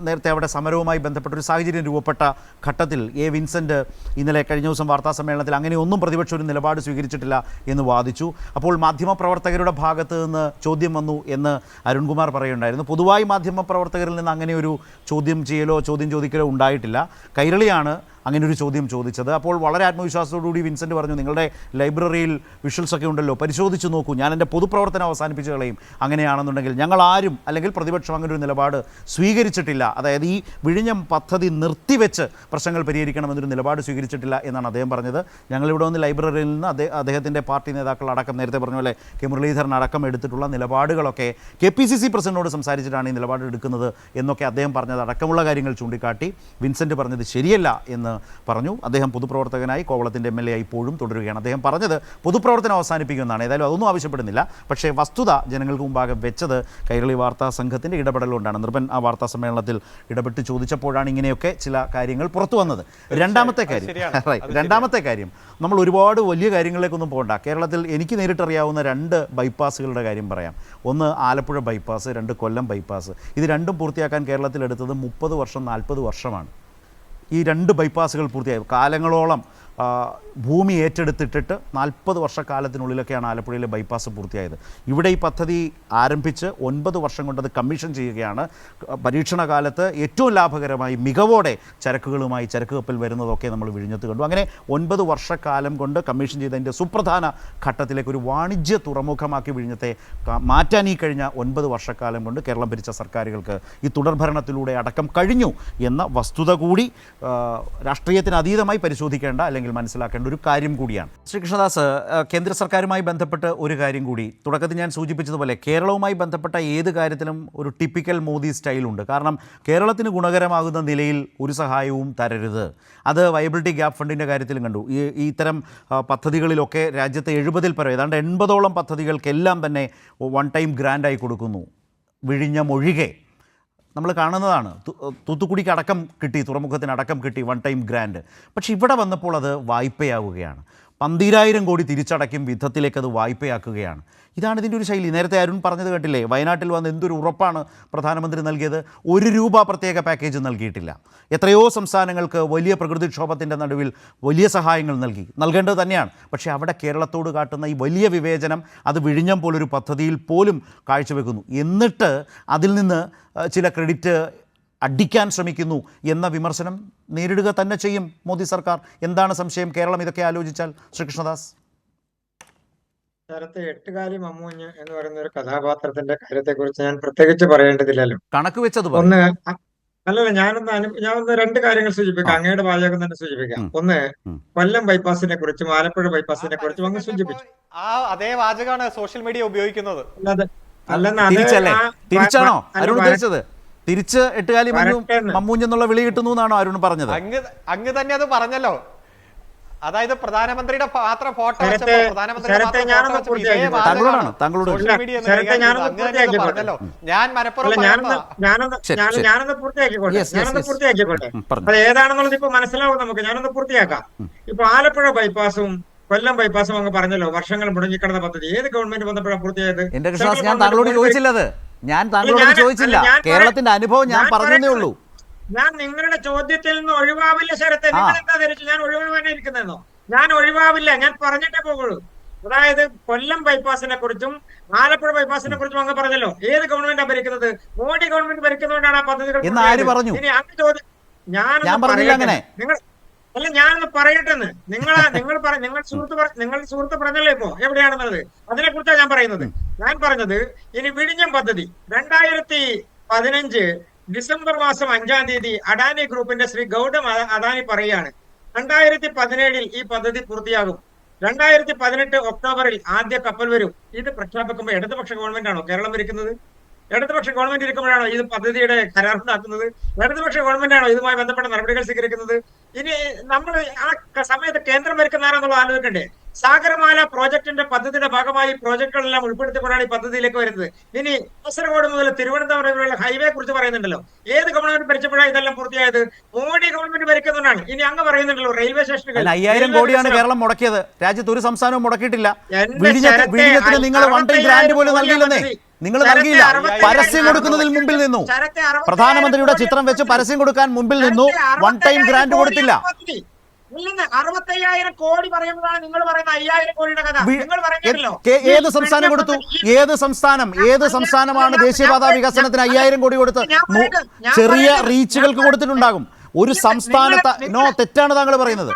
നേരത്തെ അവിടെ സമരവുമായി ബന്ധപ്പെട്ടൊരു സാഹചര്യം രൂപപ്പെട്ട ഘട്ടത്തിൽ വിൻസെന്റ് ഇന്നലെ കഴിഞ്ഞ ദിവസം വാർത്താ സമ്മേളനത്തിൽ അങ്ങനെയൊന്നും പ്രതിപക്ഷം ഒരു നിലപാട് സ്വീകരിച്ചിട്ടില്ല എന്ന് വാദിച്ചു. അപ്പോൾ മാധ്യമപ്രവർത്തകരുടെ ഭാഗത്ത് നിന്ന് ചോദ്യം വന്നു എന്ന് അരുൺകുമാർ പറയുണ്ടായിരുന്നു. പൊതുവായി മാധ്യമപ്രവർത്തകരിൽ നിന്ന് അങ്ങനെ ഒരു ചോദ്യം ചോദിക്കലോ ഉണ്ടായിട്ടില്ല. കൈരളിയാണ് അങ്ങനെ ഒരു ചോദ്യം ചോദിച്ചത്. അപ്പോൾ വളരെ ആത്മവിശ്വാസത്തോടുകൂടി വിൻസെൻ്റ് പറഞ്ഞു, നിങ്ങളുടെ ലൈബ്രറിയിൽ വിഷ്വൽസ് ഒക്കെ ഉണ്ടല്ലോ, പരിശോധിച്ച് നോക്കൂ, ഞാൻ എൻ്റെ പൊതുപ്രവർത്തനം അവസാനിപ്പിച്ച് കളയും, അങ്ങനെയാണെന്നുണ്ടെങ്കിൽ ഞങ്ങൾ ആരും അല്ലെങ്കിൽ പ്രതിപക്ഷം അങ്ങനെ ഒരു നിലപാട് സ്വീകരിച്ചിട്ടില്ല, അതായത് ഈ വിഴിഞ്ഞം പദ്ധതി നിർത്തിവെച്ച് പ്രശ്നങ്ങൾ പരിഹരിക്കണമെന്നൊരു നിലപാട് സ്വീകരിച്ചിട്ടില്ല എന്നാണ് അദ്ദേഹം പറഞ്ഞത്. ഞങ്ങളിവിടെ വന്ന് ലൈബ്രറിയിൽ നിന്ന് അദ്ദേഹത്തിൻ്റെ പാർട്ടി നേതാക്കൾ അടക്കം, നേരത്തെ പറഞ്ഞ പോലെ കെ മുരളീധരൻ അടക്കം എടുത്തിട്ടുള്ള നിലപാടുകളൊക്കെ KPCC പ്രസിഡന്റിനോട് സംസാരിച്ചിട്ടാണ് ഈ നിലപാട് എടുക്കുന്നത് എന്നൊക്കെ അദ്ദേഹം പറഞ്ഞത് അടക്കമുള്ള കാര്യങ്ങൾ ചൂണ്ടിക്കാട്ടി വിൻസെൻ്റ് പറഞ്ഞത് ശരിയല്ല എന്ന് പറഞ്ഞു. അദ്ദേഹം പൊതുപ്രവർത്തകനായി, കോവളത്തിൻ്റെ MLA ആയി ഇപ്പോഴും തുടരുകയാണ്. അദ്ദേഹം പറഞ്ഞത് പൊതുപ്രവർത്തനം അവസാനിപ്പിക്കുമെന്നാണ്. ഏതായാലും അതൊന്നും ആവശ്യപ്പെടുന്നില്ല. പക്ഷേ വസ്തുത ജനങ്ങൾക്ക് മുമ്പാകെ വെച്ചത് കൈരളി വാർത്താ സംഘത്തിൻ്റെ ഇടപെടലുകൊണ്ടാണ്. നിർഭൻ ആ വാർത്താ സമ്മേളനത്തിൽ ഇടപെട്ട് ചോദിച്ചപ്പോഴാണ് ഇങ്ങനെയൊക്കെ ചില കാര്യങ്ങൾ പുറത്തു വന്നത്. രണ്ടാമത്തെ കാര്യം നമ്മൾ ഒരുപാട് വലിയ കാര്യങ്ങളിലേക്കൊന്നും പോകണ്ട. കേരളത്തിൽ എനിക്ക് നേരിട്ടറിയാവുന്ന 2 ബൈപ്പാസുകളുടെ കാര്യം പറയാം. ഒന്ന് ആലപ്പുഴ ബൈപ്പാസ്, 2 കൊല്ലം ബൈപ്പാസ്. ഇത് രണ്ടും പൂർത്തിയാക്കാൻ കേരളത്തിൽ എടുത്തത് 30 വർഷം 40 വർഷമാണ്. ഈ 2 ബൈപ്പാസുകൾ പൂർത്തിയായി കാലങ്ങളോളം ഭൂമി ഏറ്റെടുത്തിട്ടിട്ട് 40 വർഷക്കാലത്തിനുള്ളിലൊക്കെയാണ് ആലപ്പുഴയിലെ ബൈപ്പാസ് പൂർത്തിയായത്. ഇവിടെ ഈ പദ്ധതി ആരംഭിച്ച് 9 വർഷം കൊണ്ട് അത് കമ്മീഷൻ ചെയ്യുകയാണ്. പരീക്ഷണ കാലത്ത് ഏറ്റവും ലാഭകരമായി മികവോടെ ചരക്കുകളുമായി ചരക്ക് കപ്പൽ വരുന്നതൊക്കെ നമ്മൾ വിഴിഞ്ഞത്ത് കണ്ടു. അങ്ങനെ 9 വർഷക്കാലം കൊണ്ട് കമ്മീഷൻ ചെയ്തതിൻ്റെ സുപ്രധാന ഘട്ടത്തിലേക്ക് ഒരു വാണിജ്യ തുറമുഖമാക്കി വിഴിഞ്ഞത്തെ മാറ്റാൻ ഈ കഴിഞ്ഞ 9 വർഷക്കാലം കൊണ്ട് കേരളം ഭരിച്ച സർക്കാരുകൾക്ക് ഈ തുടർഭരണത്തിലൂടെ അടക്കം കഴിഞ്ഞു എന്ന വസ്തുത കൂടി രാഷ്ട്രീയത്തിന് അതീതമായി പരിശോധിക്കേണ്ട അല്ലെങ്കിൽ മനസ്സിലാക്കേണ്ട ഒരു കാര്യം കൂടിയാണ്. ശ്രീകൃഷ്ണദാസ്, കേന്ദ്ര സർക്കാരുമായി ബന്ധപ്പെട്ട് ഒരു കാര്യം കൂടി, തുടക്കത്തിൽ ഞാൻ സൂചിപ്പിച്ചതുപോലെ കേരളവുമായി ബന്ധപ്പെട്ട ഏത് കാര്യത്തിലും ഒരു ടിപ്പിക്കൽ മോദി സ്റ്റൈലുണ്ട്. കാരണം കേരളത്തിന് ഗുണകരമാകുന്ന നിലയിൽ ഒരു സഹായവും തരരുത്. അത് വയബിലിറ്റി ഗ്യാപ്പ് ഫണ്ടിൻ്റെ കാര്യത്തിലും കണ്ടു. ഈ ഇത്തരം പദ്ധതികളിലൊക്കെ രാജ്യത്തെ 70-ൽ പരം ഏതാണ്ട് 80ഓളം പദ്ധതികൾക്കെല്ലാം തന്നെ വൺ ടൈം ഗ്രാൻഡായി കൊടുക്കുന്നു, വിഴിഞ്ഞമൊഴികെ. നമ്മൾ കാണുന്നതാണ്. തൂത്തുക്കുടിക്ക് അടക്കം കിട്ടി, തുറമുഖത്തിന് അടക്കം കിട്ടി വൺ ടൈം ഗ്രാൻഡ്. പക്ഷേ ഇവിടെ വന്നപ്പോൾ അത് വായ്പയാവുകയാണ്. 12,000 കോടി തിരിച്ചടയ്ക്കും വിധത്തിലേക്ക് അത് വായ്പയാക്കുകയാണ്. ഇതാണ് ഇതിൻ്റെ ഒരു ശൈലി. നേരത്തെ അരുൺ പറഞ്ഞത് കേട്ടില്ലേ, വയനാട്ടിൽ വന്ന് എന്തൊരു ഉറപ്പാണ് പ്രധാനമന്ത്രി നൽകിയത്. 1 രൂപ പ്രത്യേക പാക്കേജ് നൽകിയിട്ടില്ല. എത്രയോ സംസ്ഥാനങ്ങൾക്ക് വലിയ പ്രകൃതിക്ഷോഭത്തിൻ്റെ നടുവിൽ വലിയ സഹായങ്ങൾ നൽകേണ്ടത് തന്നെയാണ്. പക്ഷേ അവിടെ കേരളത്തോട് കാട്ടുന്ന ഈ വലിയ വിവേചനം അത് വിഴിഞ്ഞം പോലൊരു പദ്ധതിയിൽ പോലും കാഴ്ചവെക്കുന്നു. എന്നിട്ട് അതിൽ നിന്ന് ചില ക്രെഡിറ്റ് അടിക്കാൻ ശ്രമിക്കുന്നു എന്ന വിമർശനം നേരിടുക തന്നെ ചെയ്യും മോദി സർക്കാർ. എന്താണ് സംശയം കേരളം ഇതൊക്കെ ആലോചിച്ചാൽ? ശ്രീകൃഷ്ണദാസ്, നേരത്തെ എട്ടുകാലി മമ്മൂഞ്ഞ് എന്ന് പറയുന്ന ഒരു കഥാപാത്രത്തിന്റെ കാര്യത്തെക്കുറിച്ച് ഞാൻ പ്രത്യേകിച്ച് പറയേണ്ടതില്ലല്ലോ. കണക്ക് വെച്ചത് ഒന്ന് അല്ലല്ല, ഞാനൊന്ന് 2 കാര്യങ്ങൾ സൂചിപ്പിക്കാം. അങ്ങയുടെ വാചകം തന്നെ സൂചിപ്പിക്കാം. ഒന്ന്, കൊല്ലം ബൈപ്പാസിനെ കുറിച്ചും ആലപ്പുഴ ബൈപ്പാസിനെ കുറിച്ചും അങ്ങ് സൂചിപ്പിച്ചു. അതേ വാചകമാണ് സോഷ്യൽ മീഡിയ ഉപയോഗിക്കുന്നത്. തിരിച്ചാണോ അരുൺ ഉദ്ദേശിച്ചത്? തിരിച്ച് എട്ടുകാലി മമ്മൂഞ്ഞ് എന്നുള്ള വിളി കിട്ടുന്നു എന്നാണോ അരുൺ പറഞ്ഞത്? അങ്ങ് തന്നെ അത് പറഞ്ഞല്ലോ. അതായത് പ്രധാനമന്ത്രിയുടെ മാത്രം ഫോട്ടോ ഞാൻ ഞാനൊന്ന് പൂർത്തിയാക്കിക്കോട്ടെ. അത് ഏതാണെന്നുള്ളത് ഇപ്പൊ മനസ്സിലാവും നമുക്ക്. ഞാനൊന്ന് പൂർത്തിയാക്കാം. ഇപ്പൊ ആലപ്പുഴ ബൈപ്പാസും കൊല്ലം ബൈപ്പാസും അങ്ങ് പറഞ്ഞല്ലോ, വർഷങ്ങൾ മുടങ്ങിക്കിടന്ന പദ്ധതി. ഏത് ഗവൺമെന്റ് വന്നപ്പോഴാണ് പൂർത്തിയായത്? എന്റെ വിശ്വാസം ഞാൻ താങ്കളോട് ചോദിച്ചില്ലത്. ഞാൻ താങ്കളോട് ചോദിച്ചില്ല, കേരളത്തിന്റെ അനുഭവം ഞാൻ പറഞ്ഞതേ ഉള്ളൂ. ഞാൻ നിങ്ങളുടെ ചോദ്യത്തിൽ നിന്ന് ഒഴിവാവില്ല ശരത്തെ. നിങ്ങൾ എന്താ ധരിച്ചു ഞാൻ ഒഴിവാകാനേ ഇരിക്കുന്നതെന്നോ? ഞാൻ ഒഴിവാവില്ല, ഞാൻ പറഞ്ഞിട്ടേ പോകുള്ളൂ. അതായത് കൊല്ലം ബൈപ്പാസിനെ കുറിച്ചും ആലപ്പുഴ ബൈപ്പാസിനെ കുറിച്ചും അങ്ങ് പറഞ്ഞല്ലോ. ഏത് ഗവൺമെന്റ് ഭരിക്കുന്നത്? മോഡി ഗവൺമെന്റ് ഭരിക്കുന്നതുകൊണ്ടാണ് ആ പദ്ധതികൾ. ഇനി അങ്ങ് ചോദ്യം നിങ്ങൾ അല്ല, ഞാനൊന്ന് പറയട്ടെന്ന്. നിങ്ങൾ സുഹൃത്ത് പറഞ്ഞല്ലോ ഇപ്പോ എവിടെയാണെന്നുള്ളത്. അതിനെ കുറിച്ചാണ് ഞാൻ പറയുന്നത്. ഞാൻ പറഞ്ഞത് ഇനി വിഴിഞ്ഞം പദ്ധതി 2015 ഡിസംബർ മാസം 5-ാം തീയതി അഡാനി ഗ്രൂപ്പിന്റെ ശ്രീ ഗൗതം അദാനി പറയുകയാണ് 2017 ഈ പദ്ധതി പൂർത്തിയാകും, 2018 ഒക്ടോബറിൽ ആദ്യ കപ്പൽ വരും. ഇത് പ്രഖ്യാപിക്കുമ്പോൾ ഇടതുപക്ഷ ഗവൺമെന്റ് ആണോ കേരളം ഭരിക്കുന്നത്? ഇടതുപക്ഷ ഗവൺമെന്റ് ഇരിക്കുമ്പോഴാണോ ഇത് പദ്ധതിയുടെ കരാറുണ്ടാക്കുന്നത്? ഇടതുപക്ഷ ഗവൺമെന്റ് ആണോ ഇതുമായി ബന്ധപ്പെട്ട നടപടികൾ സ്വീകരിക്കുന്നത്? ഇനി നമ്മൾ ആ സമയത്ത് കേന്ദ്രം ഭരിക്കുന്ന ആരാന്നുള്ളത് ആലോചിക്കണ്ടേ? സാഗരമാല പ്രോജക്ടിന്റെ പദ്ധതിയുടെ ഭാഗമായി പ്രോജക്ടുകളെല്ലാം ഉൾപ്പെടുത്തിക്കൊണ്ടാണ് ഈ പദ്ധതിയിലേക്ക് വരുന്നത്. ഇനി കാസർഗോഡ് മുതൽ തിരുവനന്തപുരം വരെയുള്ള ഹൈവേ കുറിച്ച് പറയുന്നുണ്ടല്ലോ. ഏത് ഗവൺമെന്റ് ഭരിച്ചപ്പോഴാണ് ഇതെല്ലാം പൂർത്തിയായത്? മോഡി ഗവൺമെന്റ് ഭരിക്കുന്നതാണ്. ഇനി അങ്ങ് പറയുന്നുണ്ടല്ലോ റെയിൽവേ സ്റ്റേഷനുകൾ 5000 കോടിയാണ് കേരളം മുടക്കിയത്. രാജ്യത്ത് ഒരു സംസ്ഥാനവും മുടക്കിയിട്ടില്ല. വിഴിഞ്ഞത്തിന് നിങ്ങൾ വൺ ടൈം ഗ്രാന്റ് പോലും നൽകിയില്ലെന്നേ. നിങ്ങൾ നൽകിയില്ല. പരസ്യം കൊടുക്കുന്നതിൽ മുമ്പിൽ നിന്നു. പ്രധാനമന്ത്രിയുടെ ചിത്രം വെച്ച് പരസ്യം കൊടുക്കാൻ മുമ്പിൽ നിന്നു. വൺ ടൈം ഗ്രാന്റ് കൊടുത്തില്ല. 65,000 കോടി പറയുമ്പോഴാണ് നിങ്ങൾ പറയുന്ന 5000 കോടിയുടെ കഥ. നിങ്ങൾ പറയുന്നല്ലോ ഏത് സംസ്ഥാനം കൊടുത്തു? ഏത് സംസ്ഥാനമാണ് ദേശീയപാത വികസനത്തിന് 5000 കോടി കൊടുത്ത്? ചെറിയ റീച്ചുകൾക്ക് കൊടുത്തിട്ടുണ്ടാകും. ഒരു സംസ്ഥാനത്ത് തെറ്റാണ് താങ്കൾ പറയുന്നത്.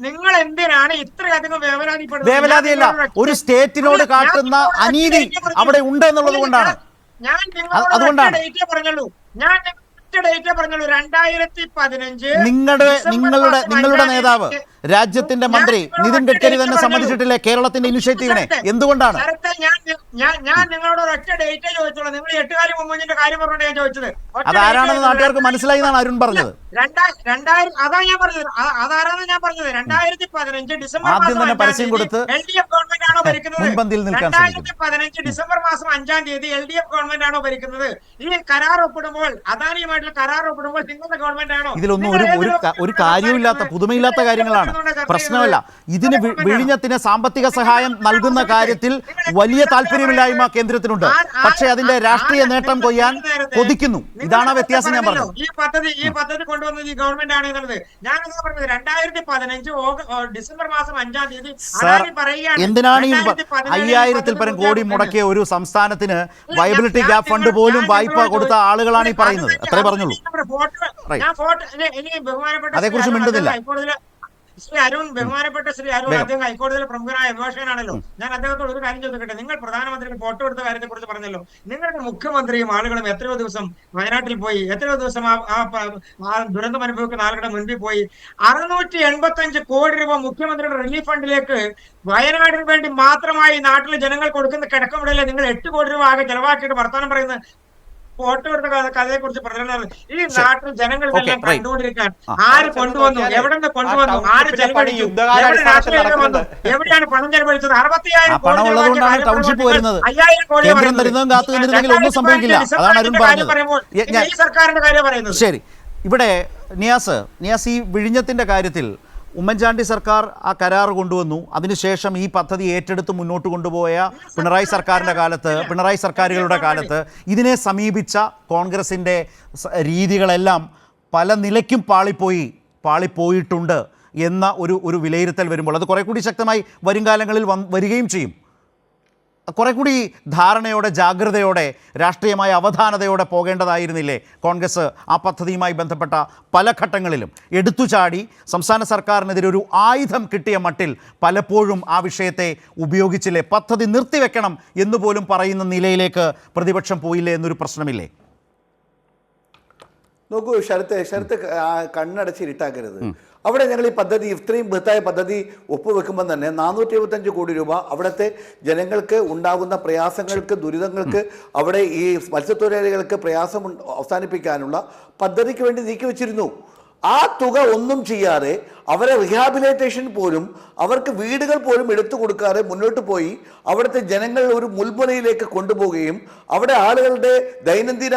നിങ്ങൾ എന്തിനാണ് ഇത്രയധികം വേവലാതിയല്ല, ഒരു സ്റ്റേറ്റിനോട് കാട്ടുന്ന അനീതി അവിടെ ഉണ്ട് എന്നുള്ളത് കൊണ്ടാണ്. ഞാൻ അതുകൊണ്ടാണ് പറഞ്ഞുള്ളൂ, ഞാൻ ഡേറ്റ് പറഞ്ഞുള്ളൂ 2015. നിങ്ങളുടെ നേതാവ്, രാജ്യത്തിന്റെ മന്ത്രി നിതിൻ ഗഡ്കരി തന്നെ സമ്മതിച്ചിട്ടില്ലേ കേരളത്തിന്റെ ഇനിഷ്യേറ്റീവിനെ? എന്തുകൊണ്ടാണ്? ഞാൻ നിങ്ങളോട് ഒരൊറ്റ ഡേറ്റേ ചോദിച്ചോളൂ. നിങ്ങൾ 8 കാലം മുമ്പിന്റെ കാര്യം പറഞ്ഞുകൊണ്ട് ഞാൻ ചോദിച്ചത് അതാരാണെന്ന് നാട്ടുകാർക്ക് മനസ്സിലായി എന്നാണ് അരുൺ പറഞ്ഞത്. 2000 അതാണ് ഞാൻ പറഞ്ഞത്. അതാരാണെന്ന് ഞാൻ പറഞ്ഞത് 2015 ഡിസംബർ ആദ്യം തന്നെ പരസ്യം കൊടുത്ത് LDF ഗവൺമെന്റ് ആണോ ഭരിക്കുന്നത്? മുൻപന്തിയിൽ നിൽക്കാൻ 2015 ഡിസംബർ മാസം 5-ാം തീയതി LDF ഗവൺമെന്റ് ആണോ ഭരിക്കുന്നത്? ഈ കരാർ ഒപ്പിടുമ്പോൾ, അദാനിയുമായിട്ടുള്ള കരാർ ഒപ്പിടുമ്പോൾ നിങ്ങളുടെ ഗവൺമെന്റ് ആണോ? ഇതിലൊന്നും ഒരു കാര്യമില്ലാത്ത പുതുമയില്ലാത്ത കാര്യങ്ങളാണ്. പ്രശ്നമല്ല. ഇതിന് വിഴിഞ്ഞത്തിന് സാമ്പത്തിക സഹായം നൽകുന്ന കാര്യത്തിൽ വലിയ താല്പര്യമില്ലായ്മ കേന്ദ്രത്തിനുണ്ട്. പക്ഷേ അതിന്റെ രാഷ്ട്രീയ നേട്ടം കൊയ്യാൻ കൊതിക്കുന്നു. ഇതാണ് വ്യത്യാസം ഞാൻ പറഞ്ഞത്. ഈ പദ്ധതി കൊണ്ടുവന്നത് ഈ ഗവൺമെന്റ് ആണ് എന്നുള്ളത് ഞാൻ പറഞ്ഞത്. 2015 ഡിസംബർ മാസം 5-ാം തീയതി എന്തിനാണ് ഈ 5000-ൽ പരം കോടി മുടക്കിയ ഒരു സംസ്ഥാനത്തിന് വയബിലിറ്റി ഗ്യാപ്പ് ഫണ്ട് പോലും വായ്പ കൊടുത്ത ആളുകളാണ് ഈ പറയുന്നത്? അത്രേ പറഞ്ഞുള്ളൂ. അതേക്കുറിച്ച് മിണ്ടുന്നില്ല. ബഹുമാനപ്പെട്ട ശ്രീ അരുൺ അദ്ദേഹം ഹൈക്കോടതിയിലെ പ്രമുഖനായ അഭിഭാഷകനാണല്ലോ. ഞാൻ അദ്ദേഹത്തോട് ഒരു കാര്യം ചോദിക്കട്ടെ. നിങ്ങൾ പ്രധാനമന്ത്രിക്ക് ഫോട്ടോ എടുത്ത കാര്യത്തെ കുറിച്ച് പറഞ്ഞല്ലോ. നിങ്ങളുടെ മുഖ്യമന്ത്രിയും ആളുകളും എത്രയോ ദിവസം വയനാട്ടിൽ പോയി, എത്രയോ ദിവസം ആ ദുരന്തം അനുഭവിക്കുന്ന ആളുകളുടെ മുൻപിൽ പോയി 685 കോടി രൂപ മുഖ്യമന്ത്രിയുടെ റിലീഫ് ഫണ്ടിലേക്ക് വയനാടിന് വേണ്ടി മാത്രമായി നാട്ടിലെ ജനങ്ങൾ കൊടുക്കുന്ന കിടക്കമുടയിലെ നിങ്ങൾ 8 കോടി രൂപ ആകെ ചെലവാക്കിയിട്ട് വർത്തമാനം പറയുന്നത് ഫോട്ടോ എടുത്ത കഥയെ കുറിച്ച് പറഞ്ഞത്. ഈ നാട്ടിൽ ജനങ്ങൾ കണ്ടുകൊണ്ടിരിക്കാൻ ആര് കൊണ്ടുവന്നു, എവിടെ നിന്ന് കൊണ്ടുവന്നു, ആര് ചെലവഴിച്ചു, എവിടെയാണ് പണം ചെലവഴിച്ചത്? 65,000 കോടി പറയുമ്പോൾ ഈ സർക്കാരിന്റെ കാര്യം പറയുന്നത്. ശരി, ഇവിടെ നിയാസ് ഈ വിഴിഞ്ഞത്തിന്റെ കാര്യത്തിൽ ഉമ്മൻചാണ്ടി സർക്കാർ ആ കരാർ കൊണ്ടുവന്നു. അതിനുശേഷം ഈ പദ്ധതി ഏറ്റെടുത്ത് മുന്നോട്ട് കൊണ്ടുപോയ പിണറായി സർക്കാരുകളുടെ കാലത്ത് ഇതിനെ സമീപിച്ച കോൺഗ്രസിൻ്റെ രീതികളെല്ലാം പല നിലയ്ക്കും പാളിപ്പോയിട്ടുണ്ട് എന്ന ഒരു വിലയിരുത്തൽ വരുമ്പോൾ അത് കുറെ കൂടി ശക്തമായി വരും കാലങ്ങളിൽ വരികയും ചെയ്യും. കുറെ കൂടി ധാരണയോടെ, ജാഗ്രതയോടെ, രാഷ്ട്രീയമായ അവധാനതയോടെ പോകേണ്ടതായിരുന്നില്ലേ കോൺഗ്രസ് ആ പദ്ധതിയുമായി ബന്ധപ്പെട്ട പല ഘട്ടങ്ങളിലും? എടുത്തുചാടി സംസ്ഥാന സർക്കാരിനെതിരെ ഒരു ആയുധം കിട്ടിയ മട്ടിൽ പലപ്പോഴും ആ വിഷയത്തെ ഉപയോഗിച്ചില്ലേ? പദ്ധതി നിർത്തിവെക്കണം എന്നുപോലും പറയുന്ന നിലയിലേക്ക് പ്രതിപക്ഷം പോയില്ലേ എന്നൊരു പ്രശ്നമില്ലേ? നോക്കൂ, ശരത്ത് കണ്ണടച്ചിരിട്ടാക്കരുത്. അവിടെ ഞങ്ങൾ ഈ പദ്ധതി, ഇത്രയും ബൃഹത്തായ പദ്ധതി ഒപ്പുവെക്കുമ്പോൾ തന്നെ 475 കോടി രൂപ അവിടുത്തെ ജനങ്ങൾക്ക് ഉണ്ടാകുന്ന പ്രയാസങ്ങൾക്ക്, ദുരിതങ്ങൾക്ക്, അവിടെ ഈ മത്സ്യത്തൊഴിലാളികൾക്ക് പ്രയാസം അവസാനിപ്പിക്കാനുള്ള പദ്ധതിക്ക് വേണ്ടി നീക്കിവെച്ചിരുന്നു. ആ തുക ഒന്നും ചെയ്യാതെ അവരെ റിഹാബിലിറ്റേഷൻ പോലും, അവർക്ക് വീടുകൾ പോലും എടുത്തു കൊടുക്കാതെ മുന്നോട്ട് പോയി അവിടുത്തെ ജനങ്ങൾ ഒരു മുൾമുനയിലേക്ക് കൊണ്ടുപോവുകയും അവിടെ ആളുകളുടെ ദൈനംദിന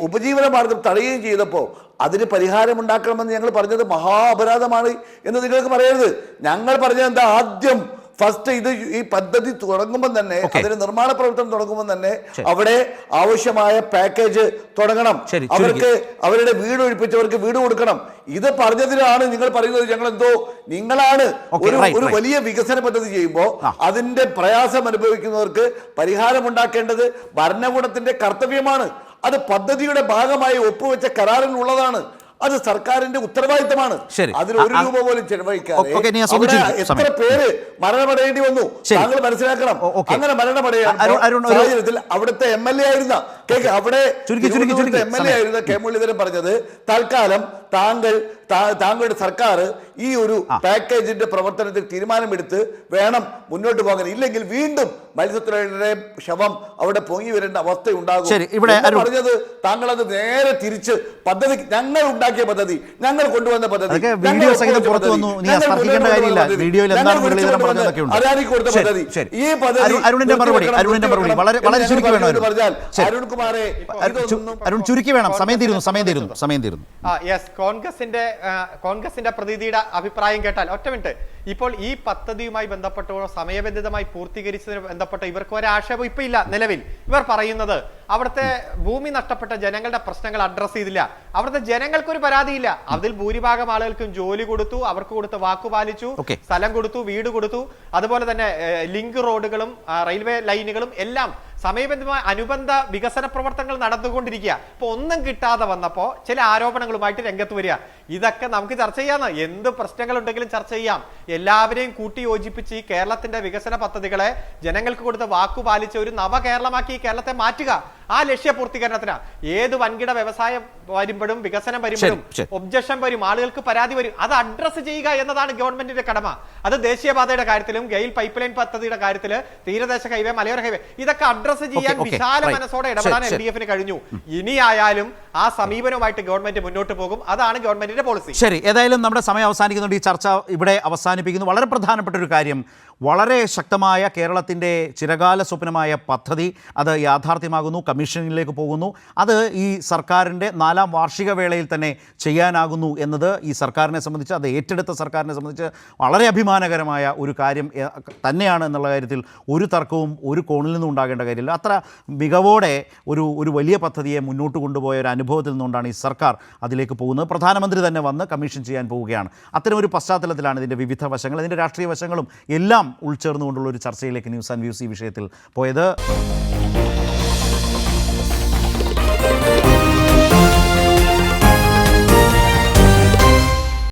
ഉപജീവന മാർഗം തടയുകയും ചെയ്തപ്പോൾ അതിന് പരിഹാരമുണ്ടാക്കണമെന്ന് ഞങ്ങൾ പറഞ്ഞത് മഹാ അപരാധമാണ് എന്ന് നിങ്ങൾക്ക് പറയരുത്. ഞങ്ങൾ പറഞ്ഞത് എന്താ? ആദ്യം ഫസ്റ്റ് ഈ പദ്ധതി തുടങ്ങുമ്പോൾ തന്നെ, അതിന് നിർമ്മാണ പ്രവർത്തനം തുടങ്ങുമ്പോൾ തന്നെ അവിടെ ആവശ്യമായ പാക്കേജ് തുടങ്ങണം. അവർക്ക് അവരുടെ വീട് ഒഴിപ്പിച്ചവർക്ക് വീട് കൊടുക്കണം. ഇത് പറഞ്ഞതിനാണ് നിങ്ങൾ പറയുന്നത് നിങ്ങളാണ് ഒരു വലിയ വികസന പദ്ധതി ചെയ്യുമ്പോൾ അതിന്റെ പ്രയാസം അനുഭവിക്കുന്നവർക്ക് പരിഹാരം ഉണ്ടാക്കേണ്ടത് ഭരണകൂടത്തിന്റെ കർത്തവ്യമാണ്. അത് പദ്ധതിയുടെ ഭാഗമായി ഒപ്പുവെച്ച കരാറിൽ ഉള്ളതാണ്. അത് സർക്കാരിന്റെ ഉത്തരവാദിത്തമാണ്. അതിൽ 1 രൂപ പോലും ചെലവഴിക്കാതെ എത്ര പേര് മരണമടയേണ്ടി വന്നു താങ്കൾ മനസ്സിലാക്കണം. അങ്ങനെ മരണമടയാൻ സാഹചര്യത്തിൽ അവിടുത്തെ MLA ആയിരുന്ന കെ മുരളീധരൻ പറഞ്ഞത് തൽക്കാലം താങ്കളുടെ സർക്കാർ ഈ ഒരു പാക്കേജിന്റെ പ്രവർത്തനത്തിൽ തീരുമാനമെടുത്ത് വേണം മുന്നോട്ട് പോകാൻ, ഇല്ലെങ്കിൽ വീണ്ടും മത്സ്യത്തൊഴിലാളികളുടെ ശവം അവിടെ പൊങ്ങി വരേണ്ട അവസ്ഥ ഉണ്ടാകും പറഞ്ഞത്. താങ്കൾ അത് നേരെ തിരിച്ച് പദ്ധതി, ഞങ്ങൾ ഉണ്ടാക്കിയ പദ്ധതി, ഞങ്ങൾ കൊണ്ടുവന്ന പദ്ധതി, അദാനി കൊടുത്ത പദ്ധതി, ഈ പദ്ധതി അരുൺകുമാറെ ചുരുക്കി വേണം. സമയം തീരുന്നു. കോൺഗ്രസിന്റെ പ്രതിനിധിയുടെ അഭിപ്രായം കേട്ടാൽ, ഒറ്റ മിനിറ്റ്, ഇപ്പോൾ ഈ പദ്ധതിയുമായി ബന്ധപ്പെട്ടോ സമയബന്ധിതമായി പൂർത്തീകരിച്ചതിന് ബന്ധപ്പെട്ട് ഇവർക്ക് ഒരു ആക്ഷേപം ഇപ്പൊ ഇല്ല. നിലവിൽ ഇവർ പറയുന്നത് അവിടുത്തെ ഭൂമി നഷ്ടപ്പെട്ട ജനങ്ങളുടെ പ്രശ്നങ്ങൾ അഡ്രസ് ചെയ്തില്ല. അവിടുത്തെ ജനങ്ങൾക്കൊരു പരാതിയില്ല. അതിൽ ഭൂരിഭാഗം ആളുകൾക്കും ജോലി കൊടുത്തു, അവർക്ക് കൊടുത്ത വാക്കു പാലിച്ചു, സ്ഥലം കൊടുത്തു, വീട് കൊടുത്തു. അതുപോലെ തന്നെ ലിങ്ക് റോഡുകളും റെയിൽവേ ലൈനുകളും എല്ലാം സമയബന്ധമായ അനുബന്ധ വികസന പ്രവർത്തനങ്ങൾ നടന്നുകൊണ്ടിരിക്കുക. ഇപ്പൊ ഒന്നും കിട്ടാതെ വന്നപ്പോൾ ചില ആരോപണങ്ങളുമായിട്ട് രംഗത്ത് വരിക. ഇതൊക്കെ നമുക്ക് ചർച്ച ചെയ്യാം, എന്ത് പ്രശ്നങ്ങളുണ്ടെങ്കിലും ചർച്ച ചെയ്യാം. എല്ലാവരെയും കൂട്ടി യോജിപ്പിച്ച് ഈ കേരളത്തിന്റെ വികസന പദ്ധതികളെ ജനങ്ങൾക്ക് കൊടുത്ത വാക്കു പാലിച്ച ഒരു നവകേരളമാക്കി ഈ കേരളത്തെ മാറ്റുക. ആ ലക്ഷ്യപൂർത്തീകരണത്തിനാണ്. ഏത് വൻകിട വ്യവസായം വരുമ്പോഴും വികസനം വരുമ്പോഴും ഒബ്ജക്ഷൻ വരും, ആളുകൾക്ക് പരാതി വരും. അത് അഡ്രസ്സ് ചെയ്യുക എന്നതാണ് ഗവൺമെന്റിന്റെ കടമ. അത് ദേശീയപാതയുടെ കാര്യത്തിലും ഗെയിൽ പൈപ്പ് ലൈൻ പദ്ധതിയുടെ കാര്യത്തില് തീരദേശ ഹൈവേ, മലയോര ഹൈവേ, ഇതൊക്കെ അഡ്രസ്സ് ചെയ്യാൻ വിശാല മനസ്സോടെ ഇടപെടാൻ LDF-ന് കഴിഞ്ഞു. ഇനിയായാലും ആ സമീപനവുമായിട്ട് ഗവൺമെന്റ് മുന്നോട്ട് പോകും. അതാണ് ഗവൺമെന്റിന്റെ പോളിസി. ശരി, ഏതായാലും നമ്മുടെ സമയം അവസാനിക്കുന്നുണ്ട്. ഈ ചർച്ച ഇവിടെ അവസാനിപ്പിക്കുന്നു. വളരെ പ്രധാനപ്പെട്ട ഒരു കാര്യം, വളരെ ശക്തമായ കേരളത്തിൻ്റെ ചിരകാല സ്വപ്നമായ പദ്ധതി അത് യാഥാർത്ഥ്യമാകുന്നു, കമ്മീഷനിലേക്ക് പോകുന്നു. അത് ഈ സർക്കാരിൻ്റെ 4ാം വാർഷിക വേളയിൽ തന്നെ ചെയ്യാനാകുന്നു എന്നത് ഈ സർക്കാരിനെ സംബന്ധിച്ച്, അത് ഏറ്റെടുത്ത സർക്കാരിനെ സംബന്ധിച്ച് വളരെ അഭിമാനകരമായ ഒരു കാര്യം തന്നെയാണ് എന്നുള്ള കാര്യത്തിൽ ഒരു തർക്കവും ഒരു കോണിൽ നിന്നും ഉണ്ടാകേണ്ട കാര്യമില്ല. അത്ര മികവോടെ ഒരു വലിയ പദ്ധതിയെ മുന്നോട്ട് കൊണ്ടുപോയ ഒരു അനുഭവത്തിൽ നിന്നുകൊണ്ടാണ് ഈ സർക്കാർ അതിലേക്ക് പോകുന്നത്. പ്രധാനമന്ത്രി തന്നെ വന്ന് കമ്മീഷൻ ചെയ്യാൻ പോവുകയാണ്. അത്തരം ഒരു പശ്ചാത്തലത്തിലാണ് ഇതിൻ്റെ വിവിധ വശങ്ങൾ, ഇതിൻ്റെ രാഷ്ട്രീയ വശങ്ങളും എല്ലാം ഉൾച്ചേർന്നുകൊണ്ടുള്ള ഒരു ചർച്ചയിലേക്ക് ന്യൂസ് ആൻഡ് വ്യൂസ് ഈ വിഷയത്തിൽ പോയത്.